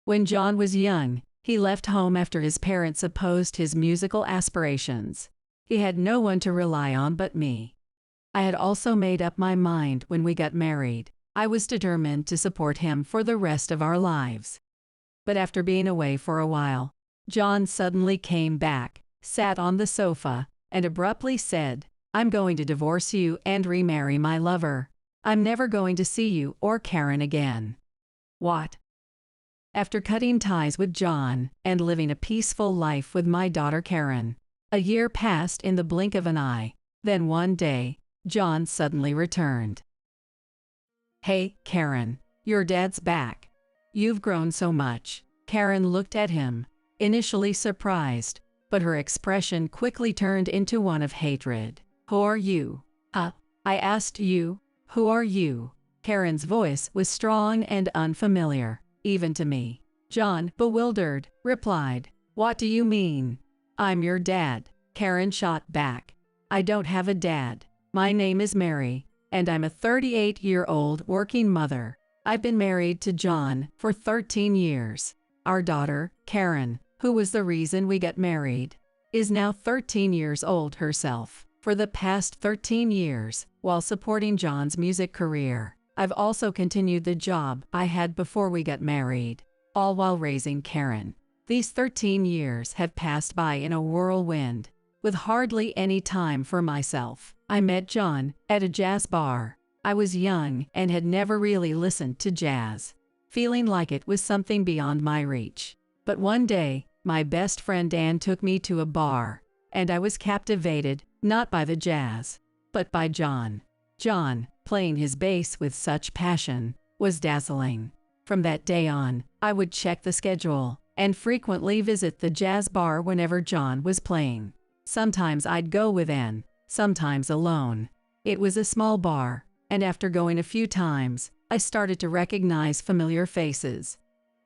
When John was young, he left home after his parents opposed his musical aspirations. He had no one to rely on but me. I had also made up my mind when we got married. I was determined to support him for the rest of our lives. But after being away for a while, John suddenly came back, sat on the sofa, and abruptly said, "I'm going to divorce you and remarry my lover. I'm never going to see you or Karen again." What? After cutting ties with John and living a peaceful life with my daughter Karen, a year passed in the blink of an eye. Then one day, John suddenly returned. "Hey, Karen, your dad's back. You've grown so much." Karen looked at him, initially surprised, but her expression quickly turned into one of hatred. "Who are you?" I asked you. Who are you?" Karen's voice was strong and unfamiliar, even to me. John, bewildered, replied, "What do you mean?" "I'm your dad," Karen shot back. "I don't have a dad. My name is Mary, and I'm a 38-year-old working mother. I've been married to John for 13 years. Our daughter, Karen, who was the reason we got married, is now 13 years old herself. For the past 13 years, while supporting John's music career, I've also continued the job I had before we got married, all while raising Karen. These 13 years have passed by in a whirlwind, with hardly any time for myself. I met John at a jazz bar. I was young and had never really listened to jazz, feeling like it was something beyond my reach. But one day, my best friend Dan took me to a bar, and I was captivated, not by the jazz, but by John. John, playing his bass with such passion, was dazzling. From that day on, I would check the schedule and frequently visit the jazz bar whenever John was playing. Sometimes I'd go with Anne, sometimes alone. It was a small bar, and after going a few times, I started to recognize familiar faces.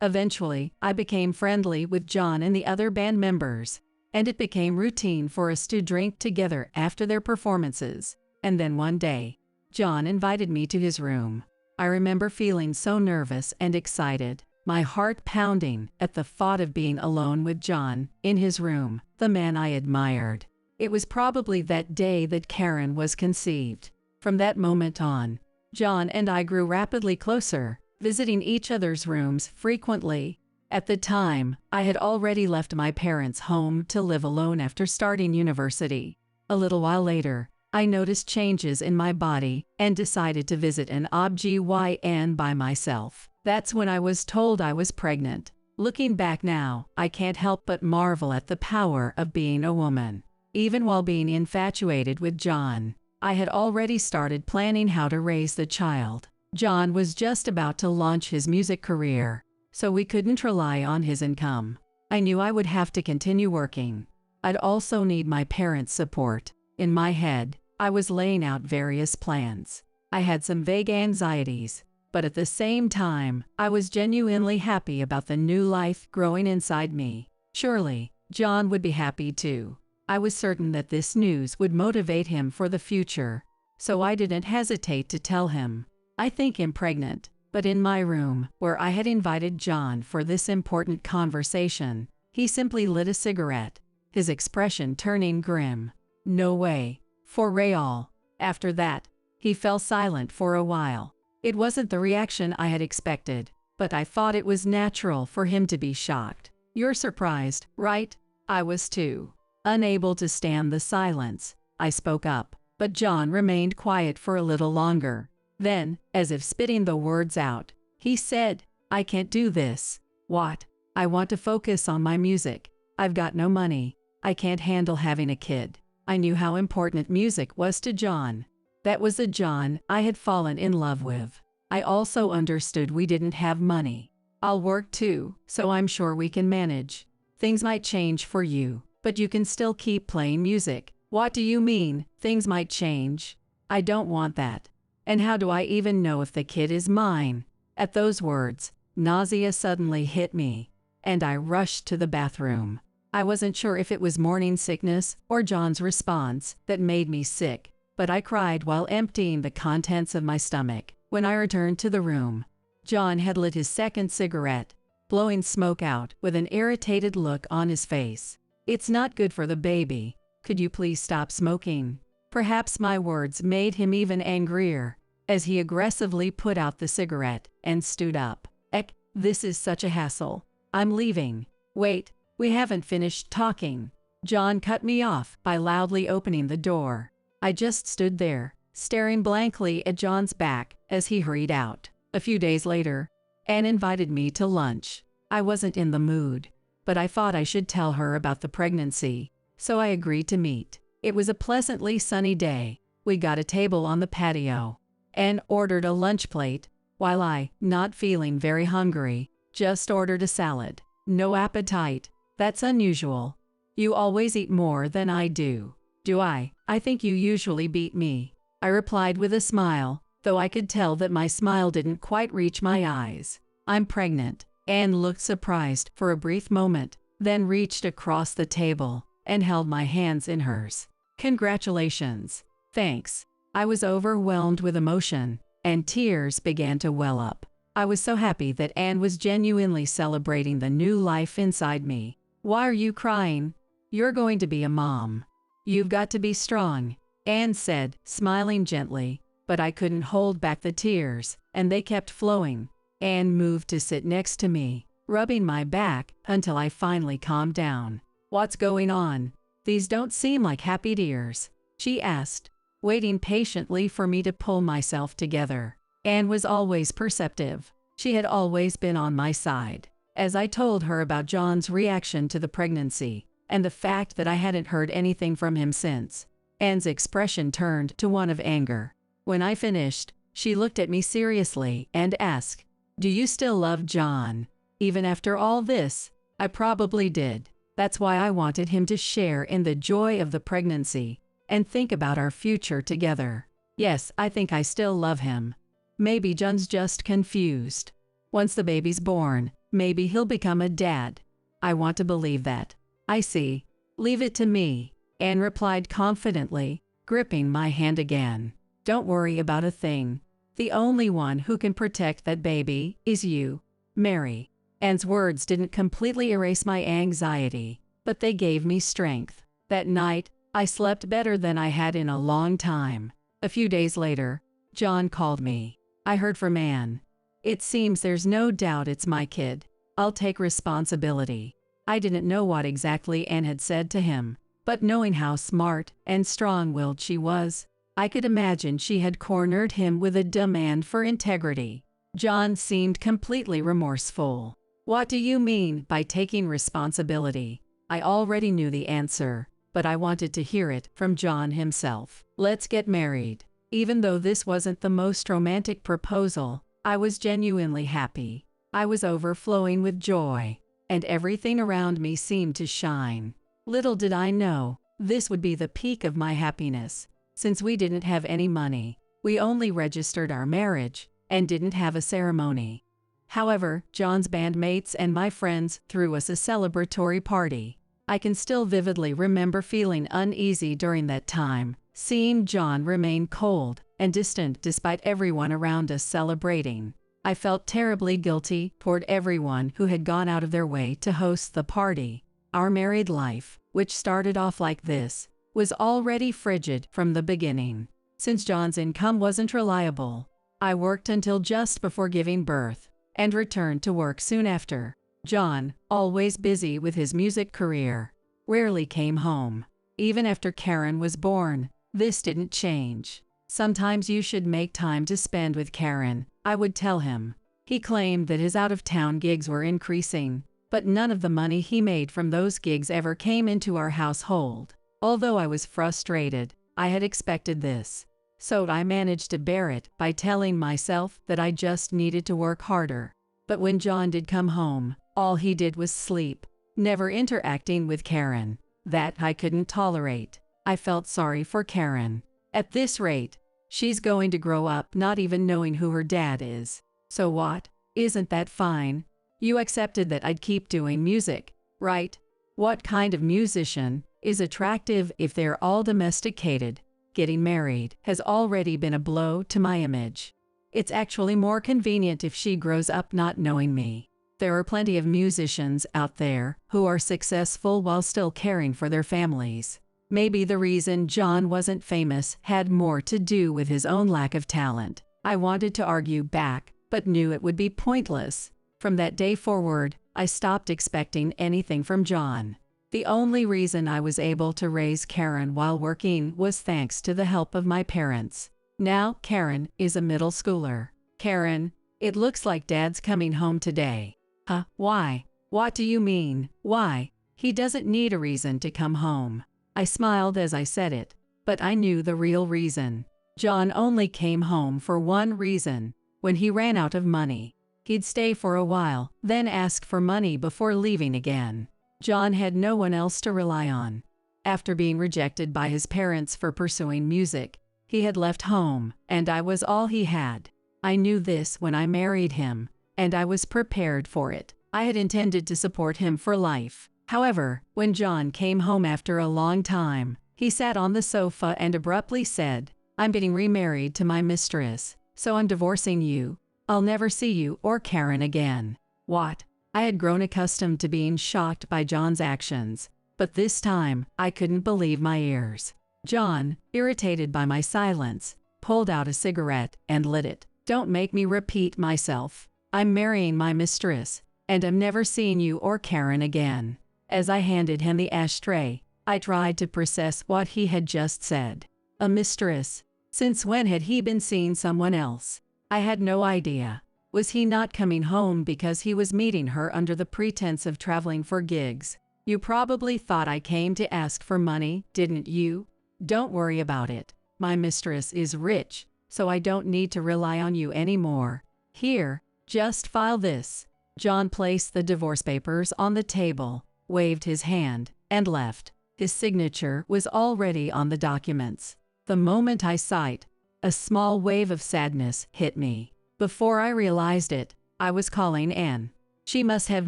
Eventually, I became friendly with John and the other band members, and it became routine for us to drink together after their performances. And then one day, John invited me to his room. I remember feeling so nervous and excited, my heart pounding at the thought of being alone with John in his room, the man I admired. It was probably that day that Karen was conceived. From that moment on, John and I grew rapidly closer, visiting each other's rooms frequently. At the time, I had already left my parents' home to live alone after starting university. A little while later, I noticed changes in my body and decided to visit an OB-GYN by myself. That's when I was told I was pregnant. Looking back now, I can't help but marvel at the power of being a woman. Even while being infatuated with John, I had already started planning how to raise the child. John was just about to launch his music career, so we couldn't rely on his income. I knew I would have to continue working. I'd also need my parents' support. In my head, I was laying out various plans. I had some vague anxieties, but at the same time, I was genuinely happy about the new life growing inside me. Surely, John would be happy too. I was certain that this news would motivate him for the future, so I didn't hesitate to tell him, "I think I'm pregnant." But in my room, where I had invited John for this important conversation, he simply lit a cigarette, his expression turning grim. "No way. For real." After that, he fell silent for a while. It wasn't the reaction I had expected, but I thought it was natural for him to be shocked. "You're surprised, right?" I was too. Unable to stand the silence, I spoke up, but John remained quiet for a little longer. Then, as if spitting the words out, he said, "I can't do this." "What?" "I want to focus on my music. I've got no money. I can't handle having a kid." I knew how important music was to John. That was the John I had fallen in love with. I also understood we didn't have money. "I'll work too, so I'm sure we can manage. Things might change for you, but you can still keep playing music." "What do you mean, things might change?" "I don't want that. And how do I even know if the kid is mine?" At those words, nausea suddenly hit me, and I rushed to the bathroom. I wasn't sure if it was morning sickness or John's response that made me sick, but I cried while emptying the contents of my stomach. When I returned to the room, John had lit his second cigarette, blowing smoke out with an irritated look on his face. "It's not good for the baby. Could you please stop smoking?" Perhaps my words made him even angrier, as he aggressively put out the cigarette and stood up. "Eck, this is such a hassle. I'm leaving." "Wait, we haven't finished talking." John cut me off by loudly opening the door. I just stood there, staring blankly at John's back as he hurried out. A few days later, Anne invited me to lunch. I wasn't in the mood, but I thought I should tell her about the pregnancy, so I agreed to meet. It was a pleasantly sunny day. We got a table on the patio. Anne ordered a lunch plate, while I, not feeling very hungry, just ordered a salad. No appetite. That's unusual. You always eat more than I do. Do I? I think you usually beat me, I replied with a smile, though I could tell that my smile didn't quite reach my eyes. "I'm pregnant." Anne looked surprised for a brief moment, then reached across the table and held my hands in hers. "Congratulations." "Thanks." I was overwhelmed with emotion, and tears began to well up. I was so happy that Anne was genuinely celebrating the new life inside me. "Why are you crying? You're going to be a mom. You've got to be strong," Anne said, smiling gently, but I couldn't hold back the tears, and they kept flowing. Anne moved to sit next to me, rubbing my back until I finally calmed down. "What's going on? These don't seem like happy tears," she asked, waiting patiently for me to pull myself together. Anne was always perceptive. She had always been on my side. As I told her about John's reaction to the pregnancy, and the fact that I hadn't heard anything from him since, Anne's expression turned to one of anger. When I finished, she looked at me seriously and asked, "Do you still love John? Even after all this?" I probably did. That's why I wanted him to share in the joy of the pregnancy and think about our future together. Yes, I think I still love him. Maybe John's just confused. Once the baby's born, maybe he'll become a dad. I want to believe that. "I see. Leave it to me," Anne replied confidently, gripping my hand again. "Don't worry about a thing. The only one who can protect that baby is you, Mary." Anne's words didn't completely erase my anxiety, but they gave me strength. That night, I slept better than I had in a long time. A few days later, John called me. "I heard from Anne. It seems there's no doubt it's my kid. I'll take responsibility." I didn't know what exactly Anne had said to him, but knowing how smart and strong-willed she was, I could imagine she had cornered him with a demand for integrity. John seemed completely remorseful. "What do you mean by taking responsibility?" I already knew the answer, but I wanted to hear it from John himself. "Let's get married." Even though this wasn't the most romantic proposal, I was genuinely happy. I was overflowing with joy, and everything around me seemed to shine. Little did I know, this would be the peak of my happiness. Since we didn't have any money, we only registered our marriage and didn't have a ceremony. However, John's bandmates and my friends threw us a celebratory party. I can still vividly remember feeling uneasy during that time, seeing John remain cold and distant despite everyone around us celebrating. I felt terribly guilty toward everyone who had gone out of their way to host the party. Our married life, which started off like this, was already frigid from the beginning. Since John's income wasn't reliable, I worked until just before giving birth, and returned to work soon after. John, always busy with his music career, rarely came home. Even after Karen was born, this didn't change. "Sometimes you should make time to spend with Karen," I would tell him. He claimed that his out-of-town gigs were increasing, but none of the money he made from those gigs ever came into our household. Although I was frustrated, I had expected this. So I managed to bear it by telling myself that I just needed to work harder. But when John did come home, all he did was sleep, never interacting with Karen. That I couldn't tolerate. I felt sorry for Karen. At this rate, she's going to grow up not even knowing who her dad is. So what? Isn't that fine? You accepted that I'd keep doing music, right? What kind of musician is attractive if they're all domesticated? Getting married has already been a blow to my image. It's actually more convenient if she grows up not knowing me. There are plenty of musicians out there who are successful while still caring for their families. Maybe the reason John wasn't famous had more to do with his own lack of talent. I wanted to argue back, but knew it would be pointless. From that day forward, I stopped expecting anything from John. The only reason I was able to raise Karen while working was thanks to the help of my parents. Now Karen is a middle schooler. Karen, it looks like Dad's coming home today. Huh? Why? What do you mean, why? He doesn't need a reason to come home. I smiled as I said it, but I knew the real reason. John only came home for one reason. When he ran out of money, he'd stay for a while, then ask for money before leaving again. John had no one else to rely on. After being rejected by his parents for pursuing music, he had left home, and I was all he had. I knew this when I married him, and I was prepared for it. I had intended to support him for life. However, when John came home after a long time, he sat on the sofa and abruptly said, "I'm getting remarried to my mistress, so I'm divorcing you. I'll never see you or Karen again." What? I had grown accustomed to being shocked by John's actions, but this time, I couldn't believe my ears. John, irritated by my silence, pulled out a cigarette and lit it. "Don't make me repeat myself. I'm marrying my mistress, and I'm never seeing you or Karen again." As I handed him the ashtray, I tried to process what he had just said. A mistress? Since when had he been seeing someone else? I had no idea. Was he not coming home because he was meeting her under the pretense of traveling for gigs? "You probably thought I came to ask for money, didn't you? Don't worry about it. My mistress is rich, so I don't need to rely on you anymore. Here, just file this." John placed the divorce papers on the table, waved his hand, and left. His signature was already on the documents. The moment I saw it, a small wave of sadness hit me. Before I realized it, I was calling Anne. She must have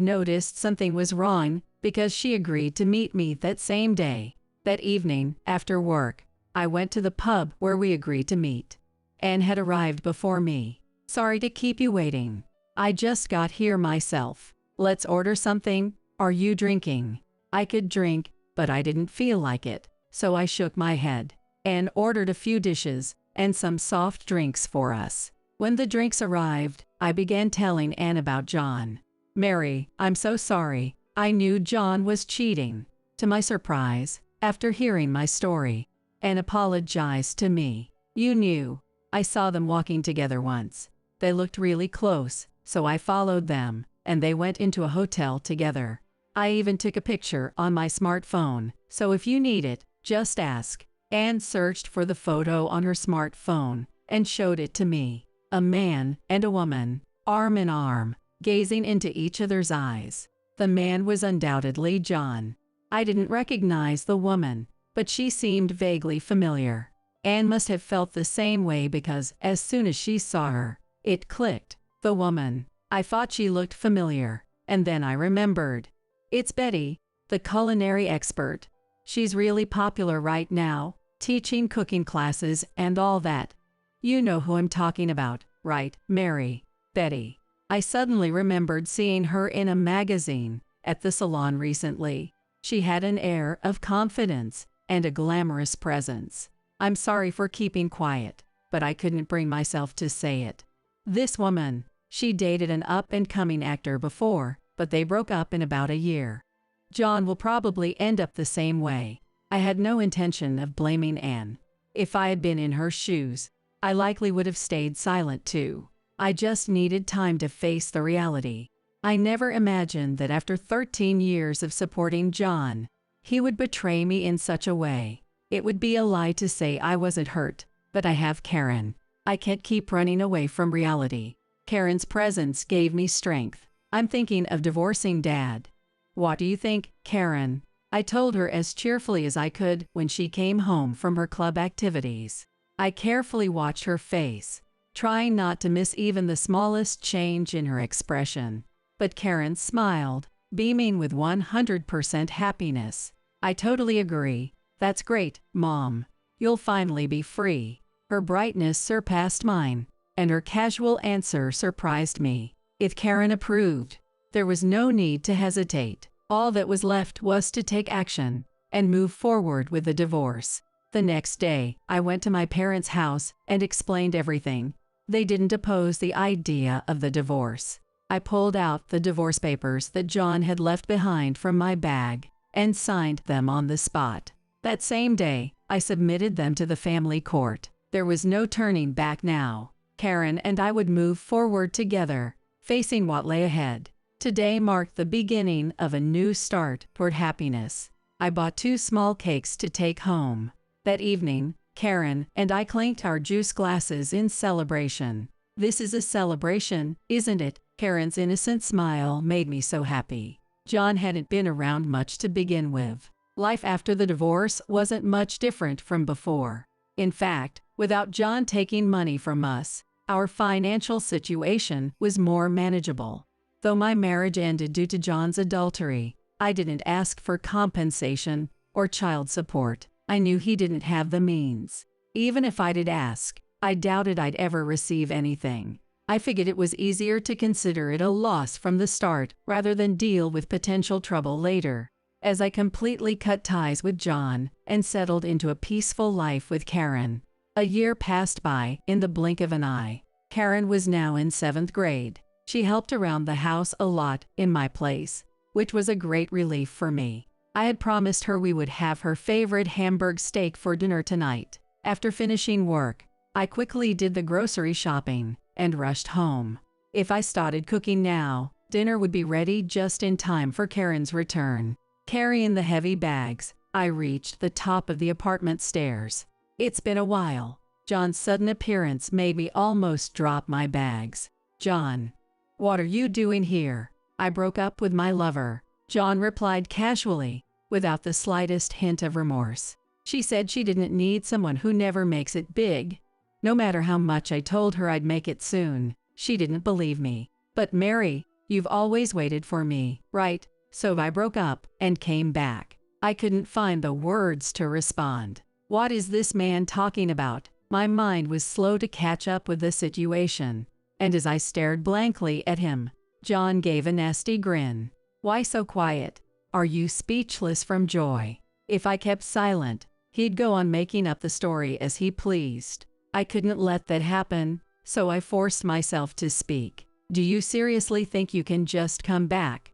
noticed something was wrong because she agreed to meet me that same day. That evening, after work, I went to the pub where we agreed to meet. Anne had arrived before me. "Sorry to keep you waiting. I just got here myself. Let's order something. Are you drinking?" I could drink, but I didn't feel like it, so I shook my head. Anne ordered a few dishes and some soft drinks for us. When the drinks arrived, I began telling Anne about John. "Mary, I'm so sorry. I knew John was cheating." To my surprise, after hearing my story, Anne apologized to me. "You knew. I saw them walking together once. They looked really close, so I followed them, and they went into a hotel together. I even took a picture on my smartphone, so if you need it, just ask." Anne searched for the photo on her smartphone and showed it to me. A man and a woman, arm in arm, gazing into each other's eyes. The man was undoubtedly John. I didn't recognize the woman, but she seemed vaguely familiar. Anne must have felt the same way because as soon as she saw her, it clicked. The woman. I thought she looked familiar, and then I remembered. It's Betty, the culinary expert. She's really popular right now, teaching cooking classes and all that. You know who I'm talking about, right, Mary? Betty. I suddenly remembered seeing her in a magazine at the salon recently. She had an air of confidence and a glamorous presence. I'm sorry for keeping quiet, but I couldn't bring myself to say it. This woman, she dated an up-and-coming actor before, but they broke up in about a year. John will probably end up the same way. I had no intention of blaming Anne. If I had been in her shoes, I likely would have stayed silent too. I just needed time to face the reality. I never imagined that after 13 years of supporting John, he would betray me in such a way. It would be a lie to say I wasn't hurt, but I have Karen. I can't keep running away from reality. Karen's presence gave me strength. I'm thinking of divorcing Dad. What do you think, Karen? I told her as cheerfully as I could when she came home from her club activities. I carefully watched her face, trying not to miss even the smallest change in her expression. But Karen smiled, beaming with 100% happiness. I totally agree. That's great, Mom. You'll finally be free. Her brightness surpassed mine, and her casual answer surprised me. If Karen approved, There was no need to hesitate. All that was left was to take action and move forward with the divorce. The next day, I went to my parents' house and explained everything. They didn't oppose the idea of the divorce. I pulled out the divorce papers that John had left behind from my bag and signed them on the spot. That same day, I submitted them to the family court. There was no turning back now. Karen and I would move forward together, facing what lay ahead. Today marked the beginning of a new start toward happiness. I bought 2 small cakes to take home. That evening, Karen and I clinked our juice glasses in celebration. This is a celebration, isn't it? Karen's innocent smile made me so happy. John hadn't been around much to begin with. Life after the divorce wasn't much different from before. In fact, without John taking money from us, our financial situation was more manageable. Though my marriage ended due to John's adultery, I didn't ask for compensation or child support. I knew he didn't have the means. Even if I did ask, I doubted I'd ever receive anything. I figured it was easier to consider it a loss from the start rather than deal with potential trouble later. As I completely cut ties with John and settled into a peaceful life with Karen, a year passed by in the blink of an eye. Karen was now in 7th grade. She helped around the house a lot in my place, which was a great relief for me. I had promised her we would have her favorite Hamburg steak for dinner tonight. After finishing work, I quickly did the grocery shopping and rushed home. If I started cooking now, dinner would be ready just in time for Karen's return. Carrying the heavy bags, I reached the top of the apartment stairs. It's been a while. John's sudden appearance made me almost drop my bags. John, what are you doing here? I broke up with my lover, John replied casually, without the slightest hint of remorse. She said she didn't need someone who never makes it big. No matter how much I told her I'd make it soon, she didn't believe me. But Mary, you've always waited for me, right? So I broke up and came back. I couldn't find the words to respond. What is this man talking about? My mind was slow to catch up with the situation. And as I stared blankly at him, John gave a nasty grin. Why so quiet? Are you speechless from joy? If I kept silent, he'd go on making up the story as he pleased. I couldn't let that happen, so I forced myself to speak. Do you seriously think you can just come back?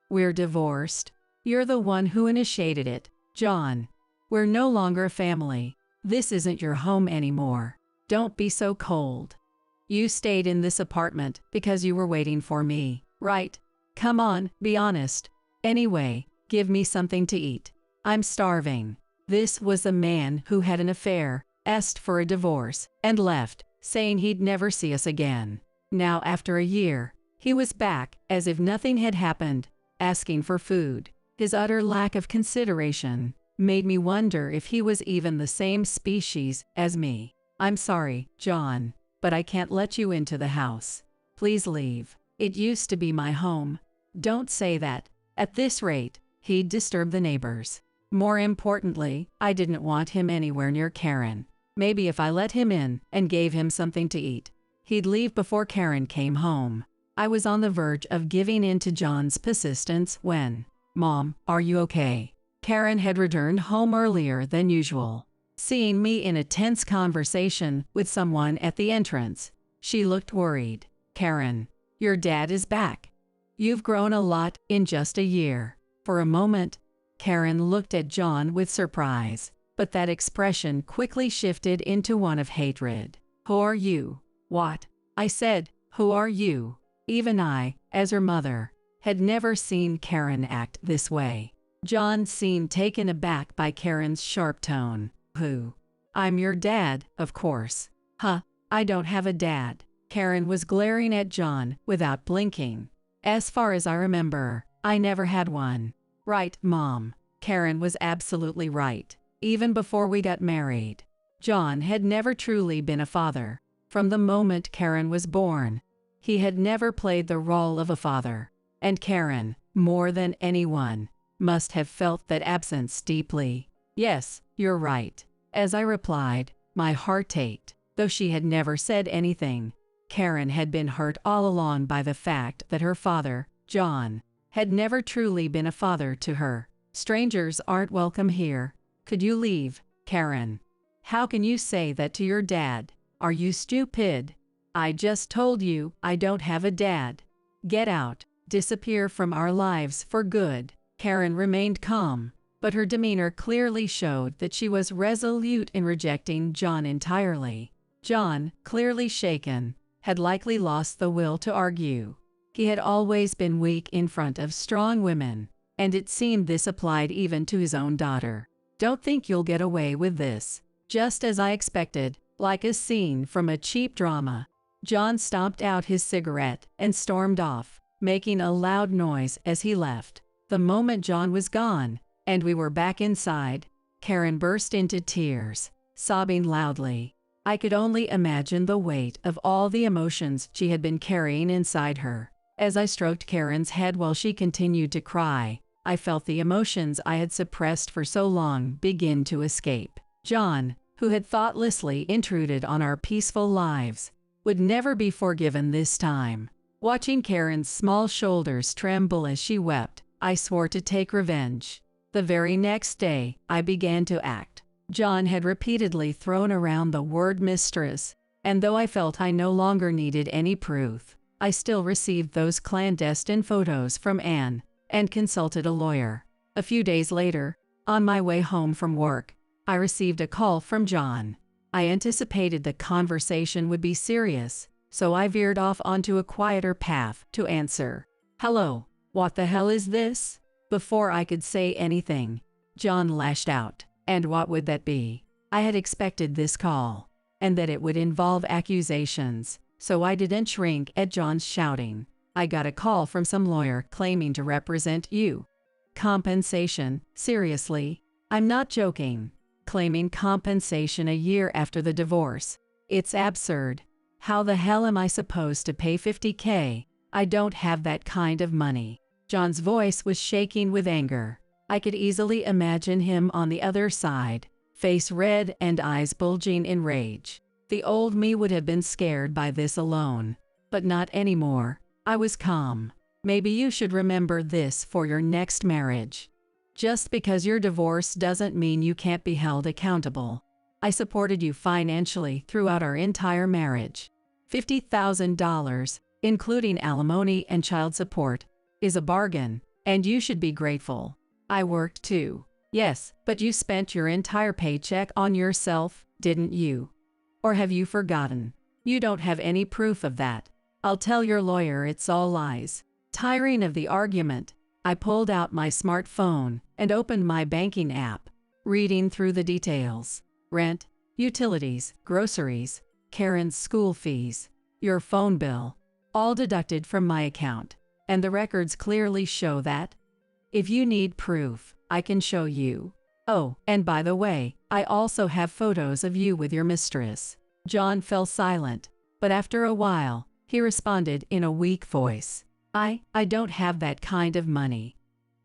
We're divorced. You're the one who initiated it, John. We're no longer a family. This isn't your home anymore. Don't be so cold. You stayed in this apartment because you were waiting for me, right? Come on, be honest. Anyway, give me something to eat. I'm starving. This was a man who had an affair, asked for a divorce, and left, saying he'd never see us again. Now, after a year, he was back, as if nothing had happened, asking for food. His utter lack of consideration made me wonder if he was even the same species as me. I'm sorry, John, but I can't let you into the house. Please leave. It used to be my home. Don't say that. At this rate, he'd disturb the neighbors. More importantly, I didn't want him anywhere near Karen. Maybe if I let him in and gave him something to eat, he'd leave before Karen came home. I was on the verge of giving in to John's persistence when, Mom, are you okay? Karen had returned home earlier than usual. Seeing me in a tense conversation with someone at the entrance, she looked worried. Karen, your dad is back. You've grown a lot in just a year. For a moment, Karen looked at John with surprise, but that expression quickly shifted into one of hatred. Who are you? What? I said, who are you? Even I, as her mother, had never seen Karen act this way. John seemed taken aback by Karen's sharp tone. Who? I'm your dad, of course. Huh, I don't have a dad. Karen was glaring at John without blinking. As far as I remember, I never had one. Right, Mom. Karen was absolutely right. Even before we got married, John had never truly been a father. From the moment Karen was born, he had never played the role of a father. And Karen, more than anyone, must have felt that absence deeply. Yes, you're right. As I replied, my heart ached. Though she had never said anything, Karen had been hurt all along by the fact that her father John had never truly been a father to her. Strangers aren't welcome here. Could you leave, Karen? How can you say that to your dad? Are you stupid? I just told you I don't have a dad. Get out. Disappear from our lives for good. Karen remained calm, but her demeanor clearly showed that she was resolute in rejecting John entirely. John, clearly shaken, had likely lost the will to argue. He had always been weak in front of strong women, and it seemed this applied even to his own daughter. Don't think you'll get away with this. Just as I expected, like a scene from a cheap drama. John stomped out his cigarette and stormed off, making a loud noise as he left. The moment John was gone, and we were back inside, Karen burst into tears, sobbing loudly. I could only imagine the weight of all the emotions she had been carrying inside her. As I stroked Karen's head while she continued to cry, I felt the emotions I had suppressed for so long begin to escape. John, who had thoughtlessly intruded on our peaceful lives, would never be forgiven this time. Watching Karen's small shoulders tremble as she wept, I swore to take revenge. The very next day, I began to act. John had repeatedly thrown around the word mistress, and though I felt I no longer needed any proof, I still received those clandestine photos from Anne and consulted a lawyer. A few days later, on my way home from work, I received a call from John. I anticipated the conversation would be serious, so I veered off onto a quieter path to answer. "Hello, what the hell is this?" Before I could say anything, John lashed out. And what would that be? I had expected this call, and that it would involve accusations, so I didn't shrink at John's shouting. "I got a call from some lawyer claiming to represent you." Compensation? Seriously? I'm not joking. Claiming compensation a year after the divorce. It's absurd. How the hell am I supposed to pay $50K? I don't have that kind of money. John's voice was shaking with anger. I could easily imagine him on the other side, face red and eyes bulging in rage. The old me would have been scared by this alone, but not anymore. I was calm. "Maybe you should remember this for your next marriage. Just because you're divorced doesn't mean you can't be held accountable. I supported you financially throughout our entire marriage. $50,000, including alimony and child support, is a bargain, and you should be grateful. I worked too. Yes, but you spent your entire paycheck on yourself, didn't you? Or have you forgotten? You don't have any proof of that. I'll tell your lawyer it's all lies." Tiring of the argument, I pulled out my smartphone and opened my banking app, reading through the details. Rent, utilities, groceries, Karen's school fees, your phone bill, all deducted from my account, and the records clearly show that. If you need proof, I can show you. Oh, and by the way, I also have photos of you with your mistress. John fell silent, but after a while, he responded in a weak voice. I don't have that kind of money.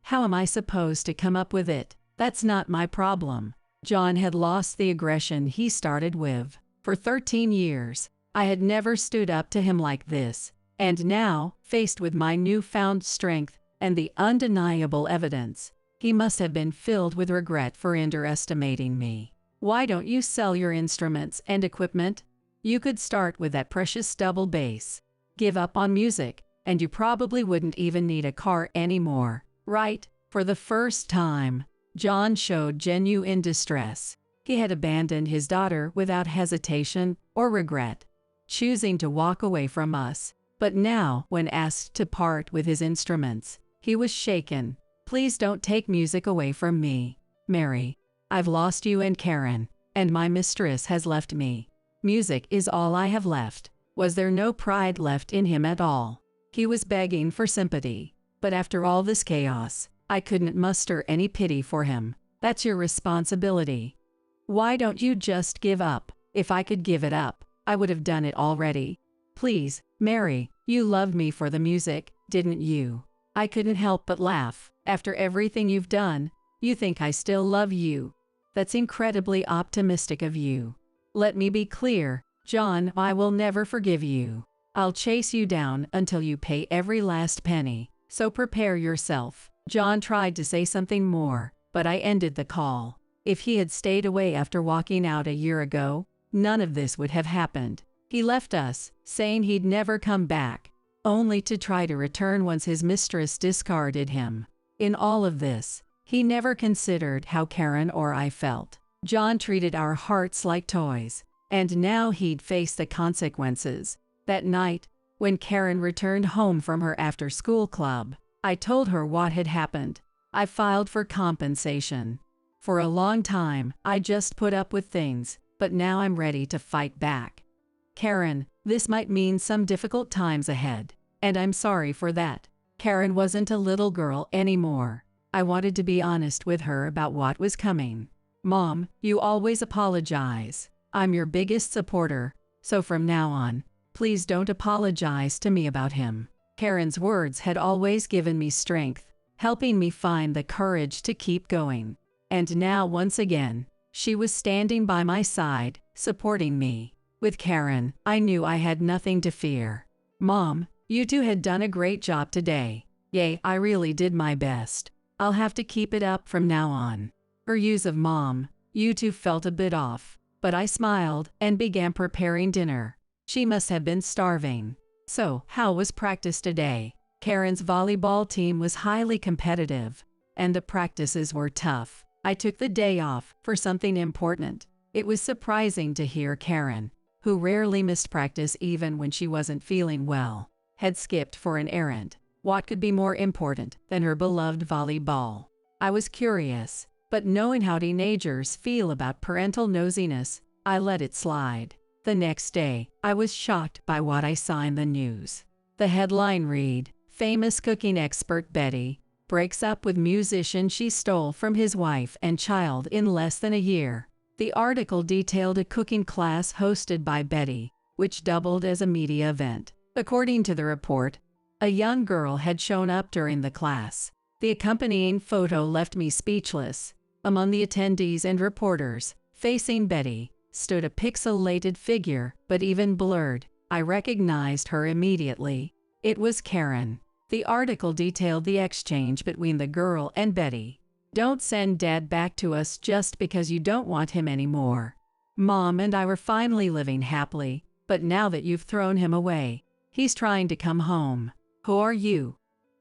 How am I supposed to come up with it? That's not my problem." John had lost the aggression he started with. For 13 years, I had never stood up to him like this, and now, faced with my newfound strength and the undeniable evidence, he must have been filled with regret for underestimating me. "Why don't you sell your instruments and equipment? You could start with that precious double bass. Give up on music, and you probably wouldn't even need a car anymore, right?" For the first time, John showed genuine distress. He had abandoned his daughter without hesitation or regret, choosing to walk away from us. But now, when asked to part with his instruments, he was shaken. "Please don't take music away from me, Mary. I've lost you and Karen, and my mistress has left me. Music is all I have left." Was there no pride left in him at all? He was begging for sympathy, but after all this chaos, I couldn't muster any pity for him. "That's your responsibility. Why don't you just give up?" If I could give it up, I would have done it already. "Please, Mary, you loved me for the music, didn't you?" I couldn't help but laugh. "After everything you've done, you think I still love you? That's incredibly optimistic of you. Let me be clear, John, I will never forgive you. I'll chase you down until you pay every last penny. so prepare yourself. John tried to say something more, but I ended the call. If he had stayed away after walking out a year ago, none of this would have happened. He left us, saying he'd never come back, only to try to return once his mistress discarded him. In all of this, he never considered how Karen or I felt. John treated our hearts like toys, and now he'd face the consequences. That night, when Karen returned home from her after-school club, I told her what had happened. I filed for compensation. For a long time, I just put up with things, but now I'm ready to fight back. Karen, this might mean some difficult times ahead, and I'm sorry for that. Karen wasn't a little girl anymore. I wanted to be honest with her about what was coming. Mom, you always apologize. I'm your biggest supporter, so from now on, please don't apologize to me about him. Karen's words had always given me strength, helping me find the courage to keep going. And now once again, she was standing by my side, supporting me. With Karen, I knew I had nothing to fear. Mom, you two had done a great job today. Yay, I really did my best. I'll have to keep it up from now on. Her use of mom, you two felt a bit off, but I smiled and began preparing dinner. She must have been starving. So, how was practice today? Karen's volleyball team was highly competitive, and the practices were tough. I took the day off for something important. It was surprising to hear Karen, who rarely missed practice even when she wasn't feeling well, had skipped for an errand. What could be more important than her beloved volleyball? I was curious, but knowing how teenagers feel about parental nosiness, I let it slide. The next day, I was shocked by what I saw in the news. The headline read, "Famous cooking expert Betty breaks up with musician she stole from his wife and child in less than a year." The article detailed a cooking class hosted by Betty, which doubled as a media event. According to the report, a young girl had shown up during the class. The accompanying photo left me speechless. Among the attendees and reporters, facing Betty, stood a pixelated figure, but even blurred, I recognized her immediately. It was Karen. The article detailed the exchange between the girl and Betty. "Don't send Dad back to us just because you don't want him anymore. Mom and I were finally living happily, but now that you've thrown him away, he's trying to come home. Who are you?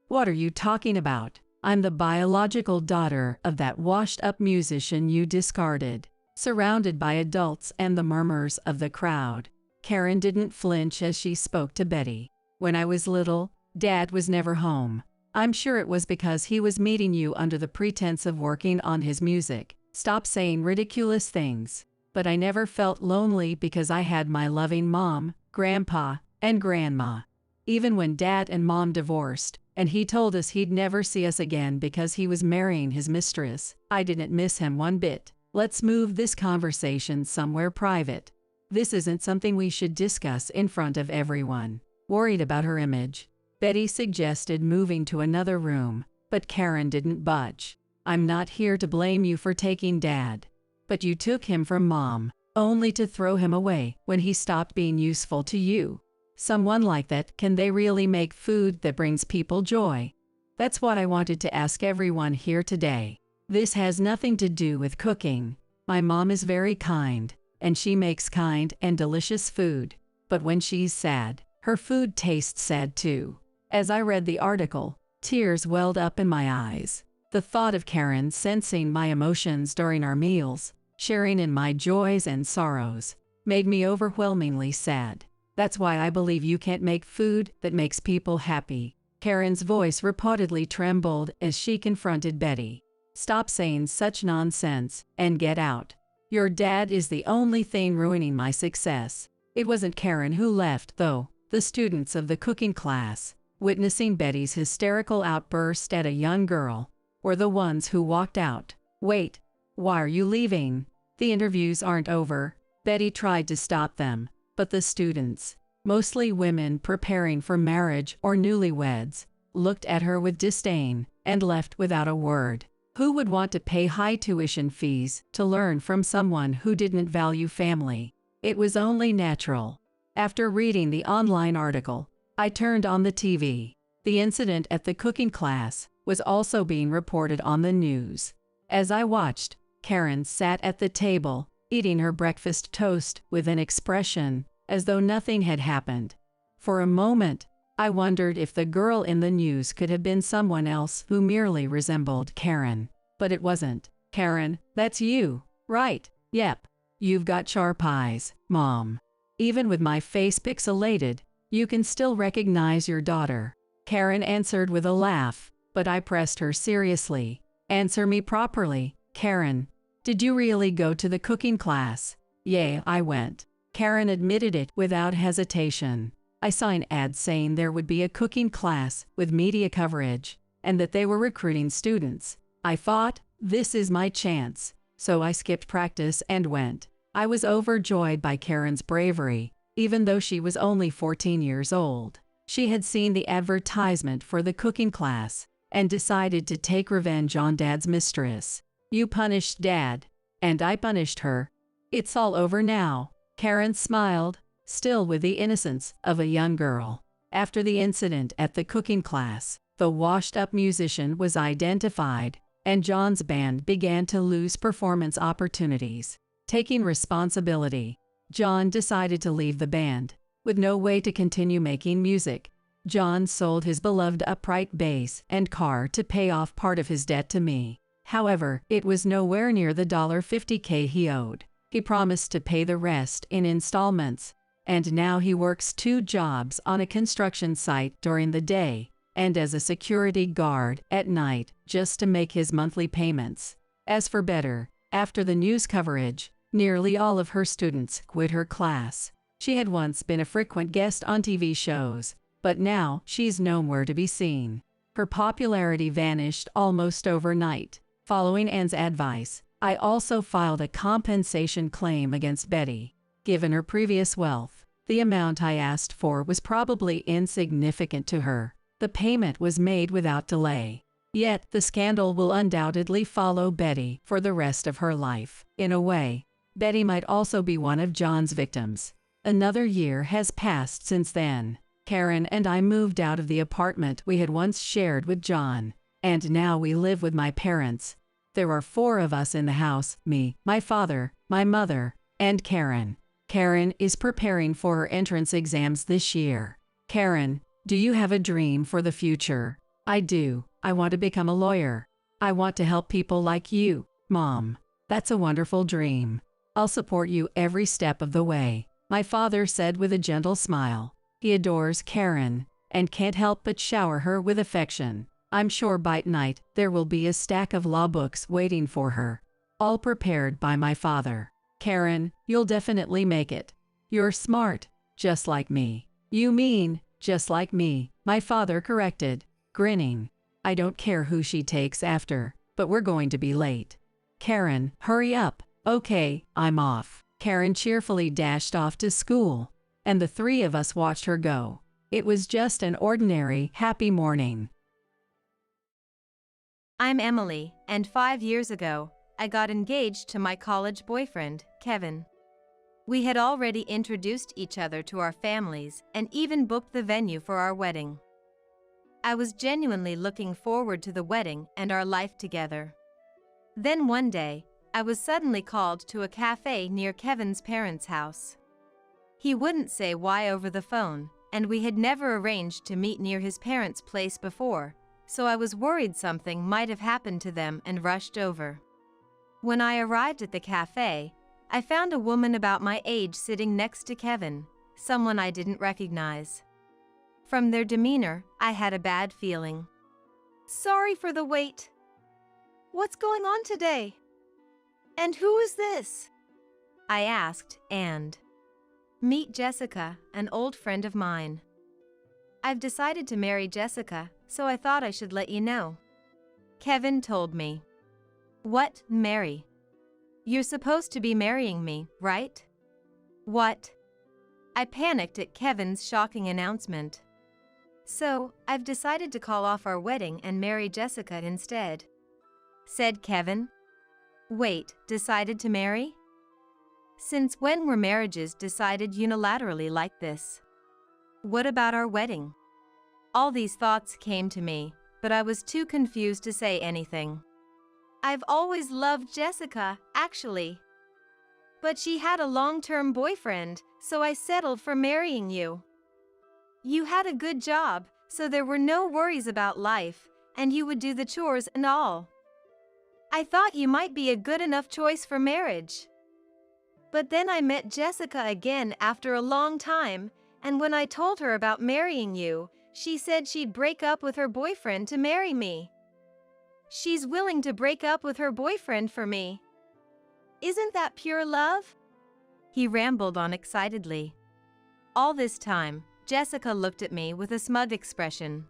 What are you talking about? I'm the biological daughter of that washed-up musician you discarded." Surrounded by adults and the murmurs of the crowd, Karen didn't flinch as she spoke to Betty. "When I was little, Dad was never home. I'm sure it was because he was meeting you under the pretense of working on his music. Stop saying ridiculous things. But I never felt lonely because I had my loving mom, grandpa, and grandma. Even when Dad and Mom divorced, and he told us he'd never see us again because he was marrying his mistress, I didn't miss him one bit. Let's move this conversation somewhere private. This isn't something we should discuss in front of everyone." Worried about her image, Betty suggested moving to another room, but Karen didn't budge. "I'm not here to blame you for taking Dad. But you took him from Mom, only to throw him away when he stopped being useful to you. Someone like that, can they really make food that brings people joy?" That's what I wanted to ask everyone here today. This has nothing to do with cooking. My mom is very kind, and she makes kind and delicious food. But when she's sad, her food tastes sad too. As I read the article, tears welled up in my eyes. The thought of Karen sensing my emotions during our meals, sharing in my joys and sorrows, made me overwhelmingly sad. That's why I believe you can't make food that makes people happy. Karen's voice reportedly trembled as she confronted Betty. "Stop saying such nonsense and get out. Your dad is the only thing ruining my success." It wasn't Karen who left, though. The students of the cooking class, witnessing Betty's hysterical outburst at a young girl, were the ones who walked out. "Wait, why are you leaving? The interviews aren't over." Betty tried to stop them, but the students, mostly women preparing for marriage or newlyweds, looked at her with disdain and left without a word. Who would want to pay high tuition fees to learn from someone who didn't value family? It was only natural. After reading the online article, I turned on the TV. The incident at the cooking class was also being reported on the news. As I watched, Karen sat at the table, eating her breakfast toast with an expression as though nothing had happened. For a moment, I wondered if the girl in the news could have been someone else who merely resembled Karen. But it wasn't. Karen, that's you, right? Yep. You've got sharp eyes, Mom. Even with my face pixelated, you can still recognize your daughter. Karen answered with a laugh, but I pressed her seriously. Answer me properly, Karen. Did you really go to the cooking class? Yeah, I went. Karen admitted it without hesitation. I saw an ad saying there would be a cooking class with media coverage, and that they were recruiting students. I thought, this is my chance, so I skipped practice and went. I was overjoyed by Karen's bravery, even though she was only 14 years old. She had seen the advertisement for the cooking class and decided to take revenge on Dad's mistress. You punished Dad, and I punished her. It's all over now. Karen smiled, still with the innocence of a young girl. After the incident at the cooking class, the washed-up musician was identified, and John's band began to lose performance opportunities. Taking responsibility, John decided to leave the band. With no way to continue making music, John sold his beloved upright bass and car to pay off part of his debt to me. However, it was nowhere near the $50K he owed. He promised to pay the rest in installments, and now he works 2 jobs on a construction site during the day and as a security guard at night just to make his monthly payments. As for Better, after the news coverage, nearly all of her students quit her class. She had once been a frequent guest on TV shows, but now she's nowhere to be seen. Her popularity vanished almost overnight. Following Anne's advice, I also filed a compensation claim against Betty. Given her previous wealth, the amount I asked for was probably insignificant to her. The payment was made without delay. Yet, the scandal will undoubtedly follow Betty for the rest of her life. In a way, Betty might also be one of John's victims. Another year has passed since then. Karen and I moved out of the apartment we had once shared with John, and now we live with my parents. There are 4 of us in the house, me, my father, my mother, and Karen. Karen is preparing for her entrance exams this year. Karen, do you have a dream for the future? I do. I want to become a lawyer. I want to help people like you, Mom. That's a wonderful dream. I'll support you every step of the way, my father said with a gentle smile. He adores Karen and can't help but shower her with affection. I'm sure by night there will be a stack of law books waiting for her, all prepared by my father. Karen, you'll definitely make it. You're smart, just like me. You mean, just like me, my father corrected, grinning. I don't care who she takes after, but we're going to be late. Karen, hurry up. Okay, I'm off. Karen cheerfully dashed off to school, and the 3 of us watched her go. It was just an ordinary, happy morning. I'm Emily, and 5 years ago, I got engaged to my college boyfriend, Kevin. We had already introduced each other to our families and even booked the venue for our wedding. I was genuinely looking forward to the wedding and our life together. Then one day, I was suddenly called to a cafe near Kevin's parents' house. He wouldn't say why over the phone, and we had never arranged to meet near his parents' place before, so I was worried something might have happened to them and rushed over. When I arrived at the cafe, I found a woman about my age sitting next to Kevin, someone I didn't recognize. From their demeanor, I had a bad feeling. Sorry for the wait. What's going on today? And who is this? I asked, and meet Jessica, an old friend of mine. I've decided to marry Jessica, so I thought I should let you know. Kevin told me. What, Mary? You're supposed to be marrying me, right? What? I panicked at Kevin's shocking announcement. So, I've decided to call off our wedding and marry Jessica instead, said Kevin. Wait, decided to marry? Since when were marriages decided unilaterally like this? What about our wedding? All these thoughts came to me, but I was too confused to say anything. I've always loved Jessica, actually. But she had a long-term boyfriend, so I settled for marrying you. You had a good job, so there were no worries about life, and you would do the chores and all. I thought you might be a good enough choice for marriage. But then I met Jessica again after a long time, and when I told her about marrying you, she said she'd break up with her boyfriend to marry me. She's willing to break up with her boyfriend for me. Isn't that pure love? He rambled on excitedly. All this time, Jessica looked at me with a smug expression.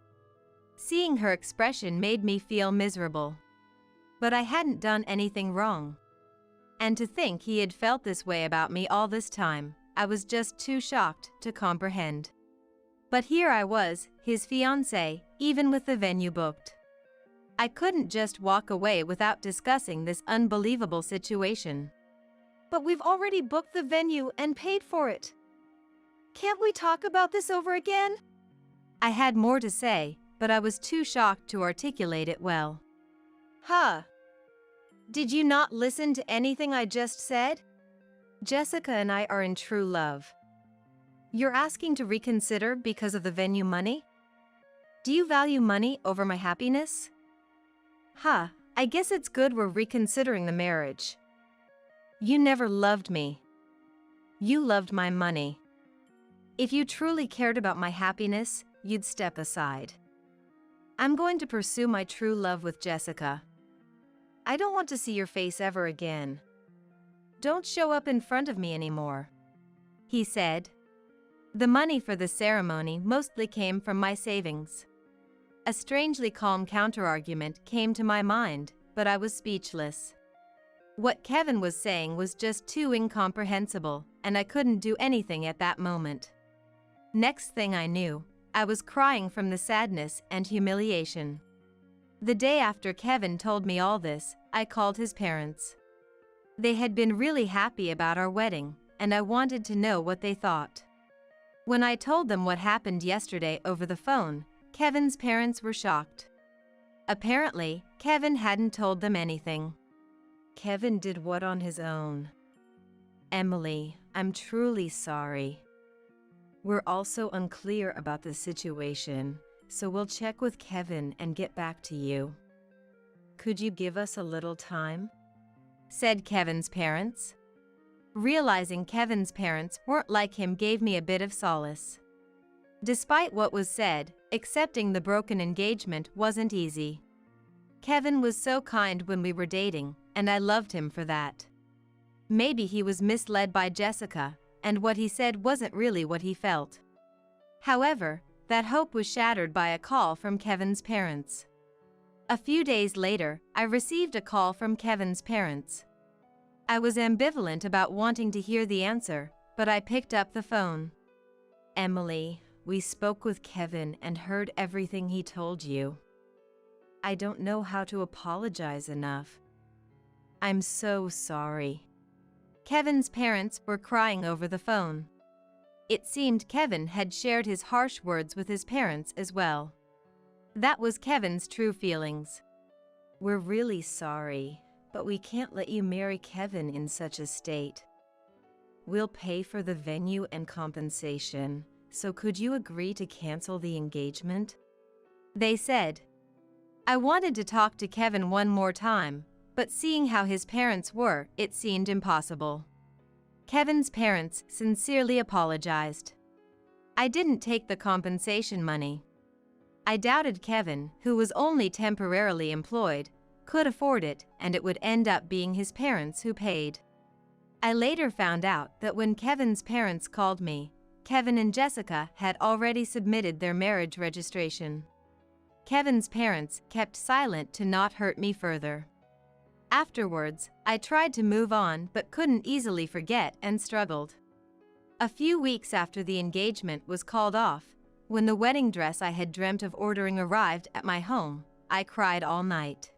Seeing her expression made me feel miserable. But I hadn't done anything wrong. And to think he had felt this way about me all this time, I was just too shocked to comprehend. But here I was, his fiancée, even with the venue booked. I couldn't just walk away without discussing this unbelievable situation. But we've already booked the venue and paid for it. Can't we talk about this over again? I had more to say, but I was too shocked to articulate it well. Huh. Did you not listen to anything I just said? Jessica and I are in true love. You're asking to reconsider because of the venue money? Do you value money over my happiness? Huh, I guess it's good we're reconsidering the marriage. You never loved me. You loved my money. If you truly cared about my happiness, you'd step aside. I'm going to pursue my true love with Jessica. I don't want to see your face ever again. Don't show up in front of me anymore, he said. The money for the ceremony mostly came from my savings. A strangely calm counterargument came to my mind, but I was speechless. What Kevin was saying was just too incomprehensible, and I couldn't do anything at that moment. Next thing I knew, I was crying from the sadness and humiliation. The day after Kevin told me all this, I called his parents. They had been really happy about our wedding, and I wanted to know what they thought. When I told them what happened yesterday over the phone, Kevin's parents were shocked. Apparently, Kevin hadn't told them anything. Kevin did what on his own? Emily, I'm truly sorry. We're also unclear about the situation, so we'll check with Kevin and get back to you. Could you give us a little time? Said Kevin's parents. Realizing Kevin's parents weren't like him gave me a bit of solace. Despite what was said, accepting the broken engagement wasn't easy. Kevin was so kind when we were dating, and I loved him for that. Maybe he was misled by Jessica, and what he said wasn't really what he felt. However, that hope was shattered by a call from Kevin's parents. A few days later, I received a call from Kevin's parents. I was ambivalent about wanting to hear the answer, but I picked up the phone. Emily, we spoke with Kevin and heard everything he told you. I don't know how to apologize enough. I'm so sorry. Kevin's parents were crying over the phone. It seemed Kevin had shared his harsh words with his parents as well. That was Kevin's true feelings. We're really sorry, but we can't let you marry Kevin in such a state. We'll pay for the venue and compensation, so could you agree to cancel the engagement? They said. I wanted to talk to Kevin one more time, but seeing how his parents were, it seemed impossible. Kevin's parents sincerely apologized. I didn't take the compensation money. I doubted Kevin, who was only temporarily employed, could afford it, and it would end up being his parents who paid. I later found out that when Kevin's parents called me, Kevin and Jessica had already submitted their marriage registration. Kevin's parents kept silent to not hurt me further. Afterwards, I tried to move on but couldn't easily forget and struggled. A few weeks after the engagement was called off, when the wedding dress I had dreamt of ordering arrived at my home, I cried all night.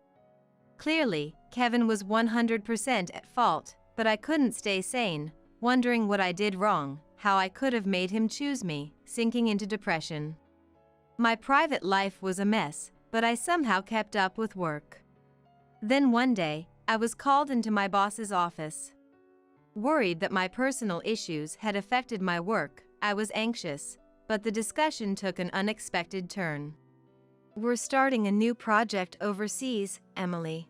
Clearly, Kevin was 100% at fault, but I couldn't stay sane, wondering what I did wrong, how I could have made him choose me, sinking into depression. My private life was a mess, but I somehow kept up with work. Then one day, I was called into my boss's office. Worried that my personal issues had affected my work, I was anxious, but the discussion took an unexpected turn. "We're starting a new project overseas, Emily.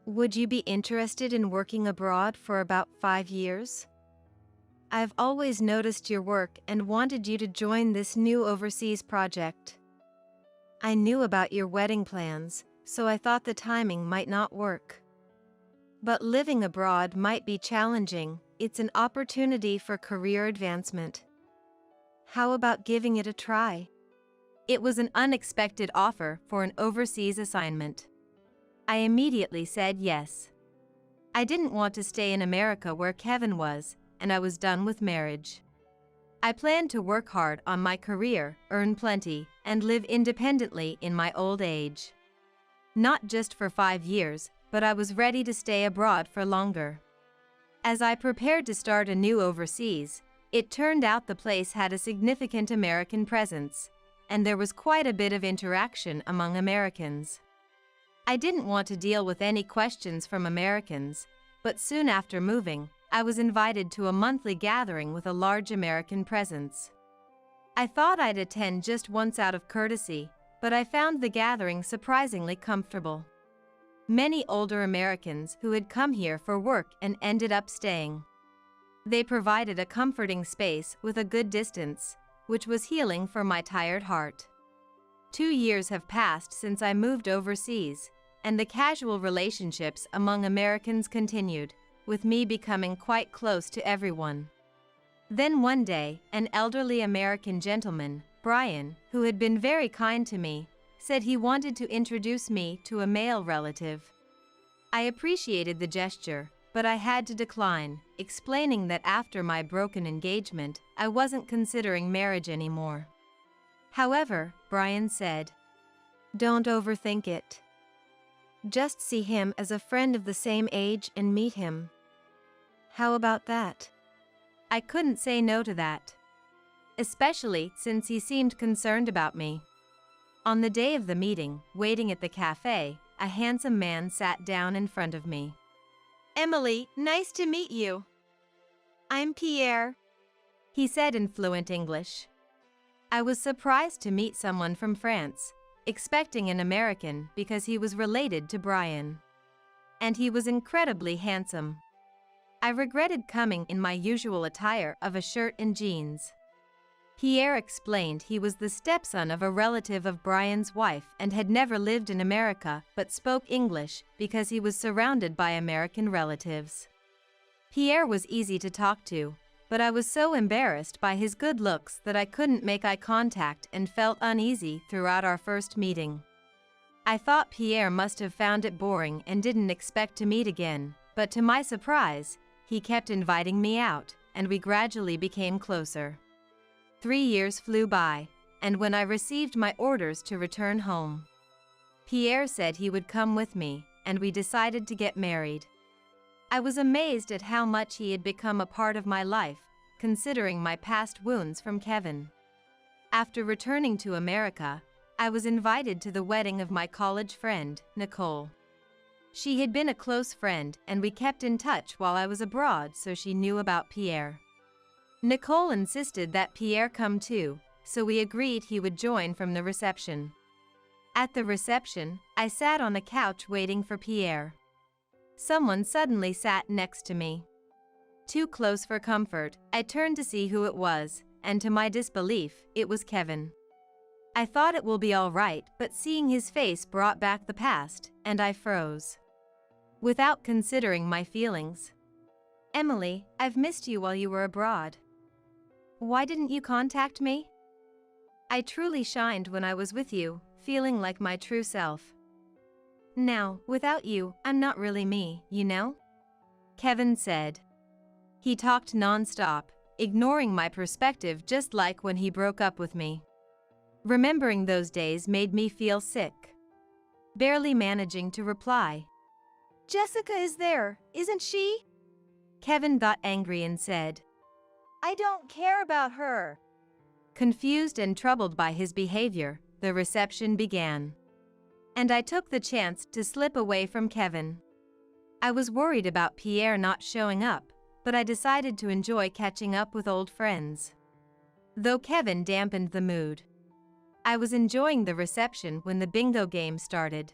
Would you be interested in working abroad for about 5 years? I've always noticed your work and wanted you to join this new overseas project. I knew about your wedding plans, so I thought the timing might not work. But living abroad might be challenging. It's an opportunity for career advancement. How about giving it a try?" It was an unexpected offer for an overseas assignment. I immediately said yes. I didn't want to stay in America where Kevin was, and I was done with marriage. I planned to work hard on my career, earn plenty, and live independently in my old age. Not just for 5 years, but I was ready to stay abroad for longer. As I prepared to start anew overseas, it turned out the place had a significant American presence, and there was quite a bit of interaction among Americans. I didn't want to deal with any questions from Americans, but soon after moving, I was invited to a monthly gathering with a large American presence. I thought I'd attend just once out of courtesy, but I found the gathering surprisingly comfortable. Many older Americans who had come here for work and ended up staying. They provided a comforting space with a good distance, which was healing for my tired heart. 2 years have passed since I moved overseas, and the casual relationships among Americans continued, with me becoming quite close to everyone. Then one day, an elderly American gentleman, Brian, who had been very kind to me, said he wanted to introduce me to a male relative. I appreciated the gesture, but I had to decline, explaining that after my broken engagement, I wasn't considering marriage anymore. However, Brian said, "Don't overthink it. Just see him as a friend of the same age and meet him. How about that?" I couldn't say no to that, especially since he seemed concerned about me. On the day of the meeting, waiting at the cafe, a handsome man sat down in front of me. "Emily, nice to meet you. I'm Pierre," he said in fluent English. I was surprised to meet someone from France, expecting an American because he was related to Brian. And he was incredibly handsome. I regretted coming in my usual attire of a shirt and jeans. Pierre explained he was the stepson of a relative of Brian's wife and had never lived in America but spoke English because he was surrounded by American relatives. Pierre was easy to talk to, but I was so embarrassed by his good looks that I couldn't make eye contact and felt uneasy throughout our first meeting. I thought Pierre must have found it boring and didn't expect to meet again, but to my surprise, he kept inviting me out, and we gradually became closer. 3 years flew by, and when I received my orders to return home, Pierre said he would come with me, and we decided to get married. I was amazed at how much he had become a part of my life, considering my past wounds from Kevin. After returning to America, I was invited to the wedding of my college friend, Nicole. She had been a close friend, and we kept in touch while I was abroad, so she knew about Pierre. Nicole insisted that Pierre come too, so we agreed he would join from the reception. At the reception, I sat on a couch waiting for Pierre. Someone suddenly sat next to me. Too close for comfort, I turned to see who it was, and to my disbelief, it was Kevin. I thought it will be all right, but seeing his face brought back the past, and I froze. Without considering my feelings. "Emily, I've missed you while you were abroad. Why didn't you contact me? I truly shined when I was with you, feeling like my true self. Now, without you, I'm not really me, you know?" Kevin said. He talked non-stop, ignoring my perspective just like when he broke up with me. Remembering those days made me feel sick. Barely managing to reply. "Jessica is there, isn't she?" Kevin got angry and said, "I don't care about her. Confused and troubled by his behavior, the reception began. And I took the chance to slip away from Kevin. I was worried about Pierre not showing up, but I decided to enjoy catching up with old friends. Though Kevin dampened the mood, I was enjoying the reception when the bingo game started.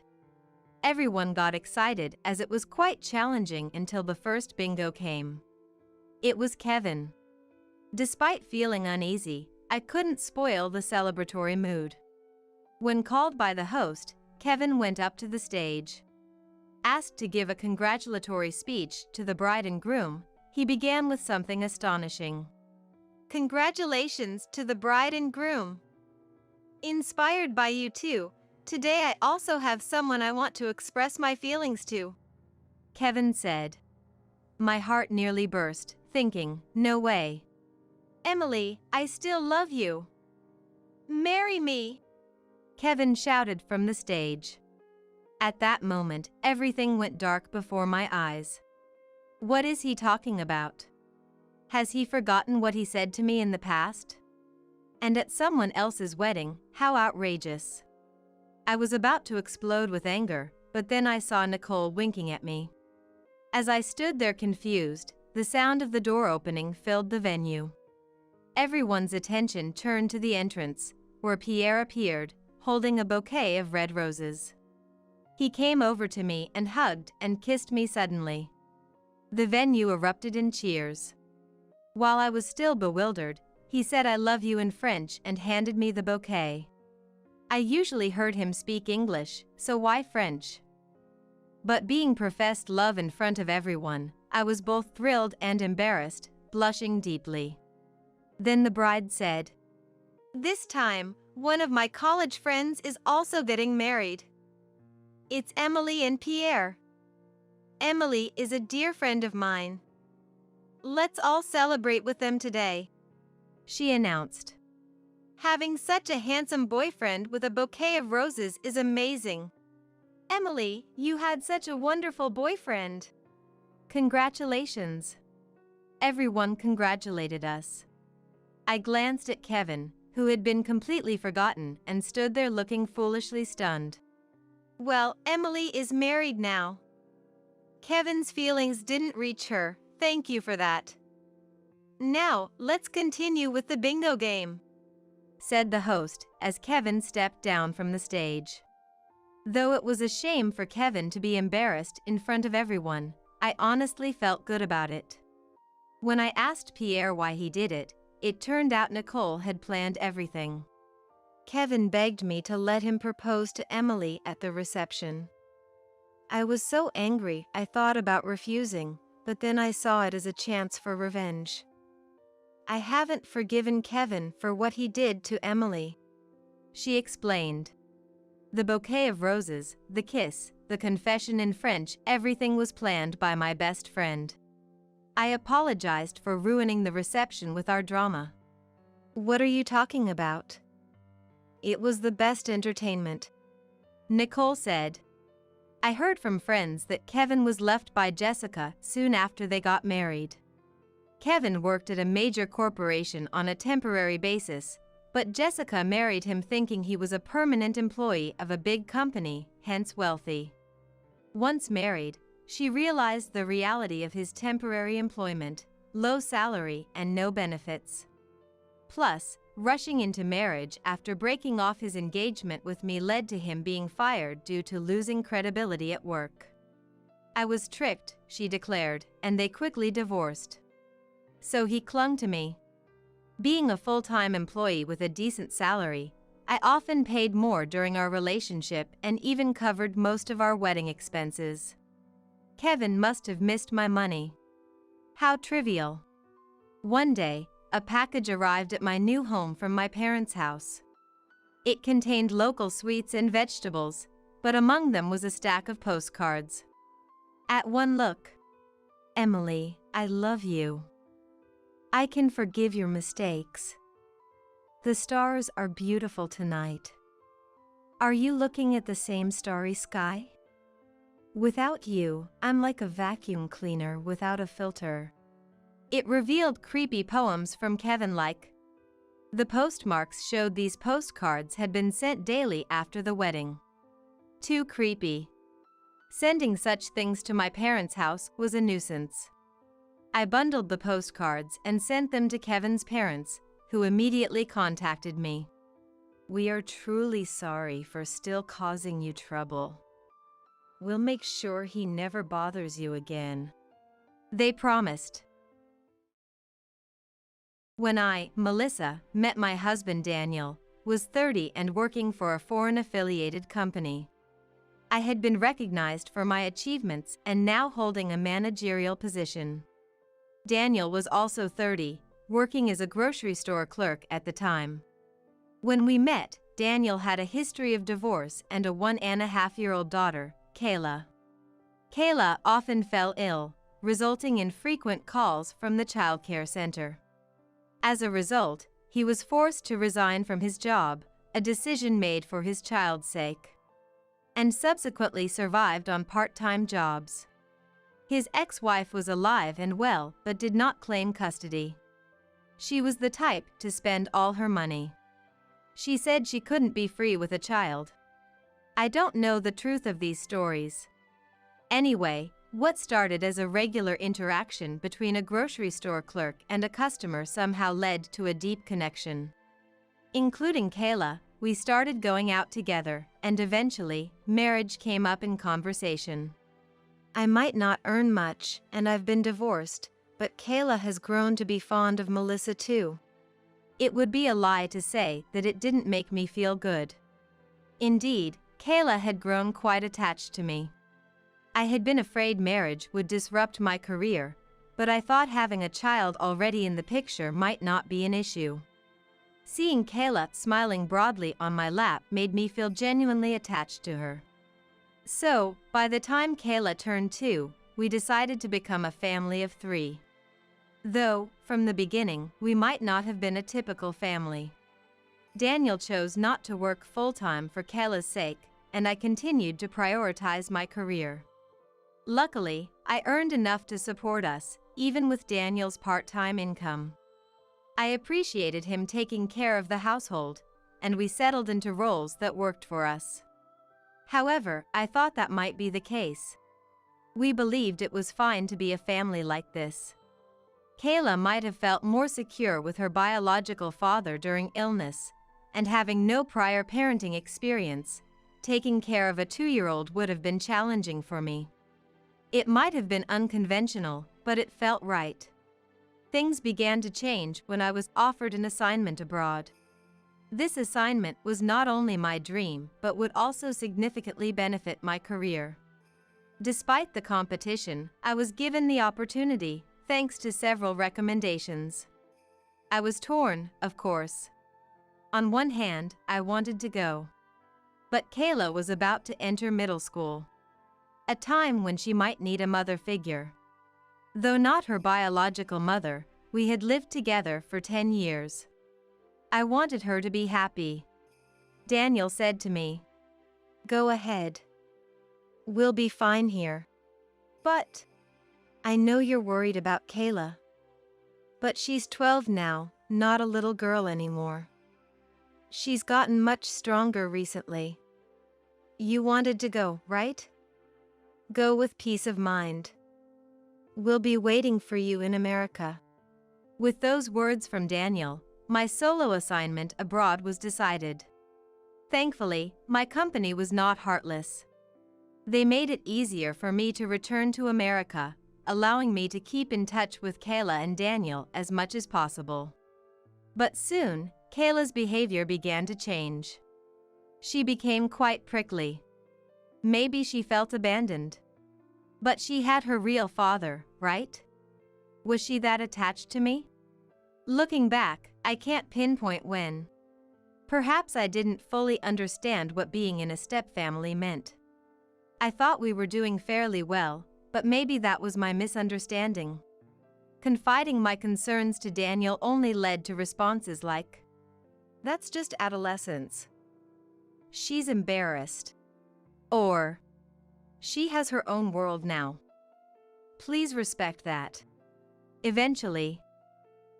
Everyone got excited as it was quite challenging until the first bingo came. It was Kevin. Despite feeling uneasy, I couldn't spoil the celebratory mood. When called by the host, Kevin went up to the stage. Asked to give a congratulatory speech to the bride and groom, he began with something astonishing. "Congratulations to the bride and groom. Inspired by you two, today I also have someone I want to express my feelings to," Kevin said. My heart nearly burst, thinking, no way. "Emily, I still love you. Marry me," Kevin shouted from the stage. At that moment, everything went dark before my eyes. What is he talking about? Has he forgotten what he said to me in the past? And at someone else's wedding, how outrageous. I was about to explode with anger, but then I saw Nicole winking at me. As I stood there confused, the sound of the door opening filled the venue. Everyone's attention turned to the entrance, where Pierre appeared, holding a bouquet of red roses. He came over to me and hugged and kissed me suddenly. The venue erupted in cheers. While I was still bewildered, he said "I love you" in French and handed me the bouquet. I usually heard him speak English, so why French? But being professed love in front of everyone, I was both thrilled and embarrassed, blushing deeply. Then the bride said, "This time, one of my college friends is also getting married. It's Emily and Pierre. Emily is a dear friend of mine. Let's all celebrate with them today," she announced. "Having such a handsome boyfriend with a bouquet of roses is amazing. Emily, you had such a wonderful boyfriend. Congratulations." Everyone congratulated us. I glanced at Kevin, who had been completely forgotten and stood there looking foolishly stunned. Well, Emily is married now. Kevin's feelings didn't reach her, thank you for that. Now, let's continue with the bingo game, said the host as Kevin stepped down from the stage. Though it was a shame for Kevin to be embarrassed in front of everyone, I honestly felt good about it. When I asked Pierre why he did it, it turned out Nicole had planned everything. Kevin begged me to let him propose to Emily at the reception. I was so angry I thought about refusing, but then I saw it as a chance for revenge. I haven't forgiven Kevin for what he did to Emily, she explained. The bouquet of roses, the kiss, the confession in French, everything was planned by my best friend. I apologized for ruining the reception with our drama. What are you talking about? It was the best entertainment, Nicole said. I heard from friends that Kevin was left by Jessica soon after they got married. Kevin worked at a major corporation on a temporary basis, but Jessica married him thinking he was a permanent employee of a big company, hence wealthy. Once married, she realized the reality of his temporary employment, low salary and no benefits. Plus, rushing into marriage after breaking off his engagement with me led to him being fired due to losing credibility at work. I was tricked, she declared, and they quickly divorced. So he clung to me. Being a full-time employee with a decent salary, I often paid more during our relationship and even covered most of our wedding expenses. Kevin must have missed my money. How trivial. One day, a package arrived at my new home from my parents' house. It contained local sweets and vegetables, but among them was a stack of postcards. At one look, Emily, I love you. I can forgive your mistakes. The stars are beautiful tonight. Are you looking at the same starry sky? Without you, I'm like a vacuum cleaner without a filter. It revealed creepy poems from Kevin like, The postmarks showed these postcards had been sent daily after the wedding. Too creepy. Sending such things to my parents' house was a nuisance. I bundled the postcards and sent them to Kevin's parents, who immediately contacted me. "We are truly sorry for still causing you trouble. We'll make sure he never bothers you again," they promised. When I, Melissa, met my husband Daniel, was 30 and working for a foreign-affiliated company. I had been recognized for my achievements and now holding a managerial position. Daniel was also 30, working as a grocery store clerk at the time. When we met, Daniel had a history of divorce and a 1.5-year-old daughter, Kayla. Kayla often fell ill, resulting in frequent calls from the childcare center. As a result, he was forced to resign from his job, a decision made for his child's sake, and subsequently survived on part-time jobs. His ex-wife was alive and well but did not claim custody. She was the type to spend all her money. She said she couldn't be free with a child. I don't know the truth of these stories. Anyway, what started as a regular interaction between a grocery store clerk and a customer somehow led to a deep connection. Including Kayla, we started going out together, and eventually, marriage came up in conversation. I might not earn much, and I've been divorced, but Kayla has grown to be fond of Melissa too. It would be a lie to say that it didn't make me feel good. Indeed, Kayla had grown quite attached to me. I had been afraid marriage would disrupt my career, but I thought having a child already in the picture might not be an issue. Seeing Kayla smiling broadly on my lap made me feel genuinely attached to her. So, by the time Kayla turned 2, we decided to become a family of 3. Though, from the beginning, we might not have been a typical family. Daniel chose not to work full-time for Kayla's sake, and I continued to prioritize my career. Luckily, I earned enough to support us, even with Daniel's part-time income. I appreciated him taking care of the household, and we settled into roles that worked for us. However, I thought that might be the case. We believed it was fine to be a family like this. Kayla might have felt more secure with her biological father during illness, and having no prior parenting experience, taking care of a 2-year-old would have been challenging for me. It might have been unconventional, but it felt right. Things began to change when I was offered an assignment abroad. This assignment was not only my dream but would also significantly benefit my career. Despite the competition, I was given the opportunity, thanks to several recommendations. I was torn, of course. On one hand, I wanted to go. But Kayla was about to enter middle school, a time when she might need a mother figure. Though not her biological mother, we had lived together for 10 years. I wanted her to be happy. Daniel said to me, "Go ahead. We'll be fine here. But I know you're worried about Kayla. But she's 12 now, not a little girl anymore. She's gotten much stronger recently. You wanted to go, right? Go with peace of mind. We'll be waiting for you in America." With those words from Daniel, my solo assignment abroad was decided. Thankfully, my company was not heartless. They made it easier for me to return to America, allowing me to keep in touch with Kayla and Daniel as much as possible. But soon, Kayla's behavior began to change. She became quite prickly. Maybe she felt abandoned. But she had her real father, right? Was she that attached to me? Looking back, I can't pinpoint when. Perhaps I didn't fully understand what being in a stepfamily meant. I thought we were doing fairly well, but maybe that was my misunderstanding. Confiding my concerns to Daniel only led to responses like, "That's just adolescence. She's embarrassed." Or, "She has her own world now. Please respect that." Eventually,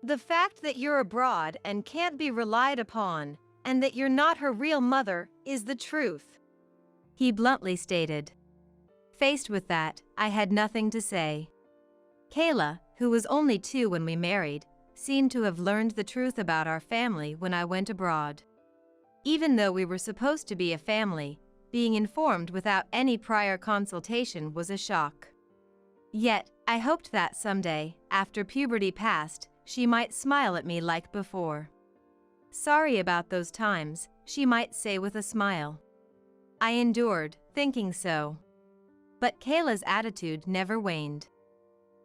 The fact that you're abroad and can't be relied upon, and that you're not her real mother, is the truth," he bluntly stated. Faced with that, I had nothing to say. Kayla, who was only 2 when we married, seemed to have learned the truth about our family when I went abroad. Even though we were supposed to be a family, being informed without any prior consultation was a shock. Yet, I hoped that someday, after puberty passed, she might smile at me like before. "Sorry about those times," she might say with a smile. I endured, thinking so. But Kayla's attitude never waned.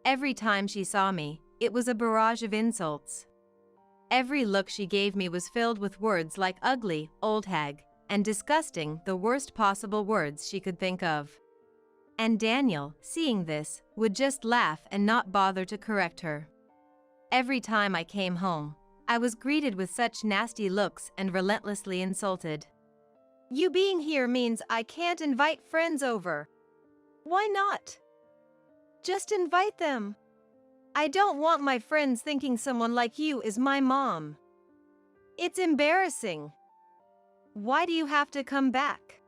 Every time she saw me, it was a barrage of insults. Every look she gave me was filled with words like ugly, old hag, and disgusting, the worst possible words she could think of. And Daniel, seeing this, would just laugh and not bother to correct her. Every time I came home, I was greeted with such nasty looks and relentlessly insulted. "You being here means I can't invite friends over." "Why not? Just invite them. I don't want my friends thinking someone like you is my mom. It's embarrassing. Why do you have to come back?"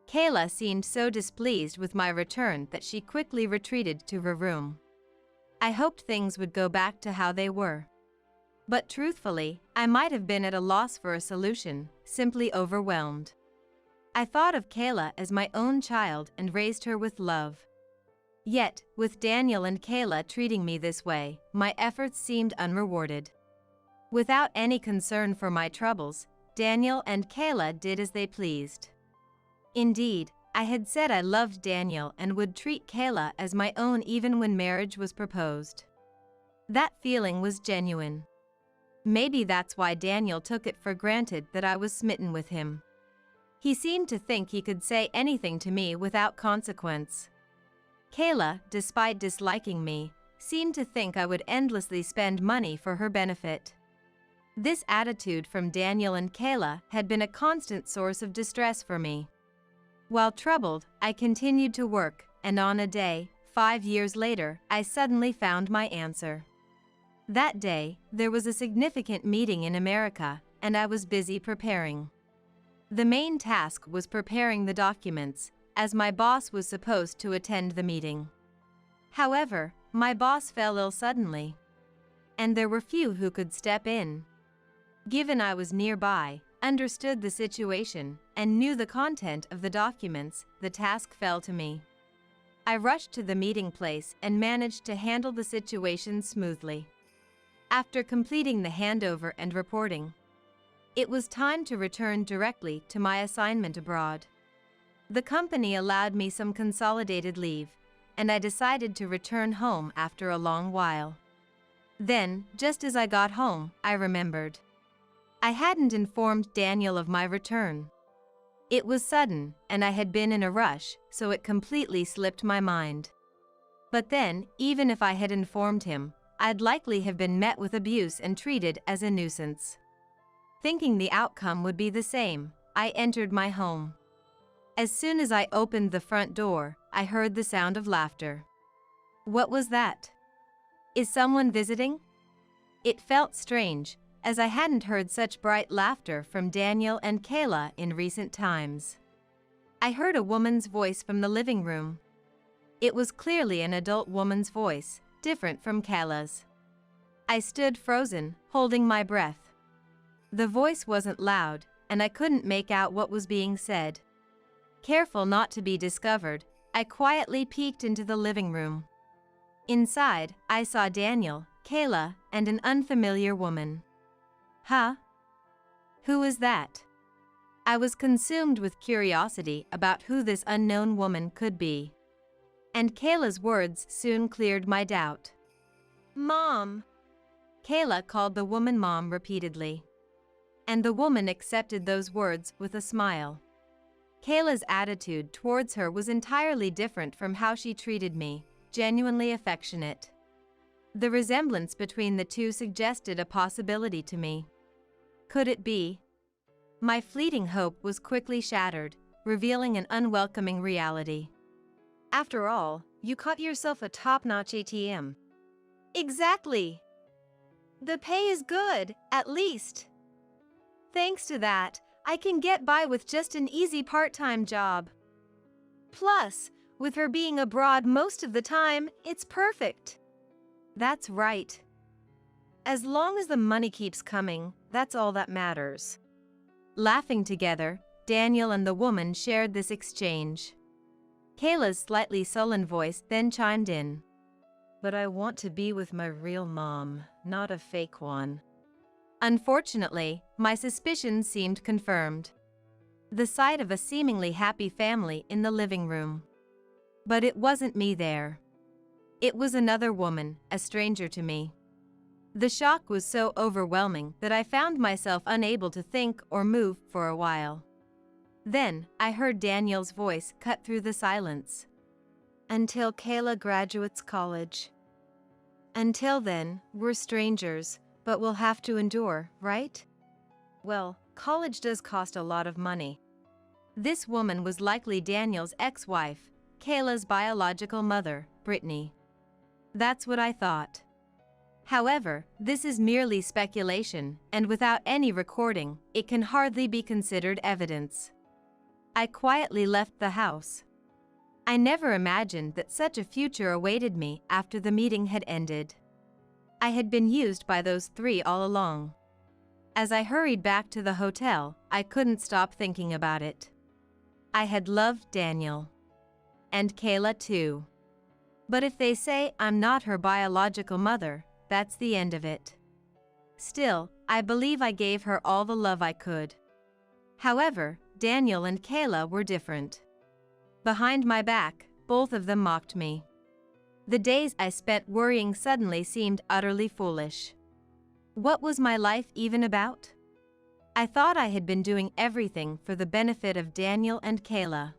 Kayla seemed so displeased with my return that she quickly retreated to her room. I hoped things would go back to how they were. But truthfully, I might have been at a loss for a solution, simply overwhelmed. I thought of Kayla as my own child and raised her with love. Yet, with Daniel and Kayla treating me this way, my efforts seemed unrewarded. Without any concern for my troubles, Daniel and Kayla did as they pleased. Indeed, I had said I loved Daniel and would treat Kayla as my own even when marriage was proposed. That feeling was genuine. Maybe that's why Daniel took it for granted that I was smitten with him. He seemed to think he could say anything to me without consequence. Kayla, despite disliking me, seemed to think I would endlessly spend money for her benefit. This attitude from Daniel and Kayla had been a constant source of distress for me. While troubled, I continued to work, and on a day, 5 years later, I suddenly found my answer. That day, there was a significant meeting in America, and I was busy preparing. The main task was preparing the documents, as my boss was supposed to attend the meeting. However, my boss fell ill suddenly, and there were few who could step in. Given I was nearby, understood the situation, and knew the content of the documents, the task fell to me. I rushed to the meeting place and managed to handle the situation smoothly. After completing the handover and reporting, it was time to return directly to my assignment abroad. The company allowed me some consolidated leave, and I decided to return home after a long while. Then, just as I got home, I remembered. I hadn't informed Daniel of my return. It was sudden, and I had been in a rush, so it completely slipped my mind. But then, even if I had informed him, I'd likely have been met with abuse and treated as a nuisance. Thinking the outcome would be the same, I entered my home. As soon as I opened the front door, I heard the sound of laughter. What was that? Is someone visiting? It felt strange, as I hadn't heard such bright laughter from Daniel and Kayla in recent times. I heard a woman's voice from the living room. It was clearly an adult woman's voice, different from Kayla's. I stood frozen, holding my breath. The voice wasn't loud, and I couldn't make out what was being said. Careful not to be discovered, I quietly peeked into the living room. Inside, I saw Daniel, Kayla, and an unfamiliar woman. Huh? Who is that? I was consumed with curiosity about who this unknown woman could be. And Kayla's words soon cleared my doubt. Mom! Kayla called the woman Mom repeatedly. And the woman accepted those words with a smile. Kayla's attitude towards her was entirely different from how she treated me, genuinely affectionate. The resemblance between the two suggested a possibility to me. Could it be? My fleeting hope was quickly shattered, revealing an unwelcoming reality. After all, you caught yourself a top-notch ATM. Exactly! The pay is good, at least. Thanks to that, I can get by with just an easy part-time job. Plus, with her being abroad most of the time, it's perfect. That's right. As long as the money keeps coming, that's all that matters. Laughing together, Daniel and the woman shared this exchange. Kayla's slightly sullen voice then chimed in. But I want to be with my real mom, not a fake one. Unfortunately, my suspicions seemed confirmed. The sight of a seemingly happy family in the living room. But it wasn't me there. It was another woman, a stranger to me. The shock was so overwhelming that I found myself unable to think or move for a while. Then, I heard Daniel's voice cut through the silence. Until Kayla graduates college. Until then, we're strangers, but we'll have to endure, right? Well, college does cost a lot of money. This woman was likely Daniel's ex-wife, Kayla's biological mother, Brittany. That's what I thought. However, this is merely speculation, and without any recording, it can hardly be considered evidence. I quietly left the house. I never imagined that such a future awaited me after the meeting had ended. I had been used by those three all along. As I hurried back to the hotel, I couldn't stop thinking about it. I had loved Daniel. And Kayla too. But if they say I'm not her biological mother, that's the end of it. Still, I believe I gave her all the love I could. However, Daniel and Kayla were different. Behind my back, both of them mocked me. The days I spent worrying suddenly seemed utterly foolish. What was my life even about? I thought I had been doing everything for the benefit of Daniel and Kayla,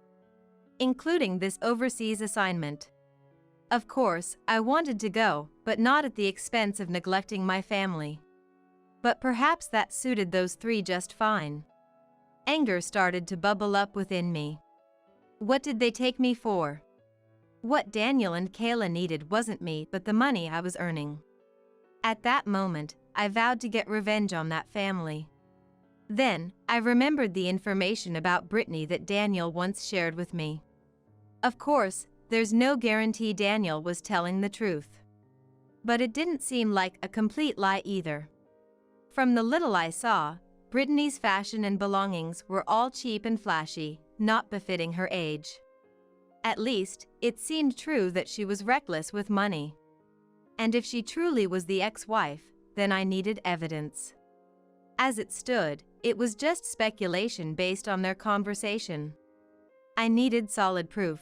including this overseas assignment. Of course, I wanted to go, but not at the expense of neglecting my family. But perhaps that suited those three just fine. Anger started to bubble up within me. What did they take me for? What Daniel and Kayla needed wasn't me but the money I was earning. At that moment, I vowed to get revenge on that family. Then, I remembered the information about Brittany that Daniel once shared with me. Of course, there's no guarantee Daniel was telling the truth. But it didn't seem like a complete lie either. From the little I saw, Brittany's fashion and belongings were all cheap and flashy, not befitting her age. At least, it seemed true that she was reckless with money. And if she truly was the ex-wife, then I needed evidence. As it stood, it was just speculation based on their conversation. I needed solid proof.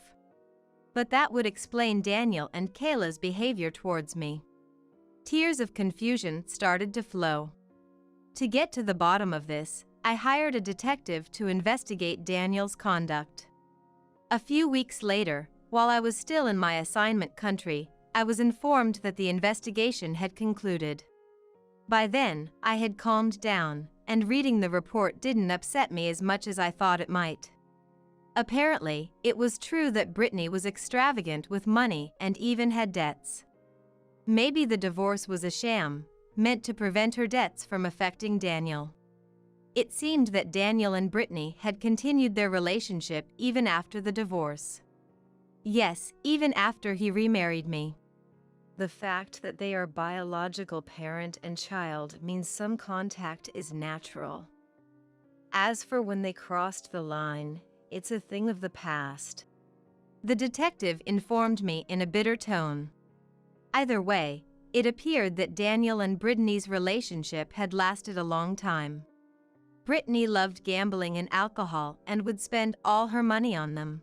But that would explain Daniel and Kayla's behavior towards me. Tears of confusion started to flow. To get to the bottom of this, I hired a detective to investigate Daniel's conduct. A few weeks later, while I was still in my assignment country, I was informed that the investigation had concluded. By then, I had calmed down, and reading the report didn't upset me as much as I thought it might. Apparently, it was true that Brittany was extravagant with money and even had debts. Maybe the divorce was a sham, meant to prevent her debts from affecting Daniel. It seemed that Daniel and Brittany had continued their relationship even after the divorce. Yes, even after he remarried me. The fact that they are biological parent and child means some contact is natural. As for when they crossed the line, it's a thing of the past. The detective informed me in a bitter tone. Either way, it appeared that Daniel and Brittany's relationship had lasted a long time. Brittany loved gambling and alcohol and would spend all her money on them.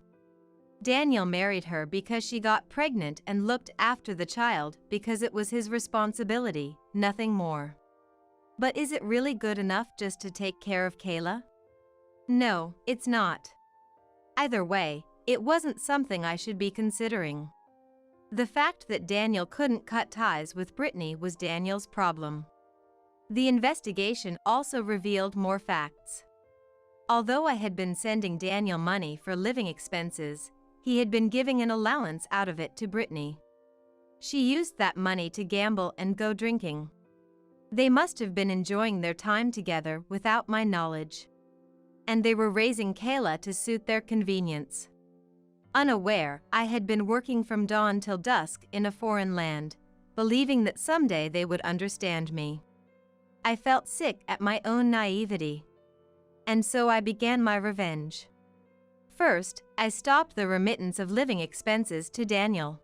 Daniel married her because she got pregnant and looked after the child because it was his responsibility, nothing more. But is it really good enough just to take care of Kayla? No, it's not. Either way, it wasn't something I should be considering. The fact that Daniel couldn't cut ties with Brittany was Daniel's problem. The investigation also revealed more facts. Although I had been sending Daniel money for living expenses, he had been giving an allowance out of it to Brittany. She used that money to gamble and go drinking. They must have been enjoying their time together without my knowledge. And they were raising Kayla to suit their convenience. Unaware, I had been working from dawn till dusk in a foreign land, believing that someday they would understand me. I felt sick at my own naivety. And so I began my revenge. First, I stopped the remittance of living expenses to Daniel.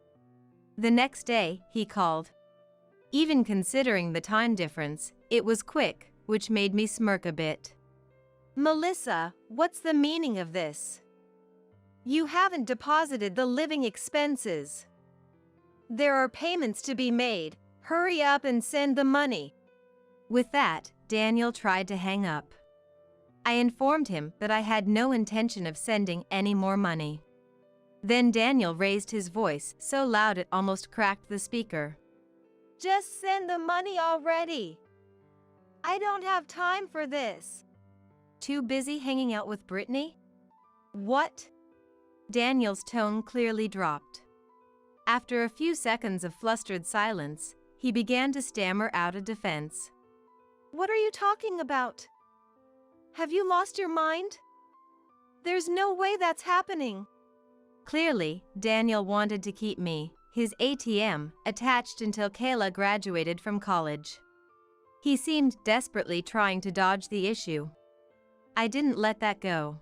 The next day, he called. Even considering the time difference, it was quick, which made me smirk a bit. "Melissa, what's the meaning of this? You haven't deposited the living expenses. There are payments to be made. Hurry up and send the money." With that, Daniel tried to hang up. I informed him that I had no intention of sending any more money. Then Daniel raised his voice so loud it almost cracked the speaker. "Just send the money already. I don't have time for this." "Too busy hanging out with Brittany?" "What?" Daniel's tone clearly dropped. After a few seconds of flustered silence, he began to stammer out a defense. "What are you talking about? Have you lost your mind? There's no way that's happening." Clearly, Daniel wanted to keep me, his ATM, attached until Kayla graduated from college. He seemed desperately trying to dodge the issue. I didn't let that go.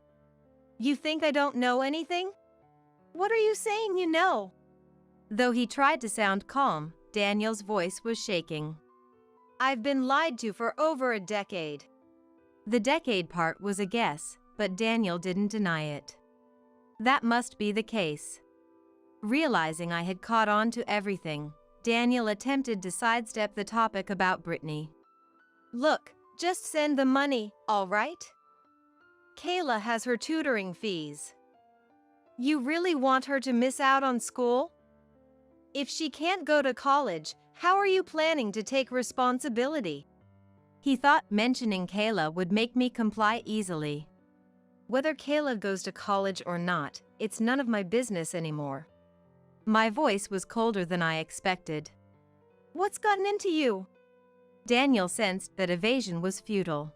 "You think I don't know anything? What are you saying you know?" Though he tried to sound calm, Daniel's voice was shaking. "I've been lied to for over a decade." The decade part was a guess, but Daniel didn't deny it. That must be the case. Realizing I had caught on to everything, Daniel attempted to sidestep the topic about Brittany. "Look, just send the money, all right? Kayla has her tutoring fees. You really want her to miss out on school? If she can't go to college, how are you planning to take responsibility?" He thought mentioning Kayla would make me comply easily. Whether Kayla goes to college or not, it's none of my business anymore. My voice was colder than I expected. "What's gotten into you?" Daniel sensed that evasion was futile.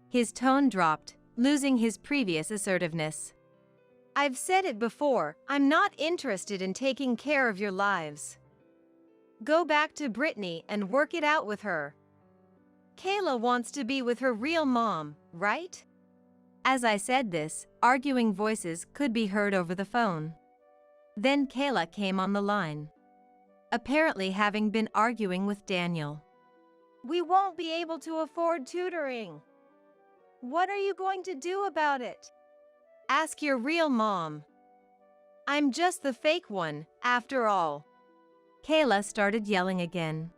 His tone dropped, losing his previous assertiveness. "I've said it before, I'm not interested in taking care of your lives. Go back to Brittany and work it out with her. Kayla wants to be with her real mom, right?" As I said this, arguing voices could be heard over the phone. Then Kayla came on the line, apparently having been arguing with Daniel. "We won't be able to afford tutoring. What are you going to do about it? Ask your real mom. I'm just the fake one, after all." Kayla started yelling again.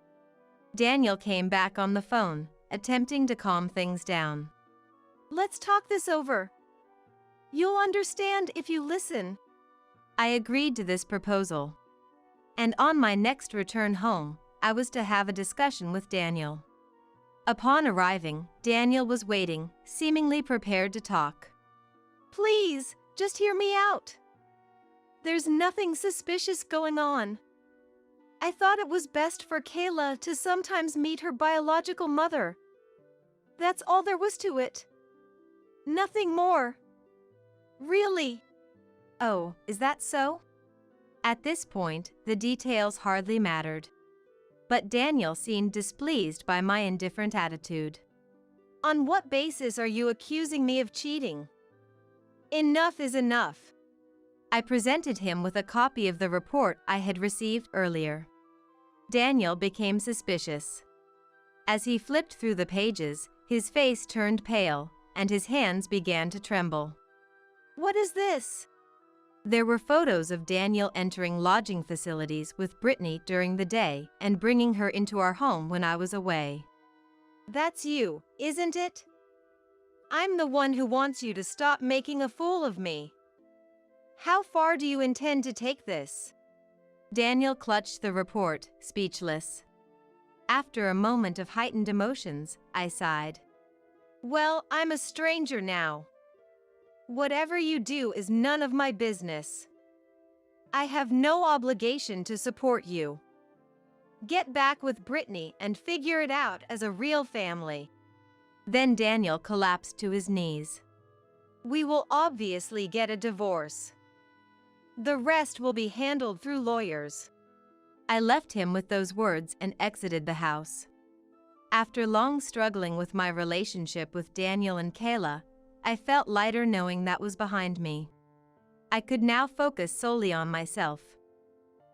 Daniel came back on the phone, attempting to calm things down. "Let's talk this over. You'll understand if you listen." I agreed to this proposal. And on my next return home, I was to have a discussion with Daniel. Upon arriving, Daniel was waiting, seemingly prepared to talk. "Please, just hear me out. There's nothing suspicious going on. I thought it was best for Kayla to sometimes meet her biological mother. That's all there was to it. Nothing more. Really." "Oh, is that so?" At this point, the details hardly mattered. But Daniel seemed displeased by my indifferent attitude. "On what basis are you accusing me of cheating? Enough is enough." I presented him with a copy of the report I had received earlier. Daniel became suspicious. As he flipped through the pages, his face turned pale, and his hands began to tremble. "What is this?" There were photos of Daniel entering lodging facilities with Brittany during the day and bringing her into our home when I was away. "That's you, isn't it? I'm the one who wants you to stop making a fool of me. How far do you intend to take this?" Daniel clutched the report, speechless. After a moment of heightened emotions, I sighed. "Well, I'm a stranger now. Whatever you do is none of my business. I have no obligation to support you. Get back with Brittany and figure it out as a real family." Then Daniel collapsed to his knees. "We will obviously get a divorce. The rest will be handled through lawyers." I left him with those words and exited the house. After long struggling with my relationship with Daniel and Kayla, I felt lighter knowing that was behind me. I could now focus solely on myself.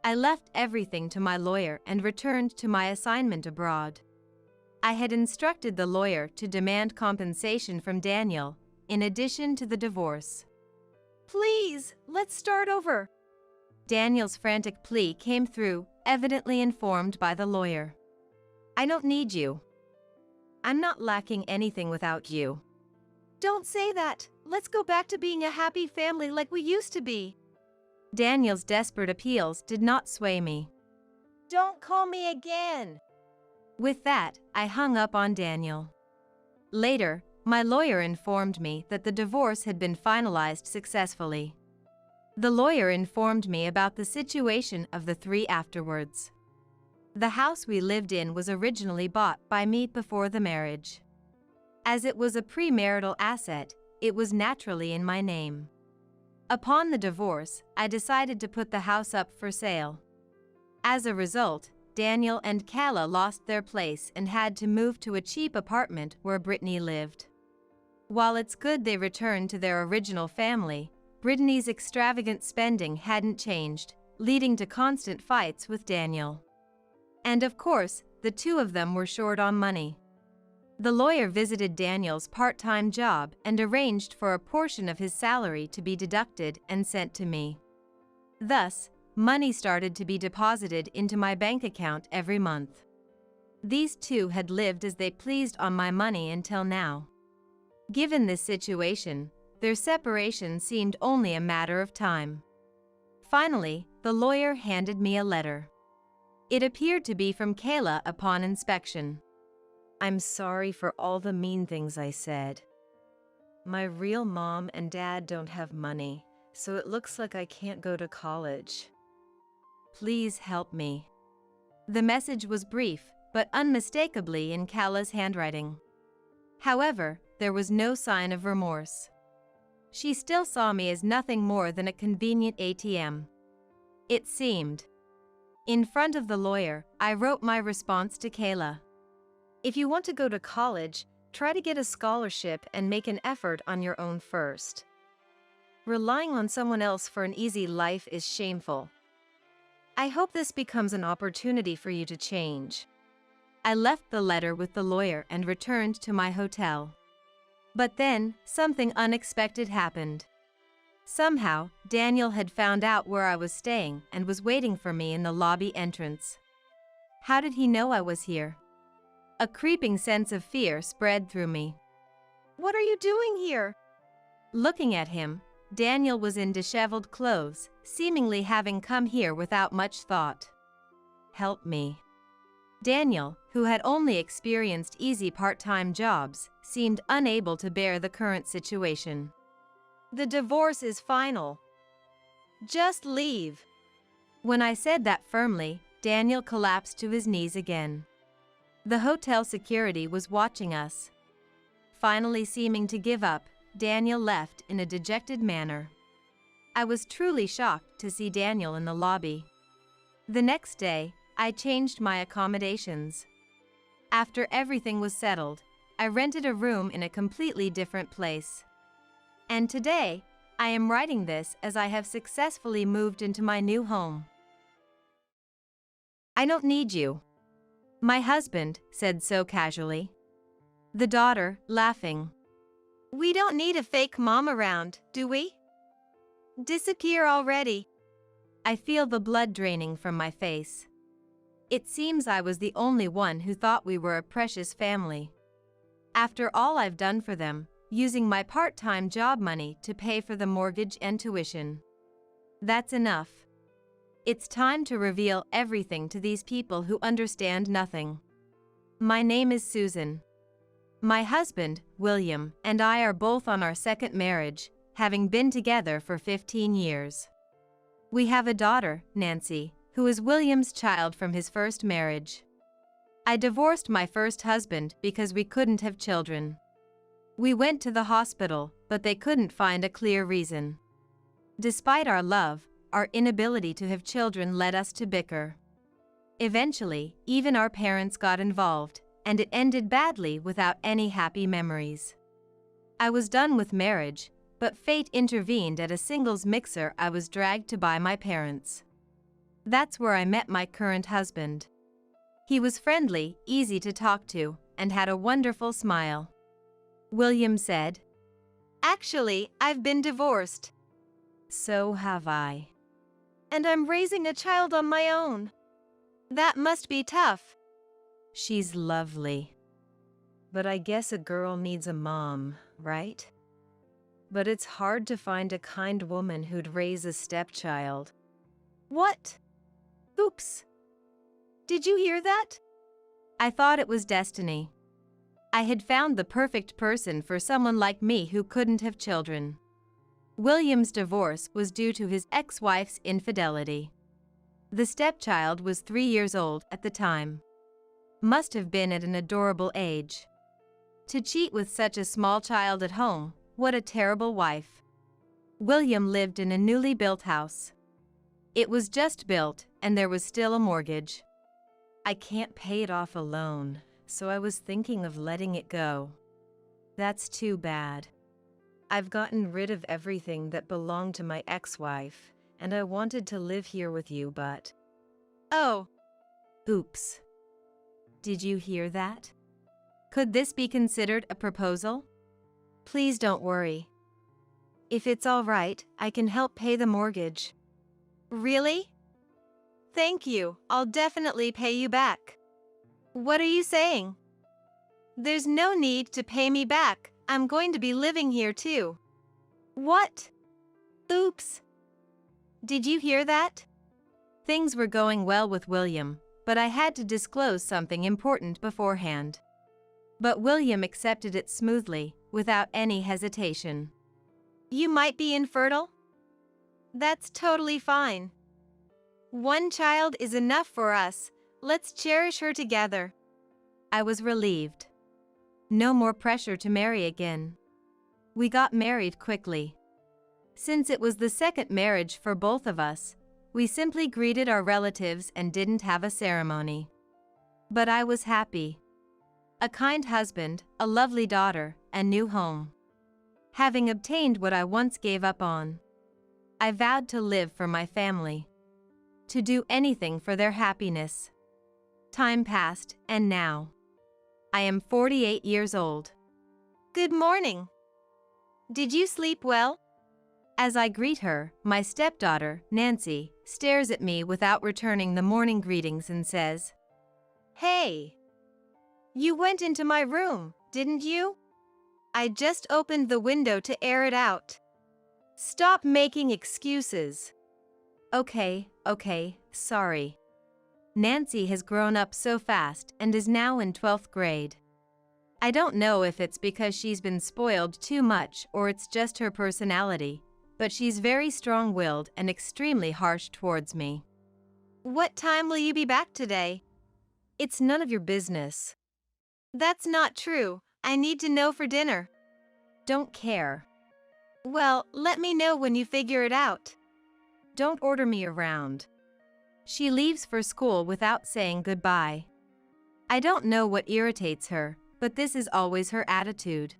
I left everything to my lawyer and returned to my assignment abroad. I had instructed the lawyer to demand compensation from Daniel, in addition to the divorce. "Please, let's start over." Daniel's frantic plea came through, evidently informed by the lawyer. "I don't need you. I'm not lacking anything without you." "Don't say that. Let's go back to being a happy family like we used to be." Daniel's desperate appeals did not sway me. "Don't call me again." With that, I hung up on Daniel. Later, my lawyer informed me that the divorce had been finalized successfully. The lawyer informed me about the situation of the three afterwards. The house we lived in was originally bought by me before the marriage. As it was a premarital asset, it was naturally in my name. Upon the divorce, I decided to put the house up for sale. As a result, Daniel and Kayla lost their place and had to move to a cheap apartment where Brittany lived. While it's good they returned to their original family, Brittany's extravagant spending hadn't changed, leading to constant fights with Daniel. And of course, the two of them were short on money. The lawyer visited Daniel's part-time job and arranged for a portion of his salary to be deducted and sent to me. Thus, money started to be deposited into my bank account every month. These two had lived as they pleased on my money until now. Given this situation, their separation seemed only a matter of time. Finally, the lawyer handed me a letter. It appeared to be from Kayla upon inspection. "I'm sorry for all the mean things I said. My real mom and dad don't have money, so it looks like I can't go to college. Please help me." The message was brief, but unmistakably in Kayla's handwriting. However, there was no sign of remorse. She still saw me as nothing more than a convenient ATM. It seemed. In front of the lawyer, I wrote my response to Kayla. "If you want to go to college, try to get a scholarship and make an effort on your own first. Relying on someone else for an easy life is shameful. I hope this becomes an opportunity for you to change." I left the letter with the lawyer and returned to my hotel. But then, something unexpected happened. Somehow, Daniel had found out where I was staying and was waiting for me in the lobby entrance. How did he know I was here? A creeping sense of fear spread through me. "What are you doing here?" Looking at him, Daniel was in disheveled clothes, seemingly having come here without much thought. "Help me." Daniel, who had only experienced easy part-time jobs, seemed unable to bear the current situation. "The divorce is final. Just leave." When I said that firmly, Daniel collapsed to his knees again. The hotel security was watching us. Finally seeming to give up, Daniel left in a dejected manner. I was truly shocked to see Daniel in the lobby. The next day, I changed my accommodations. After everything was settled, I rented a room in a completely different place. And today, I am writing this as I have successfully moved into my new home. "I don't need you," my husband said so casually. The daughter, laughing. "We don't need a fake mom around, do we? Disappear already." I feel the blood draining from my face. It seems I was the only one who thought we were a precious family. After all I've done for them, using my part-time job money to pay for the mortgage and tuition. That's enough. It's time to reveal everything to these people who understand nothing. My name is Susan. My husband, William, and I are both on our second marriage, having been together for 15 years. We have a daughter, Nancy, who is William's child from his first marriage. I divorced my first husband because we couldn't have children. We went to the hospital, but they couldn't find a clear reason. Despite our love, our inability to have children led us to bicker. Eventually, even our parents got involved, and it ended badly without any happy memories. I was done with marriage, but fate intervened at a singles mixer I was dragged to by my parents. That's where I met my current husband. He was friendly, easy to talk to, and had a wonderful smile. William said, "Actually, I've been divorced." "So have I. And I'm raising a child on my own." "That must be tough." "She's lovely. But I guess a girl needs a mom, right? But it's hard to find a kind woman who'd raise a stepchild." "What? Oops. Did you hear that?" I thought it was destiny. I had found the perfect person for someone like me who couldn't have children. William's divorce was due to his ex-wife's infidelity. The stepchild was 3 years old at the time. Must have been at an adorable age. To cheat with such a small child at home, what a terrible wife. William lived in a newly built house. It was just built, and there was still a mortgage. I can't pay it off alone, so I was thinking of letting it go. That's too bad. I've gotten rid of everything that belonged to my ex-wife, and I wanted to live here with you, but... Oh. Oops. Did you hear that? Could this be considered a proposal? Please don't worry. If it's all right, I can help pay the mortgage. Really? Thank you. I'll definitely pay you back. What are you saying? There's no need to pay me back. I'm going to be living here too. What? Oops. Did you hear that? Things were going well with William, but I had to disclose something important beforehand. But William accepted it smoothly, without any hesitation. You might be infertile? That's totally fine. One child is enough for us. Let's cherish her together. I was relieved. No more pressure to marry again. We got married quickly. Since it was the second marriage for both of us, we simply greeted our relatives and didn't have a ceremony. But I was happy. A kind husband, a lovely daughter, a new home. Having obtained what I once gave up on, I vowed to live for my family. To do anything for their happiness. Time passed, and now I am 48 years old. Good morning. Did you sleep well? As I greet her, my stepdaughter, Nancy, stares at me without returning the morning greetings and says, "Hey. You went into my room, didn't you? I just opened the window to air it out. Stop making excuses." Okay, sorry. Nancy has grown up so fast and is now in 12th grade. I don't know if it's because she's been spoiled too much or it's just her personality, but she's very strong-willed and extremely harsh towards me. What time will you be back today? It's none of your business. That's not true. I need to know for dinner. Don't care. Well, let me know when you figure it out. Don't order me around. She leaves for school without saying goodbye. I don't know what irritates her, but this is always her attitude.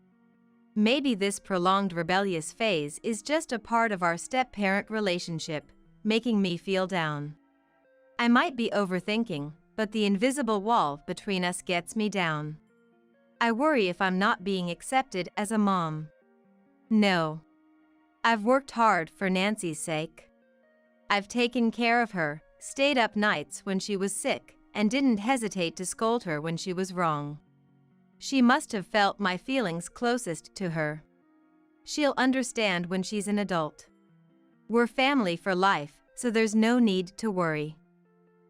Maybe this prolonged rebellious phase is just a part of our step-parent relationship, making me feel down. I might be overthinking, but the invisible wall between us gets me down. I worry if I'm not being accepted as a mom. No. I've worked hard for Nancy's sake. I've taken care of her, stayed up nights when she was sick, and didn't hesitate to scold her when she was wrong. She must have felt my feelings closest to her. She'll understand when she's an adult. We're family for life, so there's no need to worry.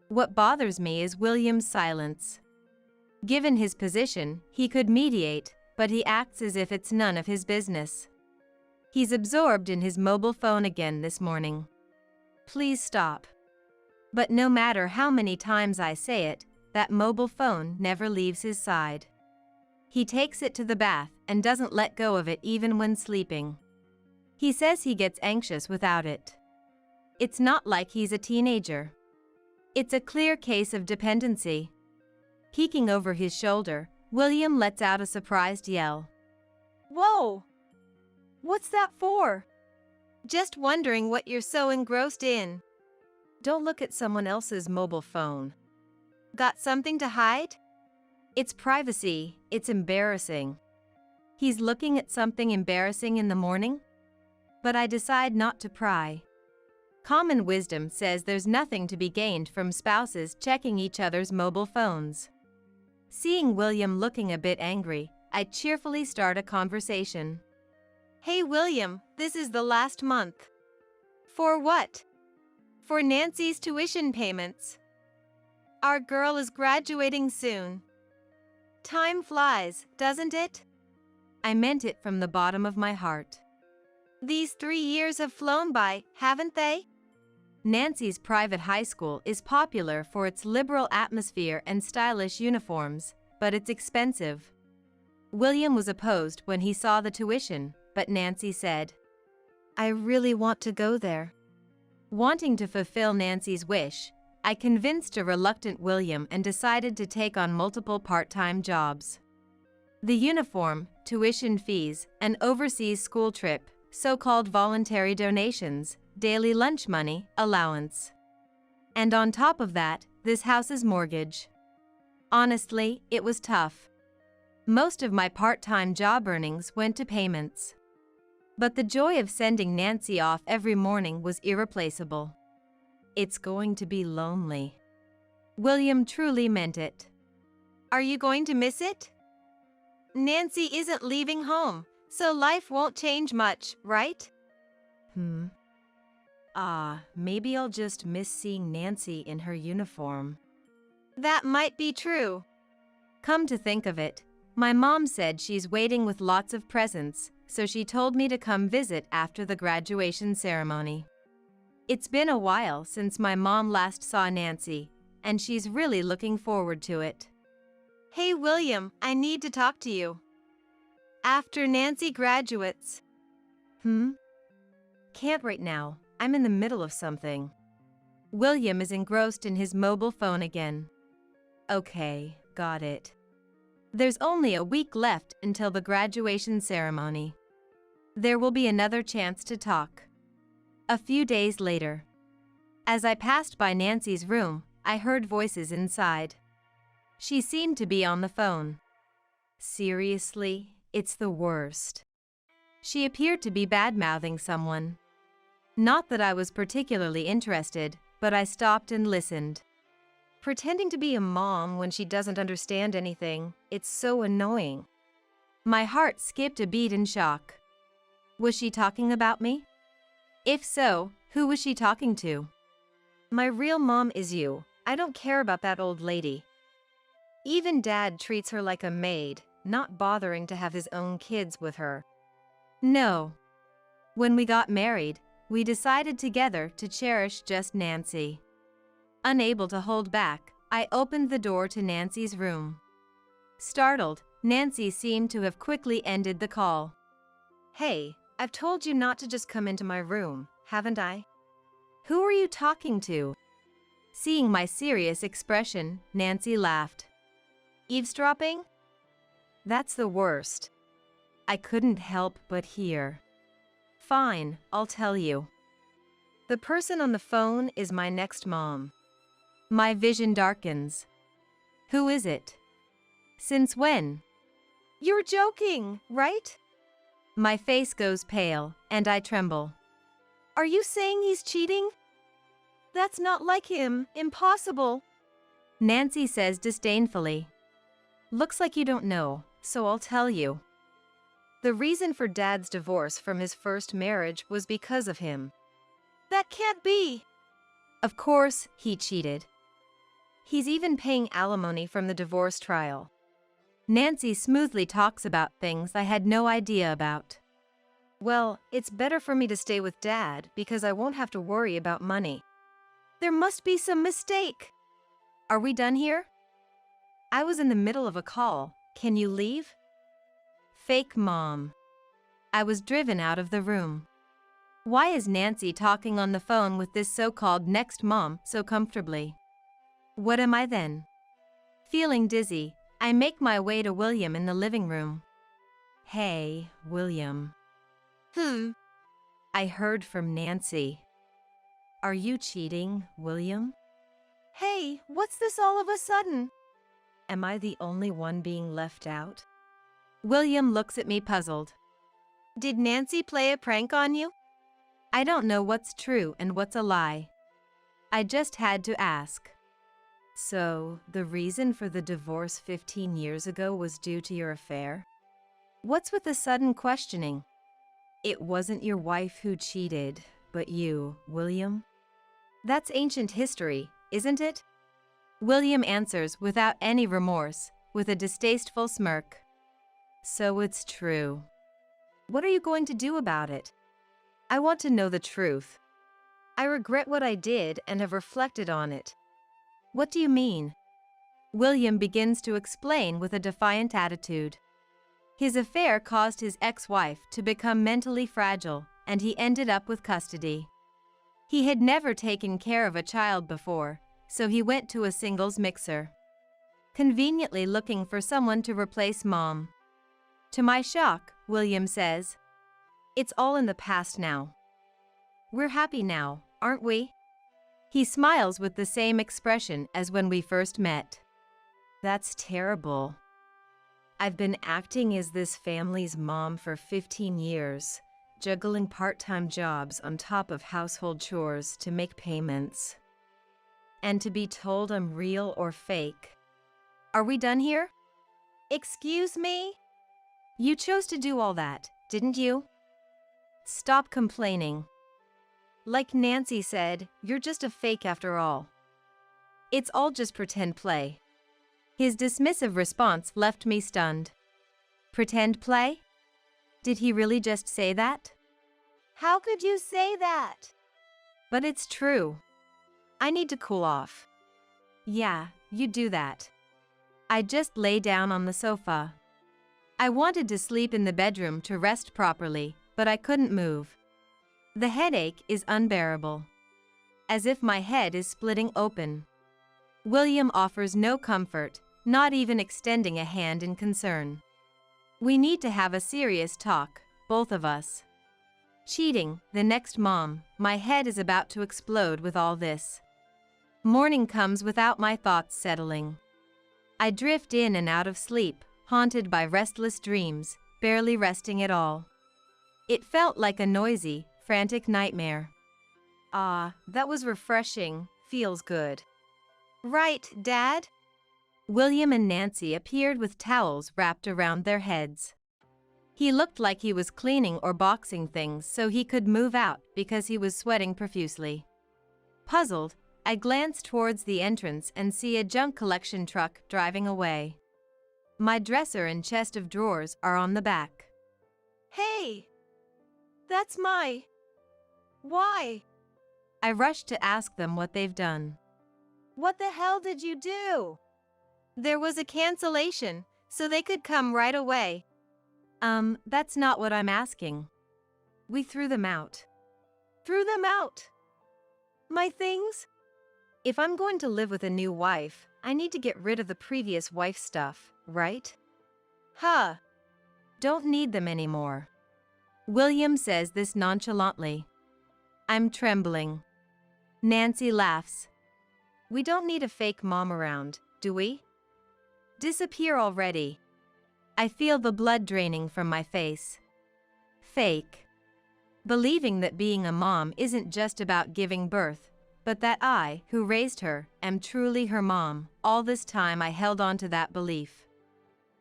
What bothers me is William's silence. Given his position, he could mediate, but he acts as if it's none of his business. He's absorbed in his mobile phone again this morning. Please stop. But no matter how many times I say it, that mobile phone never leaves his side. He takes it to the bath and doesn't let go of it even when sleeping. He says he gets anxious without it. It's not like he's a teenager. It's a clear case of dependency. Peeking over his shoulder, William lets out a surprised yell. Whoa! What's that for? Just wondering what you're so engrossed in. Don't look at someone else's mobile phone. Got something to hide? It's privacy. It's embarrassing. He's looking at something embarrassing in the morning? But I decide not to pry. Common wisdom says there's nothing to be gained from spouses checking each other's mobile phones. Seeing William looking a bit angry, I cheerfully start a conversation. Hey William, this is the last month. For what? For Nancy's tuition payments. Our girl is graduating soon. Time flies, doesn't it? I meant it from the bottom of my heart. These 3 years have flown by, haven't they? Nancy's private high school is popular for its liberal atmosphere and stylish uniforms, but it's expensive. William was opposed when he saw the tuition, but Nancy said, I really want to go there. Wanting to fulfill Nancy's wish, I convinced a reluctant William and decided to take on multiple part-time jobs. The uniform, tuition fees, an overseas school trip, so-called voluntary donations, daily lunch money, allowance. And on top of that, this house's mortgage. Honestly, it was tough. Most of my part-time job earnings went to payments. But the joy of sending Nancy off every morning was irreplaceable. It's going to be lonely. William truly meant it. Are you going to miss it? Nancy isn't leaving home, so life won't change much, right? Maybe I'll just miss seeing Nancy in her uniform. That might be true. Come to think of it, my mom said she's waiting with lots of presents, so she told me to come visit after the graduation ceremony. It's been a while since my mom last saw Nancy, and she's really looking forward to it. Hey William, I need to talk to you. After Nancy graduates. Can't right now, I'm in the middle of something. William is engrossed in his mobile phone again. Okay, got it. There's only a week left until the graduation ceremony. There will be another chance to talk. A few days later. As I passed by Nancy's room, I heard voices inside. She seemed to be on the phone. Seriously, it's the worst. She appeared to be bad-mouthing someone. Not that I was particularly interested, but I stopped and listened. Pretending to be a mom when she doesn't understand anything, it's so annoying. My heart skipped a beat in shock. Was she talking about me? If so, who was she talking to? My real mom is you. I don't care about that old lady. Even Dad treats her like a maid, not bothering to have his own kids with her. No. When we got married, we decided together to cherish just Nancy. Unable to hold back, I opened the door to Nancy's room. Startled, Nancy seemed to have quickly ended the call. Hey, I've told you not to just come into my room, haven't I? Who are you talking to? Seeing my serious expression, Nancy laughed. Eavesdropping? That's the worst. I couldn't help but hear. Fine, I'll tell you. The person on the phone is my next mom. My vision darkens. Who is it? Since when? You're joking, right? My face goes pale, and I tremble. Are you saying he's cheating? That's not like him. Impossible. Nancy says disdainfully. Looks like you don't know, so I'll tell you. The reason for Dad's divorce from his first marriage was because of him. That can't be. Of course, he cheated. He's even paying alimony from the divorce trial. Nancy smoothly talks about things I had no idea about. Well, it's better for me to stay with Dad because I won't have to worry about money. There must be some mistake. Are we done here? I was in the middle of a call. Can you leave? Fake mom. I was driven out of the room. Why is Nancy talking on the phone with this so-called next mom so comfortably? What am I then? Feeling dizzy, I make my way to William in the living room. Hey, William. I heard from Nancy. Are you cheating, William? Hey, what's this all of a sudden? Am I the only one being left out? William looks at me puzzled. Did Nancy play a prank on you? I don't know what's true and what's a lie. I just had to ask. So, the reason for the divorce 15 years ago was due to your affair? What's with the sudden questioning? It wasn't your wife who cheated, but you, William? That's ancient history, isn't it? William answers without any remorse, with a distasteful smirk. So it's true. What are you going to do about it? I want to know the truth. I regret what I did and have reflected on it. What do you mean? William begins to explain with a defiant attitude. His affair caused his ex-wife to become mentally fragile, and he ended up with custody. He had never taken care of a child before, so he went to a singles mixer, conveniently looking for someone to replace mom. To my shock, William says, "It's all in the past now. We're happy now, aren't we?" He smiles with the same expression as when we first met. That's terrible. I've been acting as this family's mom for 15 years, juggling part-time jobs on top of household chores to make payments. And to be told I'm real or fake. Are we done here? Excuse me? You chose to do all that, didn't you? Stop complaining. Like Nancy said, you're just a fake after all. It's all just pretend play. His dismissive response left me stunned. Pretend play? Did he really just say that? How could you say that? But it's true. I need to cool off. Yeah, you do that. I just lay down on the sofa. I wanted to sleep in the bedroom to rest properly, but I couldn't move. The headache is unbearable. As if my head is splitting open. William offers no comfort, not even extending a hand in concern. We need to have a serious talk, both of us. Cheating, the next mom, my head is about to explode with all this. Morning comes without my thoughts settling. I drift in and out of sleep, haunted by restless dreams, barely resting at all. It felt like a noisy, frantic nightmare. Ah, that was refreshing, feels good. Right, Dad? William and Nancy appeared with towels wrapped around their heads. He looked like he was cleaning or boxing things so he could move out because he was sweating profusely. Puzzled, I glance towards the entrance and see a junk collection truck driving away. My dresser and chest of drawers are on the back. Hey! That's my... Why? I rush to ask them what they've done. What the hell did you do? There was a cancellation, so they could come right away. That's not what I'm asking. We threw them out. Threw them out? My things? If I'm going to live with a new wife, I need to get rid of the previous wife stuff, right? Huh. Don't need them anymore. William says this nonchalantly. I'm trembling. Nancy laughs. We don't need a fake mom around, do we? Disappear already. I feel the blood draining from my face. Fake. Believing that being a mom isn't just about giving birth, but that I, who raised her, am truly her mom. All this time I held on to that belief.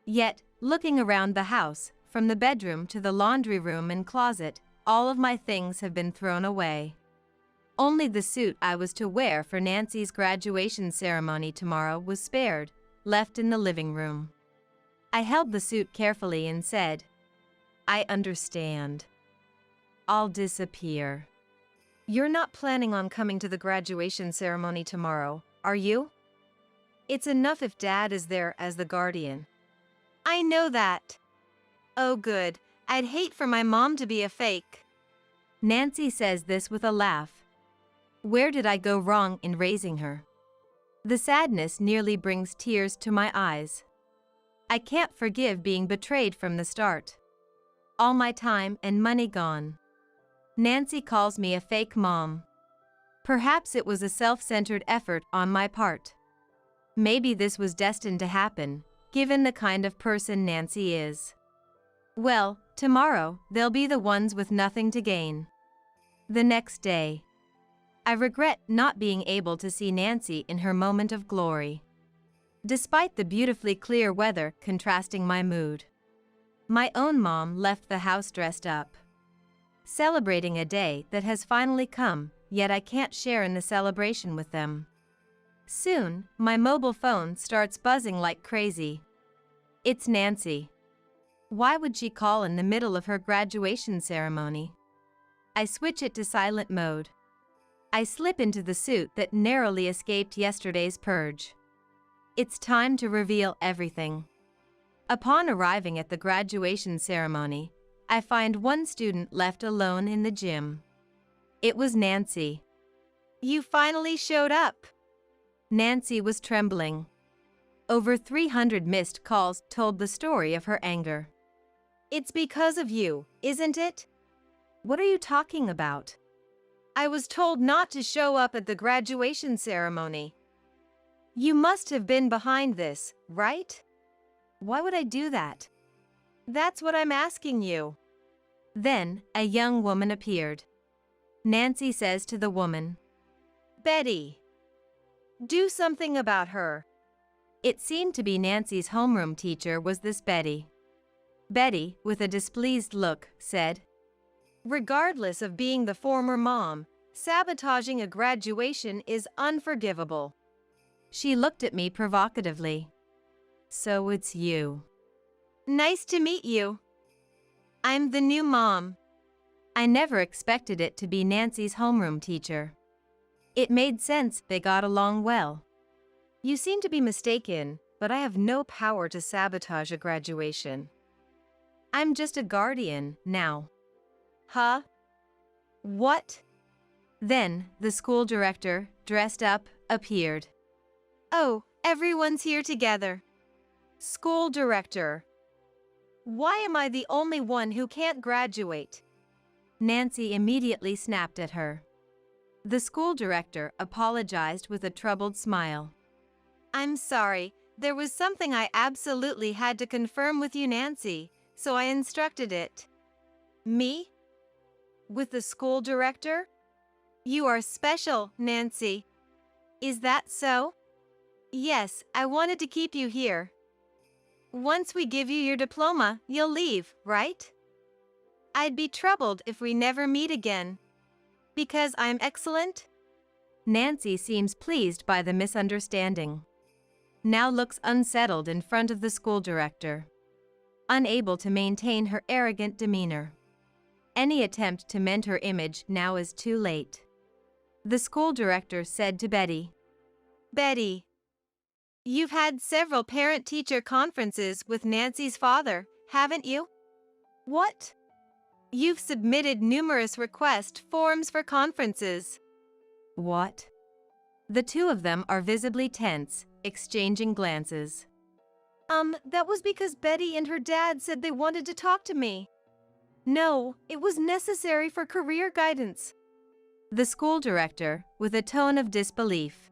Yet, looking around the house, from the bedroom to the laundry room and closet, all of my things have been thrown away. Only the suit I was to wear for Nancy's graduation ceremony tomorrow was spared, left in the living room. I held the suit carefully and said, I understand. I'll disappear. You're not planning on coming to the graduation ceremony tomorrow, are you? It's enough if Dad is there as the guardian. I know that. Oh good, I'd hate for my mom to be a fake. Nancy says this with a laugh. Where did I go wrong in raising her? The sadness nearly brings tears to my eyes. I can't forgive being betrayed from the start. All my time and money gone. Nancy calls me a fake mom. Perhaps it was a self-centered effort on my part. Maybe this was destined to happen, given the kind of person Nancy is. Well, tomorrow, they'll be the ones with nothing to gain. The next day. I regret not being able to see Nancy in her moment of glory. Despite the beautifully clear weather contrasting my mood. My own mom left the house dressed up. Celebrating a day that has finally come, yet I can't share in the celebration with them. Soon, my mobile phone starts buzzing like crazy. It's Nancy. Why would she call in the middle of her graduation ceremony? I switch it to silent mode. I slip into the suit that narrowly escaped yesterday's purge. It's time to reveal everything. Upon arriving at the graduation ceremony, I find one student left alone in the gym. It was Nancy. You finally showed up. Nancy was trembling. Over 300 missed calls told the story of her anger. It's because of you, isn't it? What are you talking about? I was told not to show up at the graduation ceremony. You must have been behind this, right? Why would I do that? That's what I'm asking you. Then, a young woman appeared. Nancy says to the woman, Betty, do something about her. It seemed to be Nancy's homeroom teacher was this Betty. Betty, with a displeased look, said, Regardless of being the former mom, sabotaging a graduation is unforgivable. She looked at me provocatively. So it's you. Nice to meet you. I'm the new mom. I never expected it to be Nancy's homeroom teacher. It made sense they got along well. You seem to be mistaken, but I have no power to sabotage a graduation. I'm just a guardian now. Huh? What? Then, the school director, dressed up, appeared. Oh, everyone's here together. School director. Why am I the only one who can't graduate? Nancy immediately snapped at her. The school director apologized with a troubled smile. I'm sorry, there was something I absolutely had to confirm with you, Nancy, so I instructed it. Me? With the school director? You are special, Nancy. Is that so? Yes, I wanted to keep you here. Once we give you your diploma, you'll leave, right? I'd be troubled if we never meet again. Because I'm excellent? Nancy seems pleased by the misunderstanding. Now looks unsettled in front of the school director. Unable to maintain her arrogant demeanor. Any attempt to mend her image now is too late. The school director said to Betty, Betty, you've had several parent-teacher conferences with Nancy's father, haven't you? What? You've submitted numerous request forms for conferences. What? The two of them are visibly tense, exchanging glances. That was because Betty and her dad said they wanted to talk to me. No, it was necessary for career guidance. The school director, with a tone of disbelief.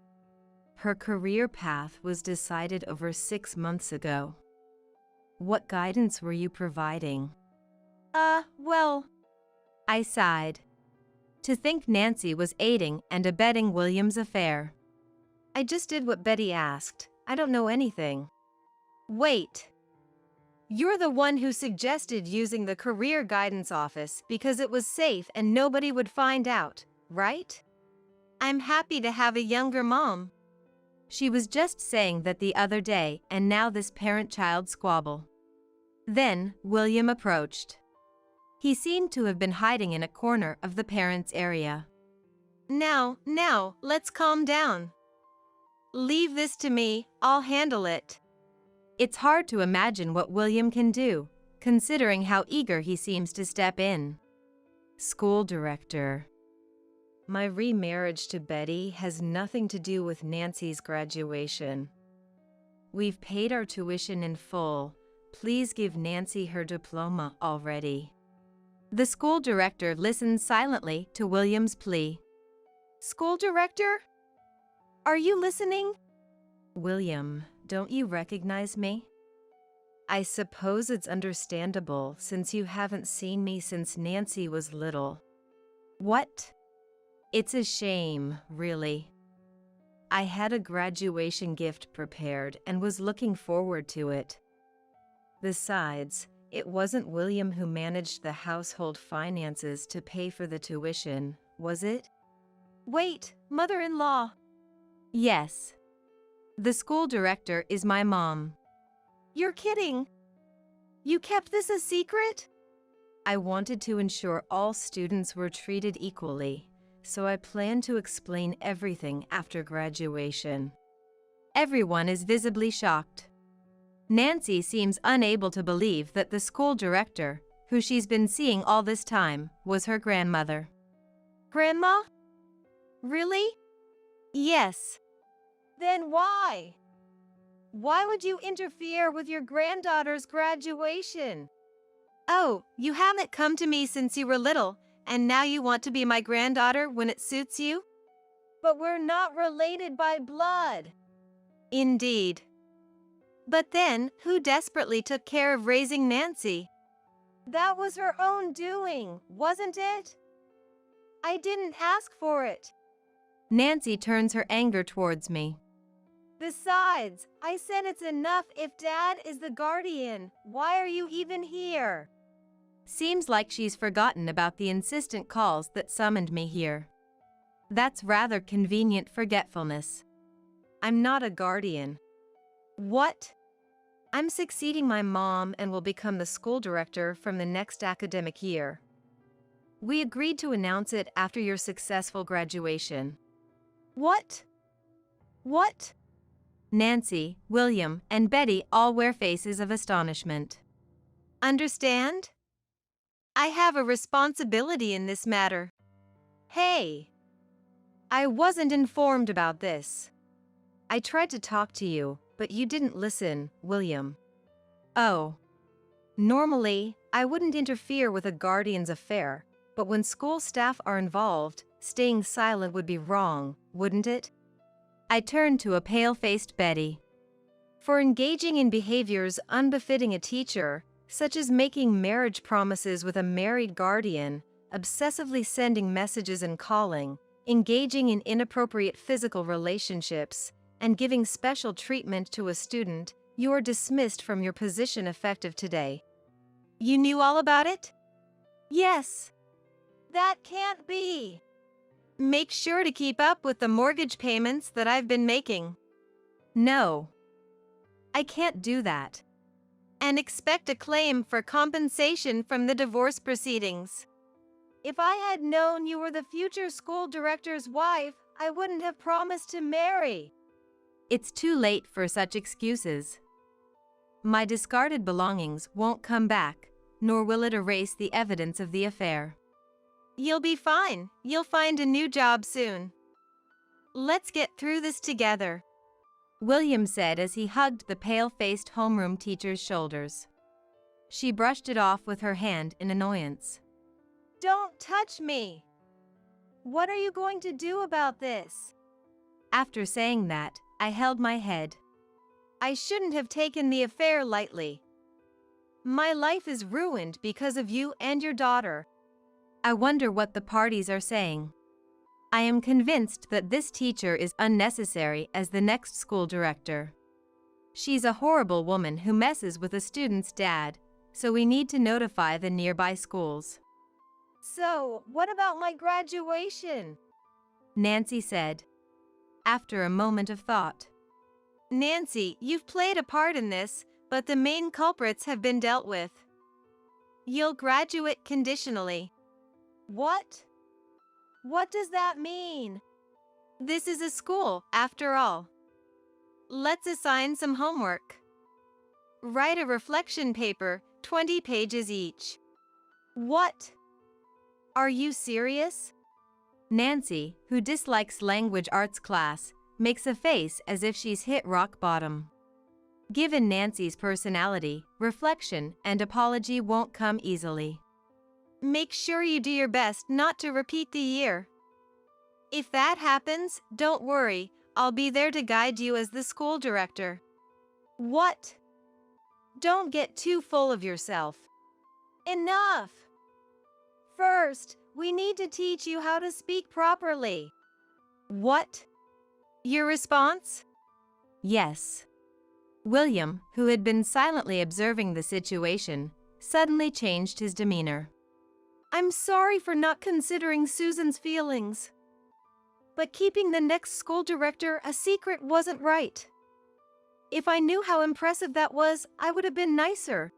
Her career path was decided over 6 months ago. What guidance were you providing? Well, I sighed. To think Nancy was aiding and abetting William's affair. I just did what Betty asked. I don't know anything. Wait. You're the one who suggested using the career guidance office because it was safe and nobody would find out, right? I'm happy to have a younger mom. She was just saying that the other day, and now this parent-child squabble. Then, William approached. He seemed to have been hiding in a corner of the parents' area. Now, let's calm down. Leave this to me, I'll handle it. It's hard to imagine what William can do, considering how eager he seems to step in. School director. My remarriage to Betty has nothing to do with Nancy's graduation. We've paid our tuition in full. Please give Nancy her diploma already. The school director listens silently to William's plea. School director? Are you listening? William, don't you recognize me? I suppose it's understandable since you haven't seen me since Nancy was little. What? It's a shame, really. I had a graduation gift prepared and was looking forward to it. Besides, it wasn't William who managed the household finances to pay for the tuition, was it? Wait, mother-in-law. Yes. The school director is my mom. You're kidding. You kept this a secret? I wanted to ensure all students were treated equally, so I planned to explain everything after graduation. Everyone is visibly shocked. Nancy seems unable to believe that the school director, who she's been seeing all this time, was her grandmother. Grandma? Really? Yes. Then why? Why would you interfere with your granddaughter's graduation? Oh, you haven't come to me since you were little, and now you want to be my granddaughter when it suits you? But we're not related by blood. Indeed. But then, who desperately took care of raising Nancy? That was her own doing, wasn't it? I didn't ask for it. Nancy turns her anger towards me. Besides, I said it's enough if Dad is the guardian. Why are you even here? Seems like she's forgotten about the insistent calls that summoned me here. That's rather convenient forgetfulness. I'm not a guardian. What? I'm succeeding my mom and will become the school director from the next academic year. We agreed to announce it after your successful graduation. What? What? Nancy, William, and Betty all wear faces of astonishment. Understand? I have a responsibility in this matter. Hey! I wasn't informed about this. I tried to talk to you, but you didn't listen, William. Oh. Normally, I wouldn't interfere with a guardian's affair, but when school staff are involved, staying silent would be wrong, wouldn't it? I turned to a pale-faced Betty. For engaging in behaviors unbefitting a teacher, such as making marriage promises with a married guardian, obsessively sending messages and calling, engaging in inappropriate physical relationships, and giving special treatment to a student, you are dismissed from your position effective today. You knew all about it? Yes. That can't be. Make sure to keep up with the mortgage payments that I've been making. No. I can't do that. And expect a claim for compensation from the divorce proceedings. If I had known you were the future school director's wife, I wouldn't have promised to marry. It's too late for such excuses. My discarded belongings won't come back, nor will it erase the evidence of the affair. You'll be fine. You'll find a new job soon. Let's get through this together, William said as he hugged the pale-faced homeroom teacher's shoulders. She brushed it off with her hand in annoyance. Don't touch me. What are you going to do about this? After saying that, I held my head. I shouldn't have taken the affair lightly. My life is ruined because of you and your daughter. I wonder what the parties are saying. I am convinced that this teacher is unnecessary as the next school director. She's a horrible woman who messes with a student's dad, so we need to notify the nearby schools. So, what about my graduation? Nancy said, after a moment of thought. Nancy, you've played a part in this, but the main culprits have been dealt with. You'll graduate conditionally. What? What does that mean? This is a school, after all. Let's assign some homework. Write a reflection paper, 20 pages each. What? Are you serious? Nancy, who dislikes language arts class, makes a face as if she's hit rock bottom. Given Nancy's personality, reflection and apology won't come easily. Make sure you do your best not to repeat the year. If that happens, don't worry, I'll be there to guide you as the school director. What? Don't get too full of yourself. Enough! First, we need to teach you how to speak properly. What? Your response? Yes. William, who had been silently observing the situation, suddenly changed his demeanor. I'm sorry for not considering Susan's feelings. But keeping the next school director a secret wasn't right. If I knew how impressive that was, I would have been nicer.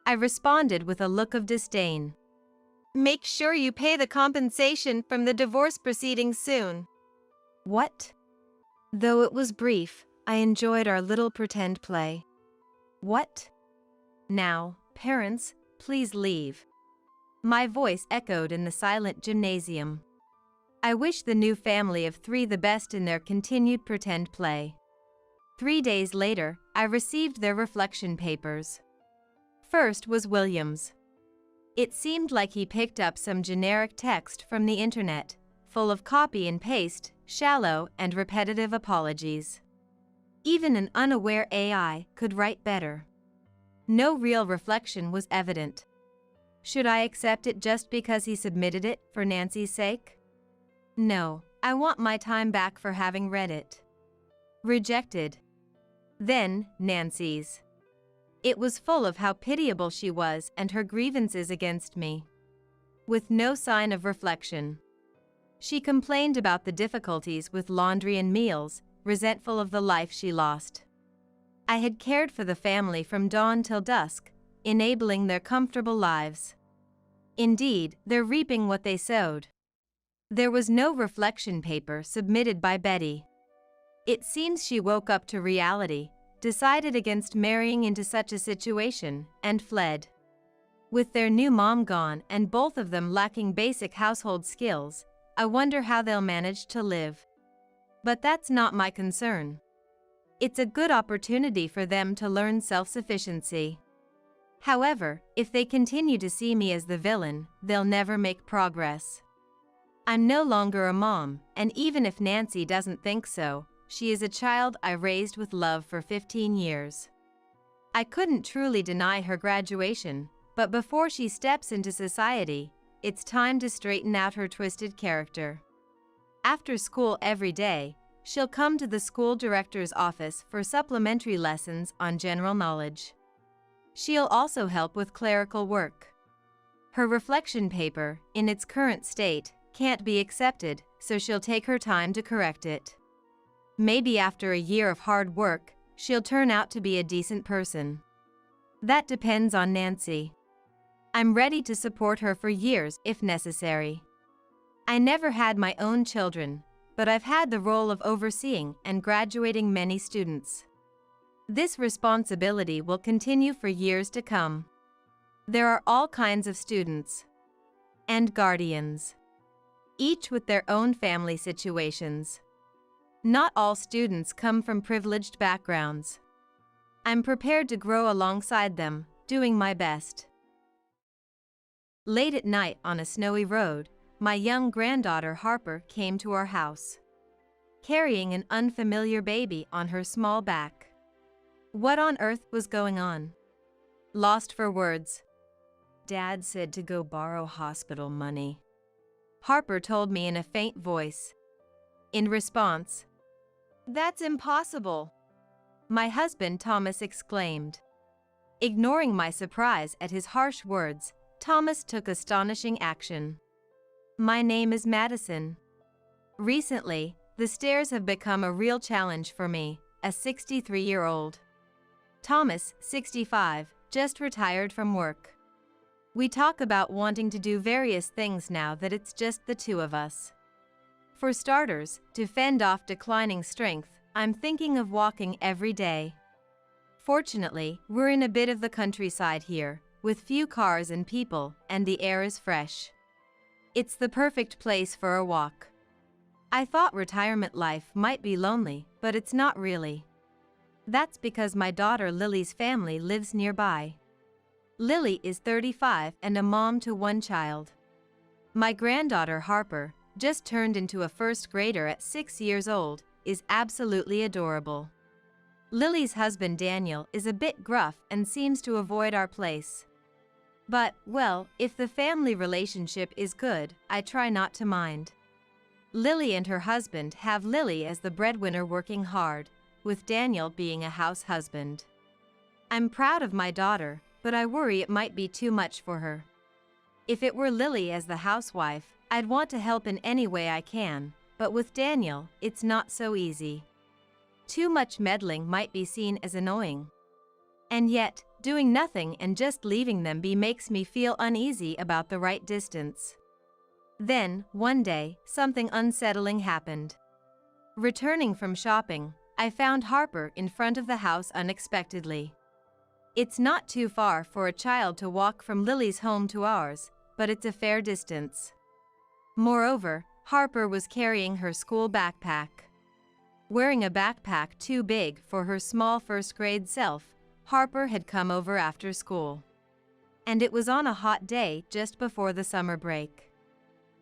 I responded with a look of disdain. Make sure you pay the compensation from the divorce proceedings soon. What? Though it was brief, I enjoyed our little pretend play. What? Now, parents, please leave. My voice echoed in the silent gymnasium. I wish the new family of three the best in their continued pretend play. 3 days later, I received their reflection papers. First was William's. It seemed like he picked up some generic text from the internet, full of copy and paste, shallow and repetitive apologies. Even an unaware AI could write better. No real reflection was evident. Should I accept it just because he submitted it for Nancy's sake? No, I want my time back for having read it. Rejected. Then, Nancy's. It was full of how pitiable she was and her grievances against me. With no sign of reflection. She complained about the difficulties with laundry and meals, resentful of the life she lost. I had cared for the family from dawn till dusk, enabling their comfortable lives. Indeed, they're reaping what they sowed. There was no reflection paper submitted by Betty. It seems she woke up to reality, decided against marrying into such a situation, and fled. With their new mom gone and both of them lacking basic household skills, I wonder how they'll manage to live. But that's not my concern. It's a good opportunity for them to learn self-sufficiency. However, if they continue to see me as the villain, they'll never make progress. I'm no longer a mom, and even if Nancy doesn't think so, she is a child I raised with love for 15 years. I couldn't truly deny her graduation, but before she steps into society, it's time to straighten out her twisted character. After school every day, she'll come to the school director's office for supplementary lessons on general knowledge. She'll also help with clerical work. Her reflection paper, in its current state, can't be accepted, so she'll take her time to correct it. Maybe after a year of hard work, she'll turn out to be a decent person. That depends on Nancy. I'm ready to support her for years if necessary. I never had my own children, but I've had the role of overseeing and graduating many students. This responsibility will continue for years to come. There are all kinds of students and guardians, each with their own family situations. Not all students come from privileged backgrounds. I'm prepared to grow alongside them, doing my best. Late at night on a snowy road, my young granddaughter Harper came to our house, carrying an unfamiliar baby on her small back. What on earth was going on? Lost for words. Dad said to go borrow hospital money, Harper told me in a faint voice. In response, "That's impossible," my husband Thomas exclaimed. Ignoring my surprise at his harsh words, Thomas took astonishing action. My name is Madison. Recently, the stairs have become a real challenge for me, a 63-year-old. Thomas, 65, just retired from work. We talk about wanting to do various things now that it's just the two of us. For starters, to fend off declining strength, I'm thinking of walking every day. Fortunately, we're in a bit of the countryside here, with few cars and people, and the air is fresh. It's the perfect place for a walk. I thought retirement life might be lonely, but it's not really. That's because my daughter Lily's family lives nearby. Lily is 35 and a mom to one child. My granddaughter Harper, just turned into a first grader at 6 years old, is absolutely adorable. Lily's husband Daniel is a bit gruff and seems to avoid our place. But, well, if the family relationship is good, I try not to mind. Lily and her husband have Lily as the breadwinner working hard, with Daniel being a house husband. I'm proud of my daughter, but I worry it might be too much for her. If it were Lily as the housewife, I'd want to help in any way I can, but with Daniel, it's not so easy. Too much meddling might be seen as annoying. And yet, doing nothing and just leaving them be makes me feel uneasy about the right distance. Then, one day, something unsettling happened. Returning from shopping, I found Harper in front of the house unexpectedly. It's not too far for a child to walk from Lily's home to ours, but it's a fair distance. Moreover, Harper was carrying her school backpack. Wearing a backpack too big for her small first-grade self, Harper had come over after school. And it was on a hot day just before the summer break.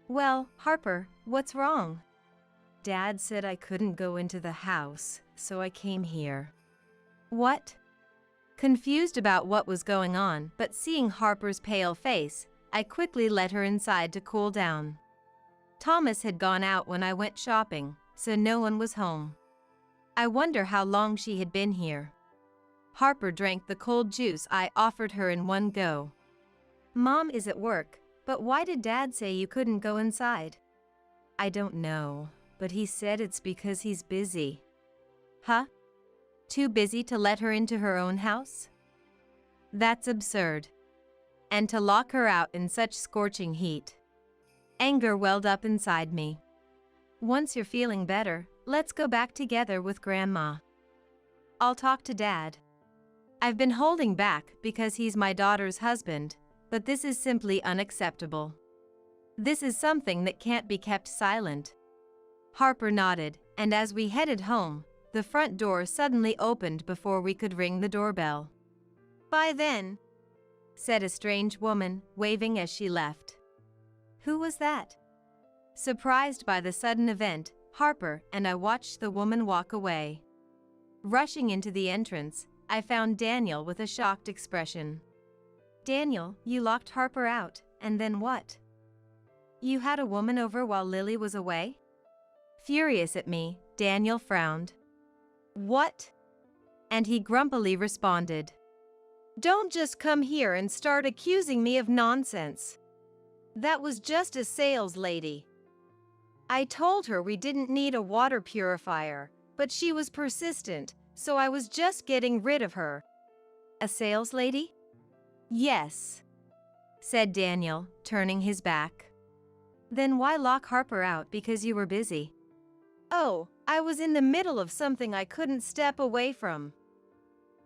"Well, Harper, what's wrong?" "Dad said I couldn't go into the house, so I came here." "What?" Confused about what was going on, but seeing Harper's pale face, I quickly let her inside to cool down. Thomas had gone out when I went shopping, so no one was home. I wonder how long she had been here. Harper drank the cold juice I offered her in one go. "Mom is at work, but why did Dad say you couldn't go inside?" "I don't know, but he said it's because he's busy." "Huh? Too busy to let her into her own house?" That's absurd. And to lock her out in such scorching heat. Anger welled up inside me. "Once you're feeling better, let's go back together with Grandma. I'll talk to Dad." I've been holding back because he's my daughter's husband, but this is simply unacceptable. This is something that can't be kept silent. Harper nodded, and as we headed home, the front door suddenly opened before we could ring the doorbell. "Bye then," said a strange woman, waving as she left. Who was that? Surprised by the sudden event, Harper and I watched the woman walk away. Rushing into the entrance, I found Daniel with a shocked expression. "Daniel, you locked Harper out, and then what? You had a woman over while Lily was away?" Furious at me, Daniel frowned. "What?" And he grumpily responded. "Don't just come here and start accusing me of nonsense. That was just a sales lady. I told her we didn't need a water purifier, but she was persistent, so I was just getting rid of her." "A sales lady?" "Yes," said Daniel, turning his back. "Then why lock Harper out because you were busy?" "Oh, I was in the middle of something I couldn't step away from.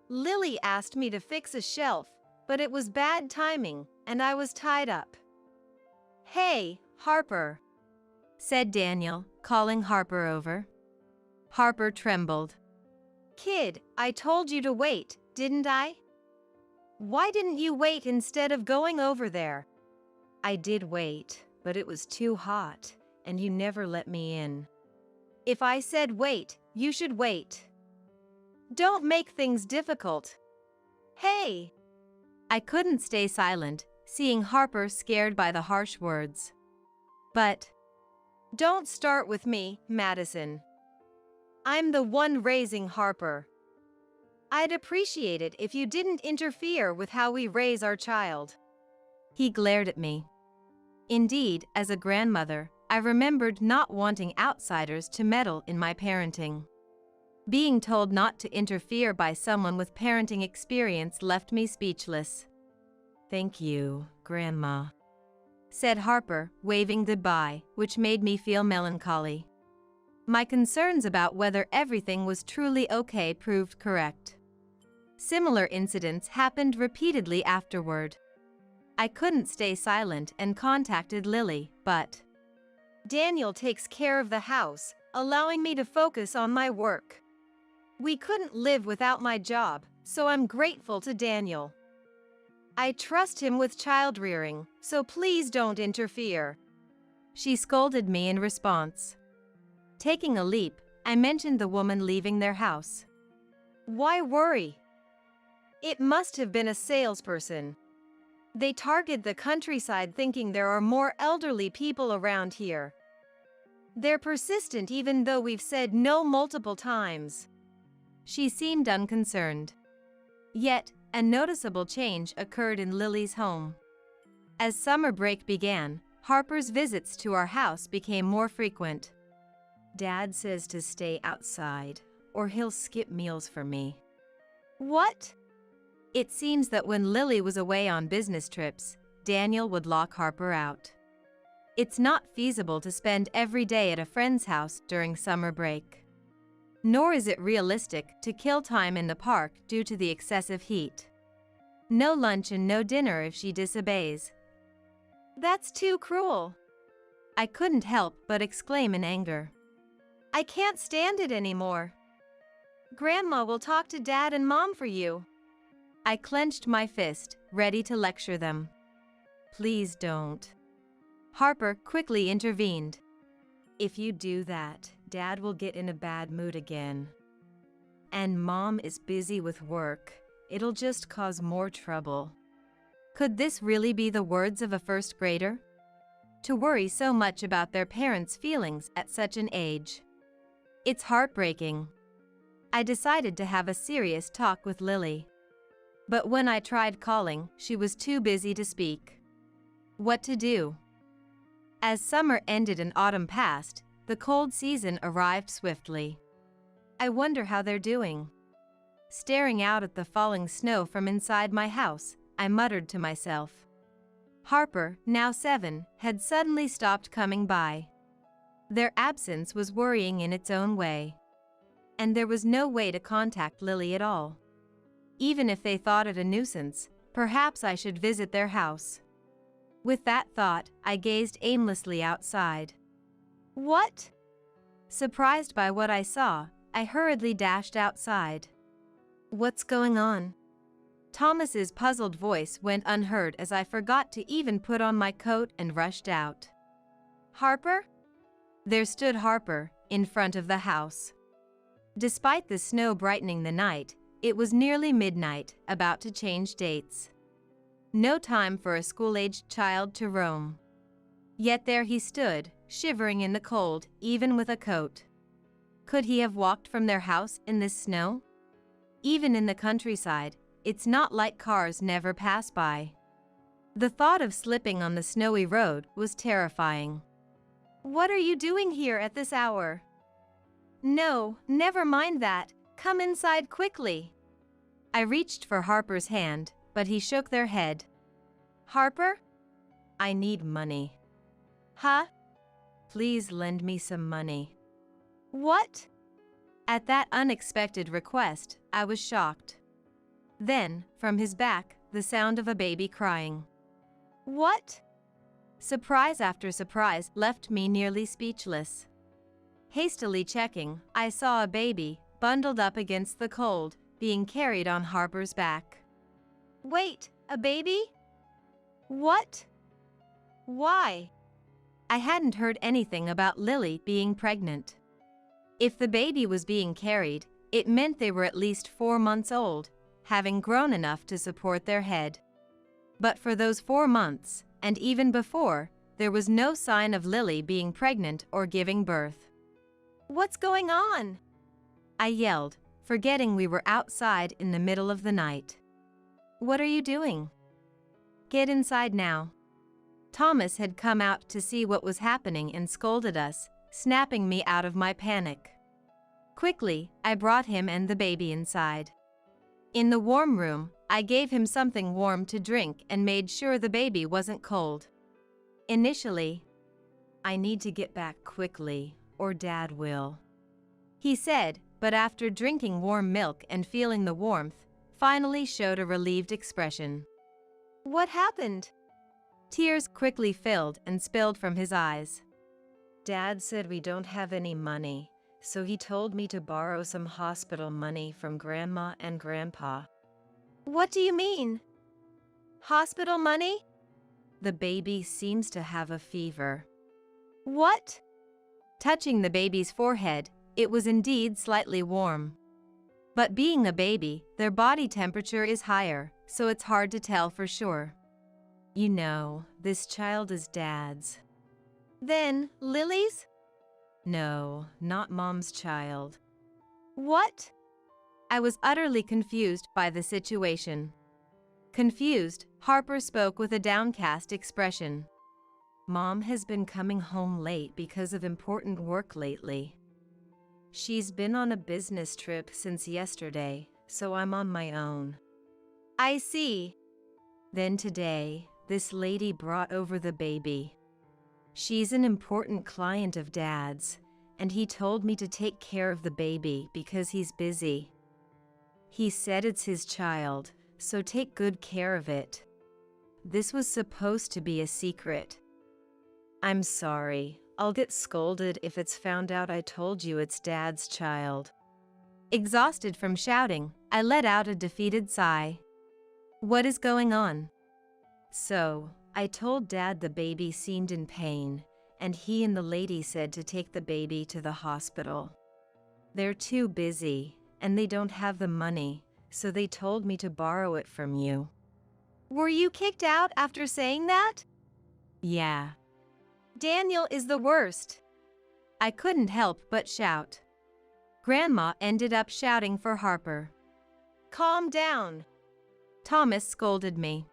Lily asked me to fix a shelf, but it was bad timing, and I was tied up." "Hey, Harper," said Daniel, calling Harper over. Harper trembled. "Kid, I told you to wait, didn't I? Why didn't you wait instead of going over there?" "I did wait, but it was too hot, and you never let me in." "If I said wait, you should wait. Don't make things difficult. Hey!" I couldn't stay silent, seeing Harper scared by the harsh words. "But..." "Don't start with me, Madison. I'm the one raising Harper. I'd appreciate it if you didn't interfere with how we raise our child." He glared at me. Indeed, as a grandmother, I remembered not wanting outsiders to meddle in my parenting. Being told not to interfere by someone with parenting experience left me speechless. "Thank you, Grandma," said Harper, waving goodbye, which made me feel melancholy. My concerns about whether everything was truly okay proved correct. Similar incidents happened repeatedly afterward. I couldn't stay silent and contacted Lily, but Daniel takes care of the house, allowing me to focus on my work. We couldn't live without my job, so I'm grateful to Daniel. I trust him with child rearing, so please don't interfere. she scolded me in response. Taking a leap, I mentioned the woman leaving their house. Why worry? It must have been a salesperson. They target the countryside thinking there are more elderly people around here. They're persistent even though we've said no multiple times. She seemed unconcerned. Yet, a noticeable change occurred in Lily's home. As summer break began, Harper's visits to our house became more frequent. "Dad says to stay outside, or he'll skip meals for me." What? It seems that when Lily was away on business trips, Daniel would lock Harper out. It's not feasible to spend every day at a friend's house during summer break. Nor is it realistic to kill time in the park due to the excessive heat. No lunch and no dinner if she disobeys. That's too cruel. I couldn't help but exclaim in anger. I can't stand it anymore. Grandma will talk to Dad and Mom for you. I clenched my fist, ready to lecture them. "Please don't." Harper quickly intervened. "If you do that, Dad will get in a bad mood again. And Mom is busy with work. It'll just cause more trouble." Could this really be the words of a first grader? To worry so much about their parents' feelings at such an age. It's heartbreaking. I decided to have a serious talk with Lily. But when I tried calling, she was too busy to speak. What to do? As summer ended and autumn passed, the cold season arrived swiftly. I wonder how they're doing. Staring out at the falling snow from inside my house, I muttered to myself. Harper, now 7, had suddenly stopped coming by. Their absence was worrying in its own way. And there was no way to contact Lily at all. Even if they thought it a nuisance, perhaps I should visit their house. With that thought, I gazed aimlessly outside. What? Surprised by what I saw, I hurriedly dashed outside. "What's going on?" Thomas's puzzled voice went unheard as I forgot to even put on my coat and rushed out. Harper? There stood Harper, in front of the house. Despite the snow brightening the night, it was nearly midnight, about to change dates. No time for a school-aged child to roam. Yet there he stood, shivering in the cold, even with a coat. Could he have walked from their house in this snow? Even in the countryside, it's not like cars never pass by. The thought of slipping on the snowy road was terrifying. "What are you doing here at this hour?" "No, never mind that. Come inside quickly." I reached for Harper's hand, but he shook their head. "Harper? I need money." Huh? "Please lend me some money." What? At that unexpected request, I was shocked. Then, from his back, the sound of a baby crying. What? Surprise after surprise left me nearly speechless. Hastily checking, I saw a baby, bundled up against the cold, being carried on Harper's back. Wait, a baby? What? Why? I hadn't heard anything about Lily being pregnant. If the baby was being carried, it meant they were at least 4 months old, having grown enough to support their head. But for those 4 months, and even before, there was no sign of Lily being pregnant or giving birth. What's going on? I yelled, forgetting we were outside in the middle of the night. What are you doing? Get inside now. Thomas had come out to see what was happening and scolded us, snapping me out of my panic. Quickly, I brought him and the baby inside. In the warm room, I gave him something warm to drink and made sure the baby wasn't cold. Initially, "I need to get back quickly, or Dad will," he said, but after drinking warm milk and feeling the warmth, finally showed a relieved expression. What happened? Tears quickly filled and spilled from his eyes. Dad said we don't have any money, so he told me to borrow some hospital money from Grandma and Grandpa. What do you mean? Hospital money? The baby seems to have a fever. What? Touching the baby's forehead, it was indeed slightly warm. But being a baby, their body temperature is higher, so it's hard to tell for sure. You know, this child is Dad's. Then, Lily's? No, not Mom's child. What? I was utterly confused by the situation. Confused, Harper spoke with a downcast expression. Mom has been coming home late because of important work lately. She's been on a business trip since yesterday, so I'm on my own. I see. Then today, this lady brought over the baby. She's an important client of Dad's, and he told me to take care of the baby because he's busy. He said it's his child, so take good care of it. This was supposed to be a secret. I'm sorry, I'll get scolded if it's found out I told you it's Dad's child. Exhausted from shouting, I let out a defeated sigh. What is going on? So, I told Dad the baby seemed in pain, and he and the lady said to take the baby to the hospital. They're too busy, and they don't have the money, so they told me to borrow it from you. Were you kicked out after saying that? Yeah. Daniel is the worst. I couldn't help but shout. Grandma ended up shouting for Harper. Calm down. Thomas scolded me.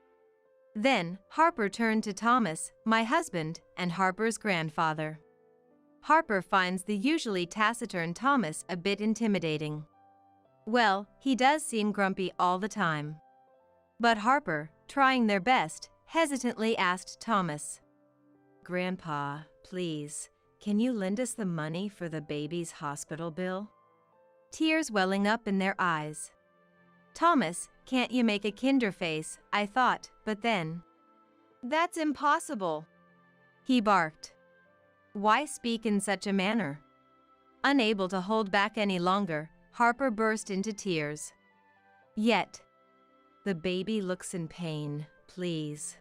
Then, Harper turned to Thomas, my husband, and Harper's grandfather. Harper finds the usually taciturn Thomas a bit intimidating. Well, he does seem grumpy all the time. But Harper, trying their best, hesitantly asked Thomas, "Grandpa, please, can you lend us the money for the baby's hospital bill?" Tears welling up in their eyes. Thomas, can't you make a kinder face, I thought, but then. That's impossible. He barked. Why speak in such a manner? Unable to hold back any longer, Harper burst into tears. Yet, the baby looks in pain, please.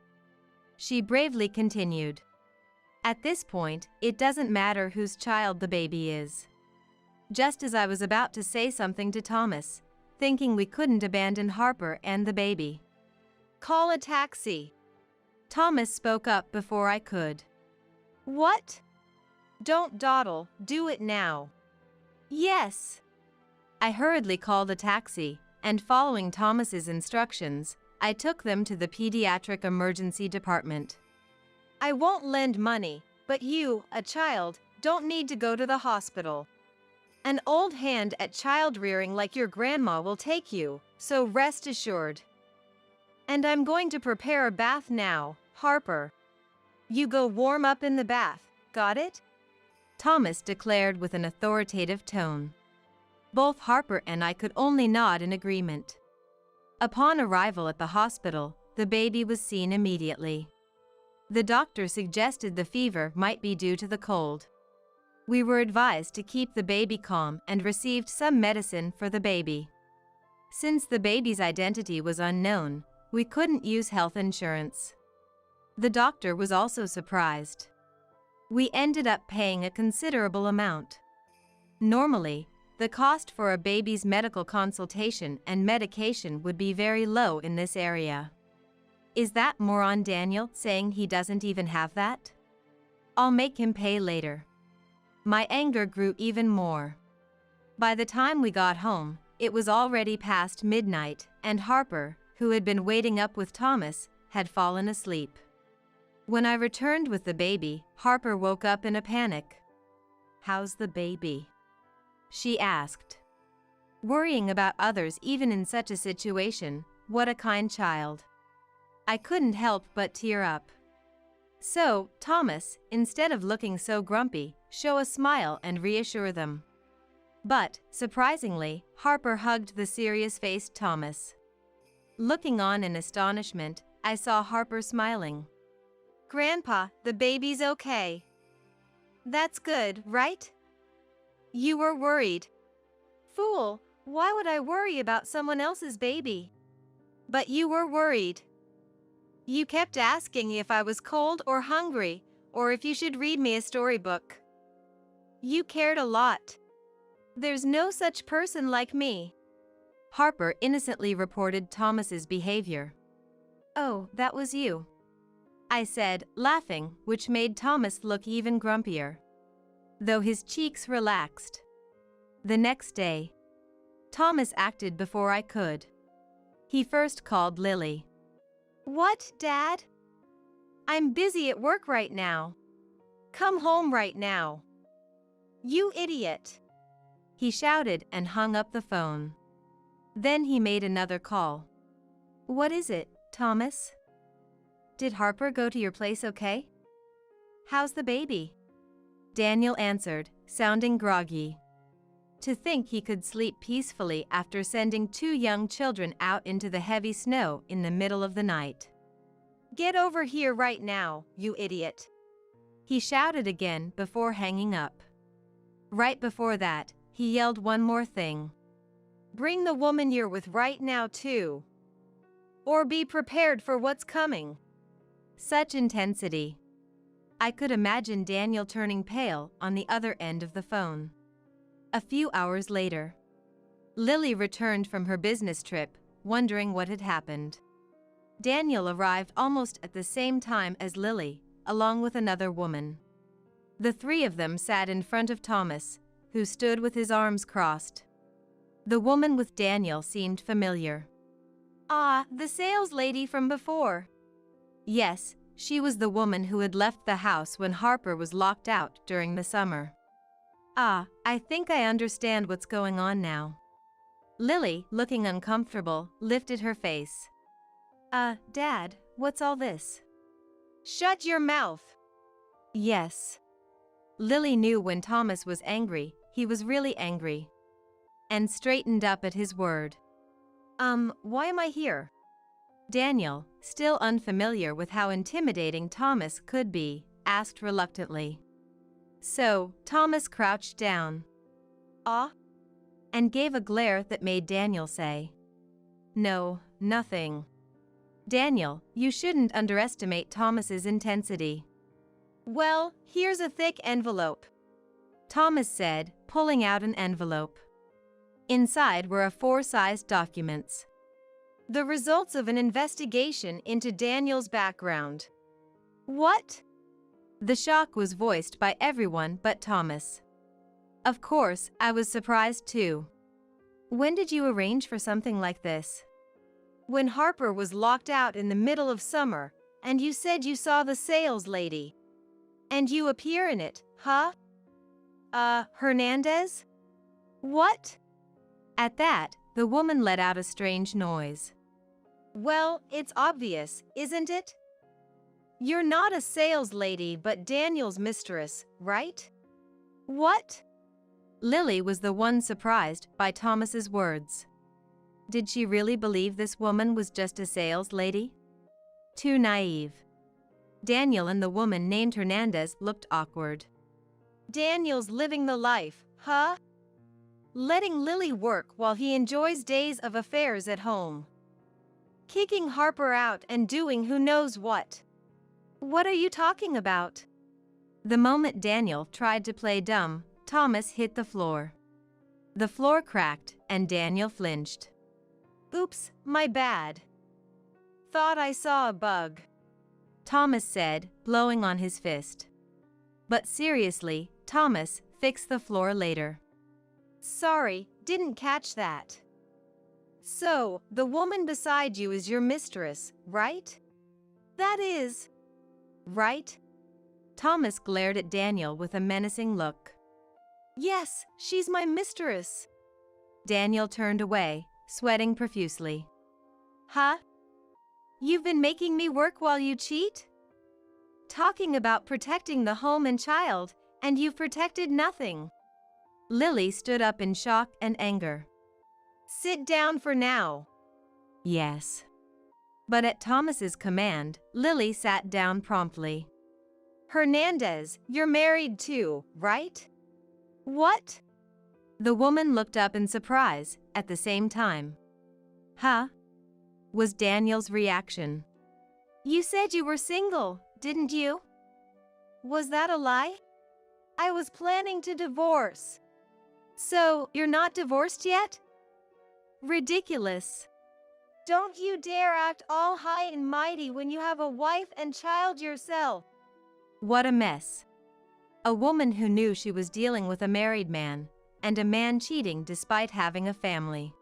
She bravely continued. At this point, it doesn't matter whose child the baby is. Just as I was about to say something to Thomas, thinking we couldn't abandon Harper and the baby. Call a taxi. Thomas spoke up before I could. What? Don't dawdle, do it now. Yes. I hurriedly called a taxi, and following Thomas's instructions, I took them to the pediatric emergency department. I won't lend money, but you, a child, don't need to go to the hospital. An old hand at child rearing like your grandma will take you, so rest assured. And I'm going to prepare a bath now, Harper. You go warm up in the bath, got it? Thomas declared with an authoritative tone. Both Harper and I could only nod in agreement. Upon arrival at the hospital, the baby was seen immediately. The doctor suggested the fever might be due to the cold. We were advised to keep the baby calm and received some medicine for the baby. Since the baby's identity was unknown, we couldn't use health insurance. The doctor was also surprised. We ended up paying a considerable amount. Normally, the cost for a baby's medical consultation and medication would be very low in this area. Is that more on Daniel saying he doesn't even have that? I'll make him pay later. My anger grew even more. By the time we got home, it was already past midnight, and Harper, who had been waiting up with Thomas, had fallen asleep. When I returned with the baby, Harper woke up in a panic. "How's the baby?" she asked. Worrying about others even in such a situation, what a kind child. I couldn't help but tear up. So, Thomas, instead of looking so grumpy, show a smile and reassure them. But, surprisingly, Harper hugged the serious-faced Thomas. Looking on in astonishment, I saw Harper smiling. Grandpa, the baby's okay. That's good, right? You were worried. Fool, why would I worry about someone else's baby? But you were worried. You kept asking if I was cold or hungry, or if you should read me a storybook. You cared a lot. There's no such person like me. Harper innocently reported Thomas's behavior. Oh, that was you, I said, laughing, which made Thomas look even grumpier, though his cheeks relaxed. The next day, Thomas acted before I could. He first called Lily. What, Dad? I'm busy at work right now. Come home right now. You idiot. He shouted and hung up the phone. Then he made another call. What is it, Thomas? Did Harper go to your place okay? How's the baby? Daniel answered, sounding groggy. To think he could sleep peacefully after sending 2 young children out into the heavy snow in the middle of the night. Get over here right now, you idiot. He shouted again before hanging up. Right before that, he yelled one more thing. Bring the woman you're with right now too. Or be prepared for what's coming. Such intensity. I could imagine Daniel turning pale on the other end of the phone. A few hours later, Lily returned from her business trip, wondering what had happened. Daniel arrived almost at the same time as Lily, along with another woman. The 3 of them sat in front of Thomas, who stood with his arms crossed. The woman with Daniel seemed familiar. Ah, the sales lady from before. Yes, she was the woman who had left the house when Harper was locked out during the summer. Ah, I think I understand what's going on now. Lily, looking uncomfortable, lifted her face. Dad, what's all this? Shut your mouth. Yes. Lily knew when Thomas was angry, he was really angry. And straightened up at his word. Why am I here? Daniel, still unfamiliar with how intimidating Thomas could be, asked reluctantly. So, Thomas crouched down. And gave a glare that made Daniel say, No, nothing. Daniel, you shouldn't underestimate Thomas's intensity. Well, here's a thick envelope, Thomas said, pulling out an envelope. Inside were 4-sized documents. The results of an investigation into Daniel's background. What? The shock was voiced by everyone but Thomas. Of course, I was surprised too. When did you arrange for something like this? When Harper was locked out in the middle of summer, and you said you saw the sales lady. And you appear in it, huh? Hernandez? What? At that, the woman let out a strange noise. Well, it's obvious, isn't it? You're not a sales lady but Daniel's mistress, right? What? Lily was the one surprised by Thomas's words. Did she really believe this woman was just a sales lady? Too naive. Daniel and the woman named Hernandez looked awkward. Daniel's living the life, huh? Letting Lily work while he enjoys days of affairs at home. Kicking Harper out and doing who knows what. What are you talking about? The moment Daniel tried to play dumb, Thomas hit the floor. The floor cracked and Daniel flinched. Oops, my bad. Thought I saw a bug, Thomas said, blowing on his fist. But seriously, Thomas, fix the floor later. Sorry, didn't catch that. So, the woman beside you is your mistress, right? That is, right? Thomas glared at Daniel with a menacing look. Yes, she's my mistress. Daniel turned away, sweating profusely. Huh? You've been making me work while you cheat? Talking about protecting the home and child, and you've protected nothing. Lily stood up in shock and anger. Sit down for now. Yes. But at Thomas's command, Lily sat down promptly. Hernandez, you're married too, right? What? The woman looked up in surprise, at the same time. Huh? Was Daniel's reaction. You said you were single, didn't you? Was that a lie? I was planning to divorce. So, you're not divorced yet? Ridiculous. Don't you dare act all high and mighty when you have a wife and child yourself. What a mess. A woman who knew she was dealing with a married man, and a man cheating despite having a family.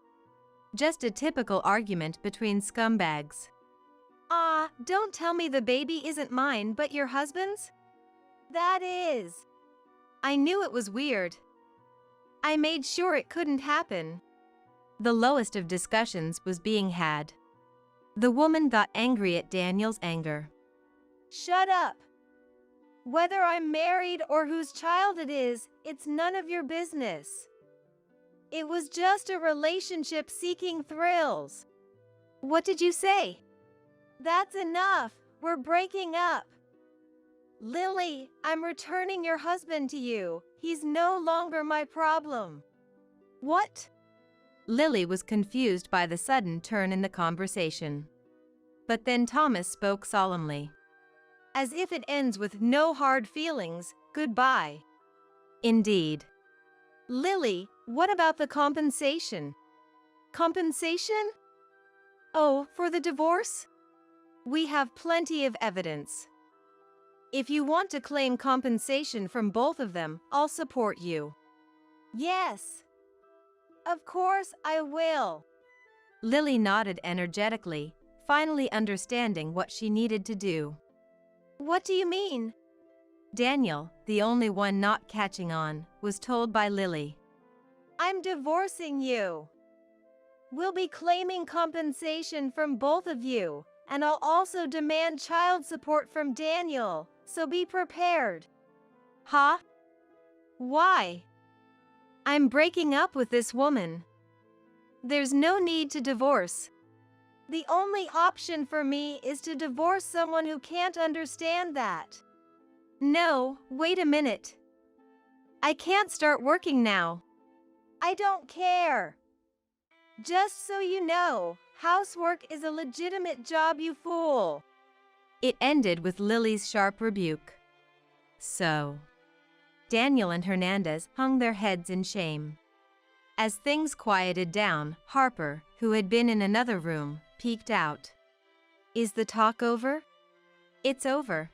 Just a typical argument between scumbags. Don't tell me the baby isn't mine but your husband's? That is. I knew it was weird. I made sure it couldn't happen. The lowest of discussions was being had. The woman got angry at Daniel's anger. Shut up. Whether I'm married or whose child it is, it's none of your business. It was just a relationship seeking thrills. What did you say? That's enough. We're breaking up. Lily, I'm returning your husband to you. He's no longer my problem. What? Lily was confused by the sudden turn in the conversation. But then Thomas spoke solemnly. As if it ends with no hard feelings, goodbye. Indeed. Lily, what about the compensation? Compensation? Oh, for the divorce? We have plenty of evidence. If you want to claim compensation from both of them, I'll support you. Yes. Of course I will. Lily nodded energetically, finally understanding what she needed to do. What do you mean? Daniel, the only one not catching on, was told by Lily. I'm divorcing you. We'll be claiming compensation from both of you, and I'll also demand child support from Daniel, so be prepared. Huh? Why? I'm breaking up with this woman. There's no need to divorce. The only option for me is to divorce someone who can't understand that. No, wait a minute. I can't start working now. I don't care. Just so you know, housework is a legitimate job, you fool. It ended with Lily's sharp rebuke. So, Daniel and Hernandez hung their heads in shame. As things quieted down, Harper, who had been in another room, peeked out. Is the talk over? It's over.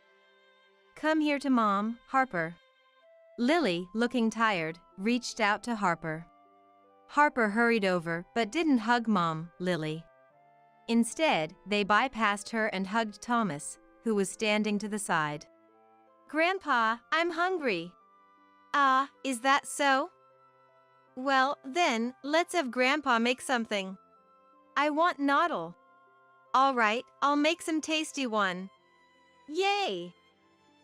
Come here to Mom, Harper. Lily, looking tired, reached out to Harper. Harper hurried over but didn't hug Mom, Lily. Instead, they bypassed her and hugged Thomas, who was standing to the side. Grandpa, I'm hungry. Is that so? Well, then, let's have Grandpa make something. I want noodle. All right, I'll make some tasty one. Yay!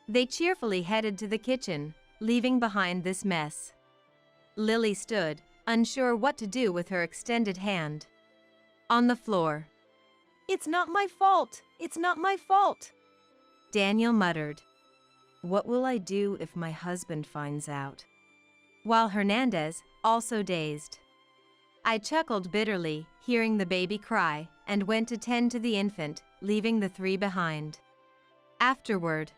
They cheerfully headed to the kitchen, leaving behind this mess. Lily stood, unsure what to do with her extended hand. On the floor. It's not my fault. It's not my fault. Daniel muttered. What will I do if my husband finds out? While Hernandez, also dazed. I chuckled bitterly, hearing the baby cry, and went to tend to the infant, leaving the three behind. Afterward,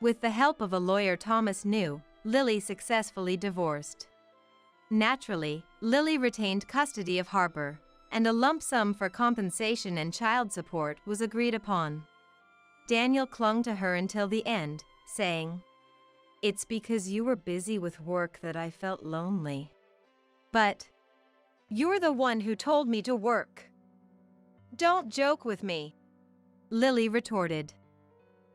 with the help of a lawyer Thomas knew, Lily successfully divorced. Naturally, Lily retained custody of Harper, and a lump sum for compensation and child support was agreed upon. Daniel clung to her until the end, saying, "It's because you were busy with work that I felt lonely." But, you're the one who told me to work. Don't joke with me, Lily retorted.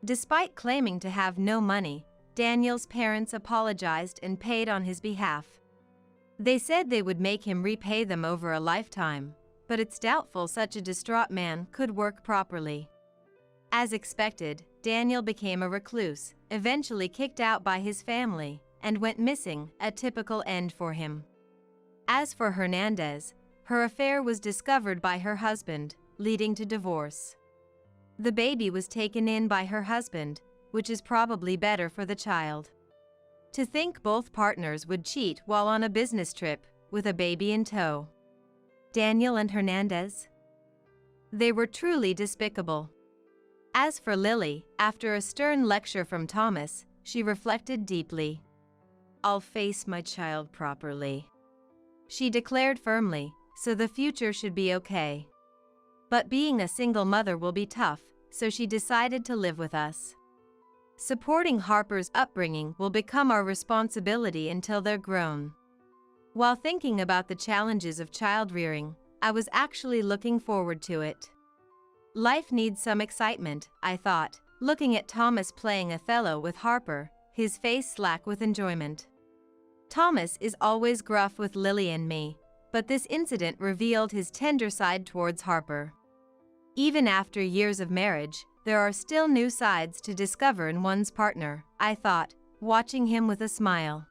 Despite claiming to have no money, Daniel's parents apologized and paid on his behalf. They said they would make him repay them over a lifetime, but it's doubtful such a distraught man could work properly. As expected, Daniel became a recluse, eventually kicked out by his family, and went missing, a typical end for him. As for Hernandez, her affair was discovered by her husband, leading to divorce. The baby was taken in by her husband, which is probably better for the child. To think both partners would cheat while on a business trip, with a baby in tow. Daniel and Hernandez? They were truly despicable. As for Lily, after a stern lecture from Thomas, she reflected deeply. "I'll face my child properly," she declared firmly, so the future should be okay. But being a single mother will be tough, so she decided to live with us. Supporting Harper's upbringing will become our responsibility until they're grown. While thinking about the challenges of child rearing, I was actually looking forward to it. Life needs some excitement, I thought, looking at Thomas playing Othello with Harper, his face slack with enjoyment. Thomas is always gruff with Lily and me, but this incident revealed his tender side towards Harper. Even after years of marriage, there are still new sides to discover in one's partner, I thought, watching him with a smile.